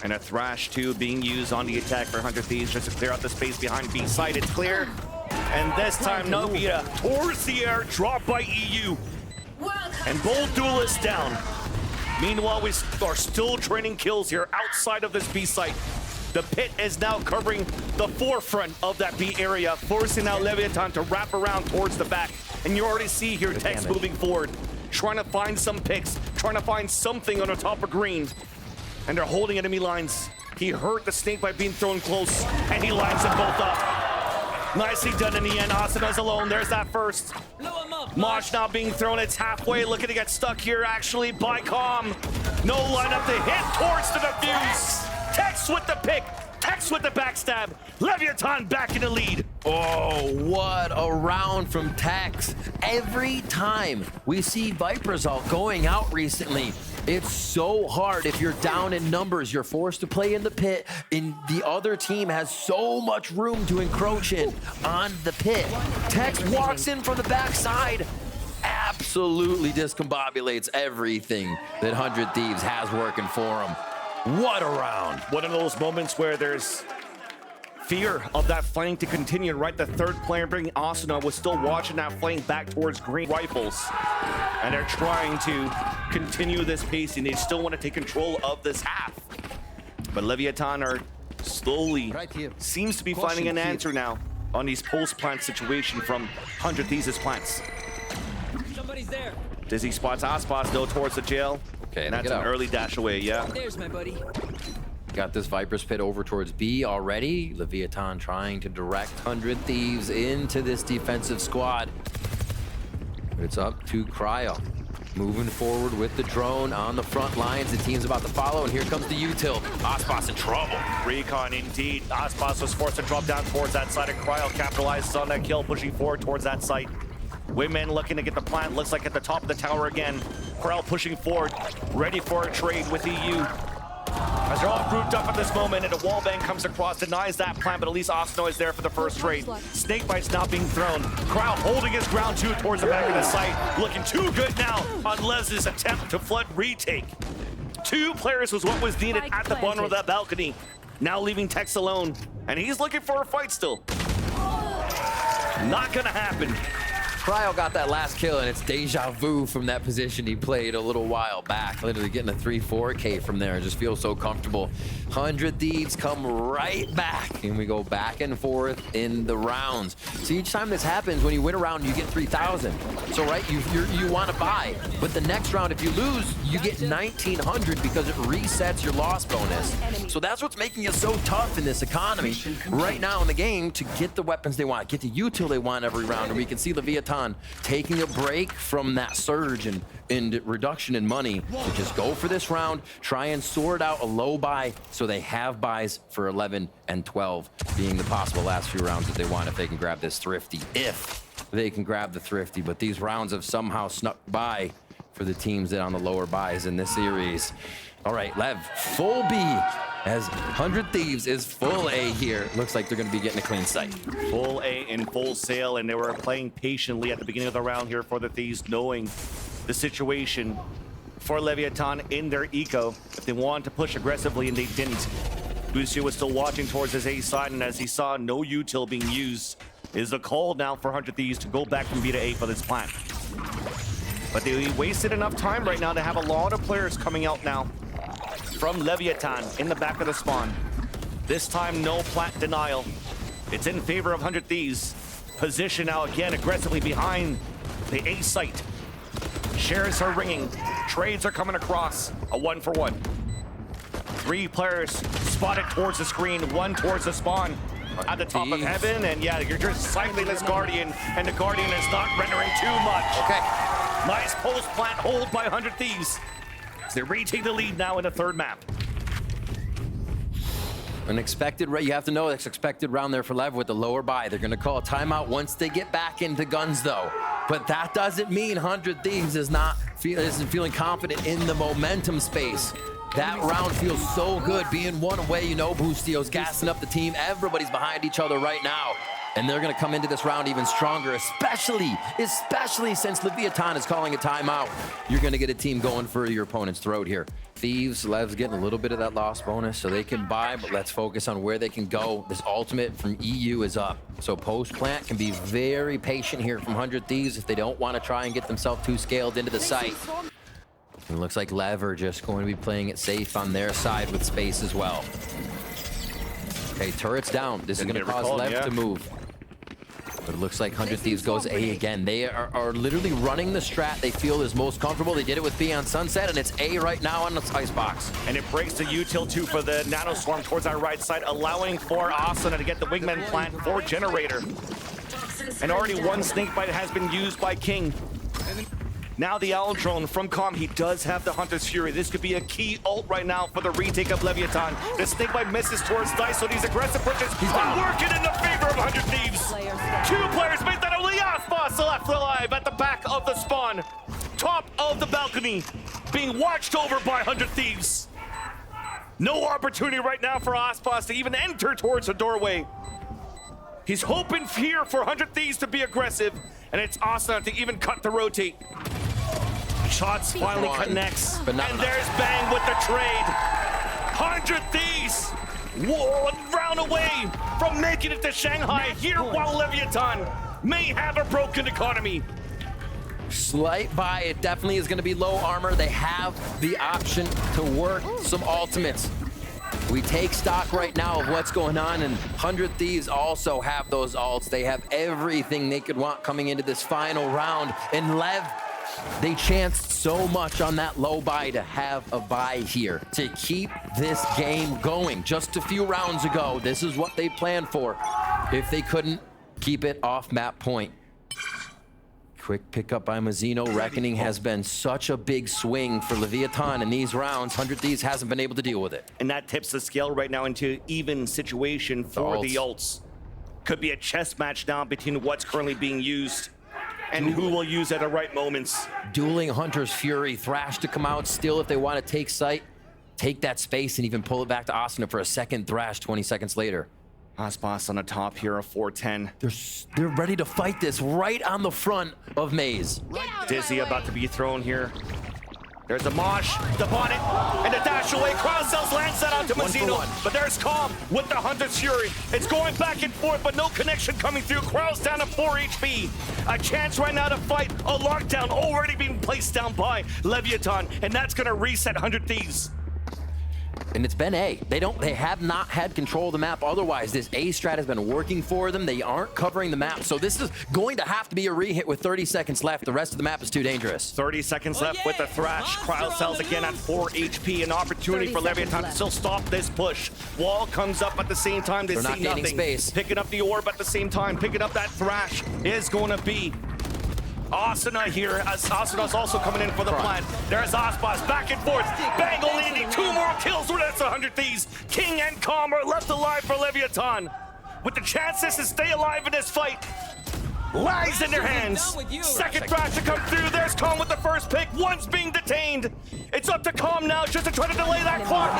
And a Thrash, too, being used on the attack for 100 Thieves just to clear out the space behind B side. It's clear. And this time, Novita towards the air, dropped by EU. And both duelists down. Meanwhile, we are still trading kills here outside of this B site. The pit is now covering the forefront of that B area, forcing now Leviathan to wrap around towards the back. And you already see here Tex moving forward, trying to find some picks, trying to find something on the top of green. And they're holding enemy lines. He hurt the snake by being thrown close, and he lines them both up. Nicely done in the end. Asuna's alone. There's that first. Mosh now being thrown. It's halfway. Looking to get stuck here, actually, by Calm. No lineup to hit towards the defuse. Tex with the pick. Tex with the backstab. Leviathan back in the lead. Oh, what a round from Tex. Every time we see Viper's ult going out recently, it's so hard. If you're down in numbers, you're forced to play in the pit, and the other team has so much room to encroach in on the pit. Tex walks in from the backside, absolutely discombobulates everything that 100 Thieves has working for him. What a round. One of those moments where there's fear of that flank to continue, right? The third player bringing Asuna was still watching that flank back towards green rifles. And they're trying to continue this pacing. They still want to take control of this half. But Leviathan are slowly, seems to be finding an answer now on these post-plant situation from 100 Thieves' plants. Somebody's there. Dizzy spots Aspas though towards the jail. Okay, and that's an early dash away, yeah. There's my buddy. Got this Viper's Pit over towards B already. Leviathan trying to direct 100 Thieves into this defensive squad. It's up to Cryo. Moving forward with the drone on the front lines. The team's about to follow, and here comes the util. Aspas in trouble. Recon indeed. Aspas was forced to drop down towards that side, and Cryo capitalizes on that kill, pushing forward towards that site. Women looking to get the plant, looks like at the top of the tower again. Cryo pushing forward, ready for a trade with EU. As they're all grouped up at this moment, and a wallbang comes across, denies that plant, but at least Asno is there for the first trade. Snakebite's not being thrown. Crowd holding his ground too towards the back of the site. Looking too good now on Les's attempt to flood retake. 2 players was what was needed at the bottom of that balcony. Now leaving Tex alone, and he's looking for a fight still. Not gonna happen. Cryo got that last kill, and it's deja vu from that position he played a little while back. Literally getting a 3-4K from there. Just feels so comfortable. 100 Thieves come right back, and we go back and forth in the rounds. So each time this happens, when you win a round, you get 3,000. So right, you want to buy. But the next round, if you lose, you get 1,900 because it resets your loss bonus. So that's what's making it so tough in this economy right now in the game to get the weapons they want, get the util they want every round. And we can see Leviathan taking a break from that surge and reduction in money to just go for this round, try and sort out a low buy so they have buys for 11 and 12 being the possible last few rounds that they want if they can grab this thrifty, if they can grab the thrifty. But these rounds have somehow snuck by for the teams that on the lower buys in this series. All right, Lev, full B as 100 Thieves is full A here. Looks like they're going to be getting a clean sight. Full A and full sail, and they were playing patiently at the beginning of the round here for the Thieves, knowing the situation for Leviathan in their eco. If they wanted to push aggressively, and they didn't. Lucio was still watching towards his A side, and as he saw no util being used, is a call now for 100 Thieves to go back from B to A for this plant. But they wasted enough time right now to have a lot of players coming out now from Leviathan in the back of the spawn. This time, no plant denial. It's in favor of 100 Thieves. Position now again aggressively behind the A site. Shares are ringing. Trades are coming across. A 1-for-1. 3 players spotted towards the screen, 1 towards the spawn at the top of heaven. And yeah, you're just cycling this Guardian, and the Guardian is not rendering too much. Okay. Nice post plant hold by 100 Thieves. They retake the lead now in the third map. An expected, you have to know it's expected round there for Lev with the lower buy. They're going to call a timeout once they get back into guns, though. But that doesn't mean 100 Thieves isn't feeling confident in the momentum space. That round feels so good being one away. You know, Boostio's gassing up the team. Everybody's behind each other right now. And they're going to come into this round even stronger, especially since Leviathan is calling a timeout. You're going to get a team going for your opponent's throat here. Thieves, Lev's getting a little bit of that loss bonus so they can buy, but let's focus on where they can go. This ultimate from EU is up. So post-plant can be very patient here from 100 Thieves if they don't want to try and get themselves too scaled into the site. It looks like Lev are just going to be playing it safe on their side with space as well. Okay, turret's down. This is going to cause Lev to move. But it looks like 100 Thieves goes A again. They are literally running the strat they feel is most comfortable. They did it with B on Sunset, and it's A right now on the Icebox. And it breaks the util 2 for the Nano Swarm towards our right side, allowing for Asuna to get the Wingman plant for Generator. And already 1 Snakebite has been used by King. Now the Owl Drone from Calm, he does have the Hunter's Fury. This could be a key ult right now for the retake of Leviathan. The Snakebite misses towards Dice, so these aggressive pushes are working in the favor of 100 Thieves. Two players make that only Aspas left alive at the back of the spawn. Top of the balcony, being watched over by 100 Thieves. No opportunity right now for Aspas to even enter towards the doorway. He's hoping here for 100 Thieves to be aggressive, and it's Asuna to even cut the rotate. Shots finally connects, and there's Bang with the trade. 100 Thieves, 1 round away from making it to Shanghai here while Leviathan may have a broken economy. Slight buy, it definitely is going to be low armor. They have the option to work some ultimates. We take stock right now of what's going on, and 100 Thieves also have those ults. They have everything they could want coming into this final round. And LEV, they chanced so much on that low buy to have a buy here to keep this game going. Just a few rounds ago, this is what they planned for if they couldn't keep it off map point. Quick pickup by Mazzino. Reckoning has been such a big swing for Leviathan in these rounds. 100 Thieves hasn't been able to deal with it. And that tips the scale right now into even situation for the ults. Could be a chess match now between what's currently being used and who will use at the right moments. Dueling Hunter's Fury. Thrash to come out still if they want to take sight. Take that space and even pull it back to Asuna for a second Thrash 20 seconds later. Aspas on the top here of 410. They're ready to fight this right on the front of Maze. Dizzy about to be thrown here. There's a mosh, the bonnet, and the dash away. Crowd cells lands that onto Mazzino, but there's Calm with the Hunter's Fury. It's going back and forth, but no connection coming through. Crowd's down to 4 HP. A chance right now to fight. A lockdown already being placed down by Leviathan, and that's gonna reset 100 Thieves. And it's been A. They have not had control of the map otherwise. This A strat has been working for them. They aren't covering the map. So this is going to have to be a re-hit with 30 seconds left. The rest of the map is too dangerous. 30 seconds left with the Thrash. Cryo cells again at 4 HP. An opportunity for Leviathan to still stop this push. Wall comes up at the same time. They see nothing. Space. Picking up the orb at the same time. Picking up that Thrash is going to be Asuna here, as Asuna's also coming in for the plant. There's Aspas back and forth. Bang only needing 2 more kills. That's 100 Thieves. King and Calm are left alive for Leviathan. With the chances to stay alive in this fight lies in their hands. Second Thrash to come through. There's Calm with the first pick. One's being detained. It's up to Calm now just to try to delay that clock.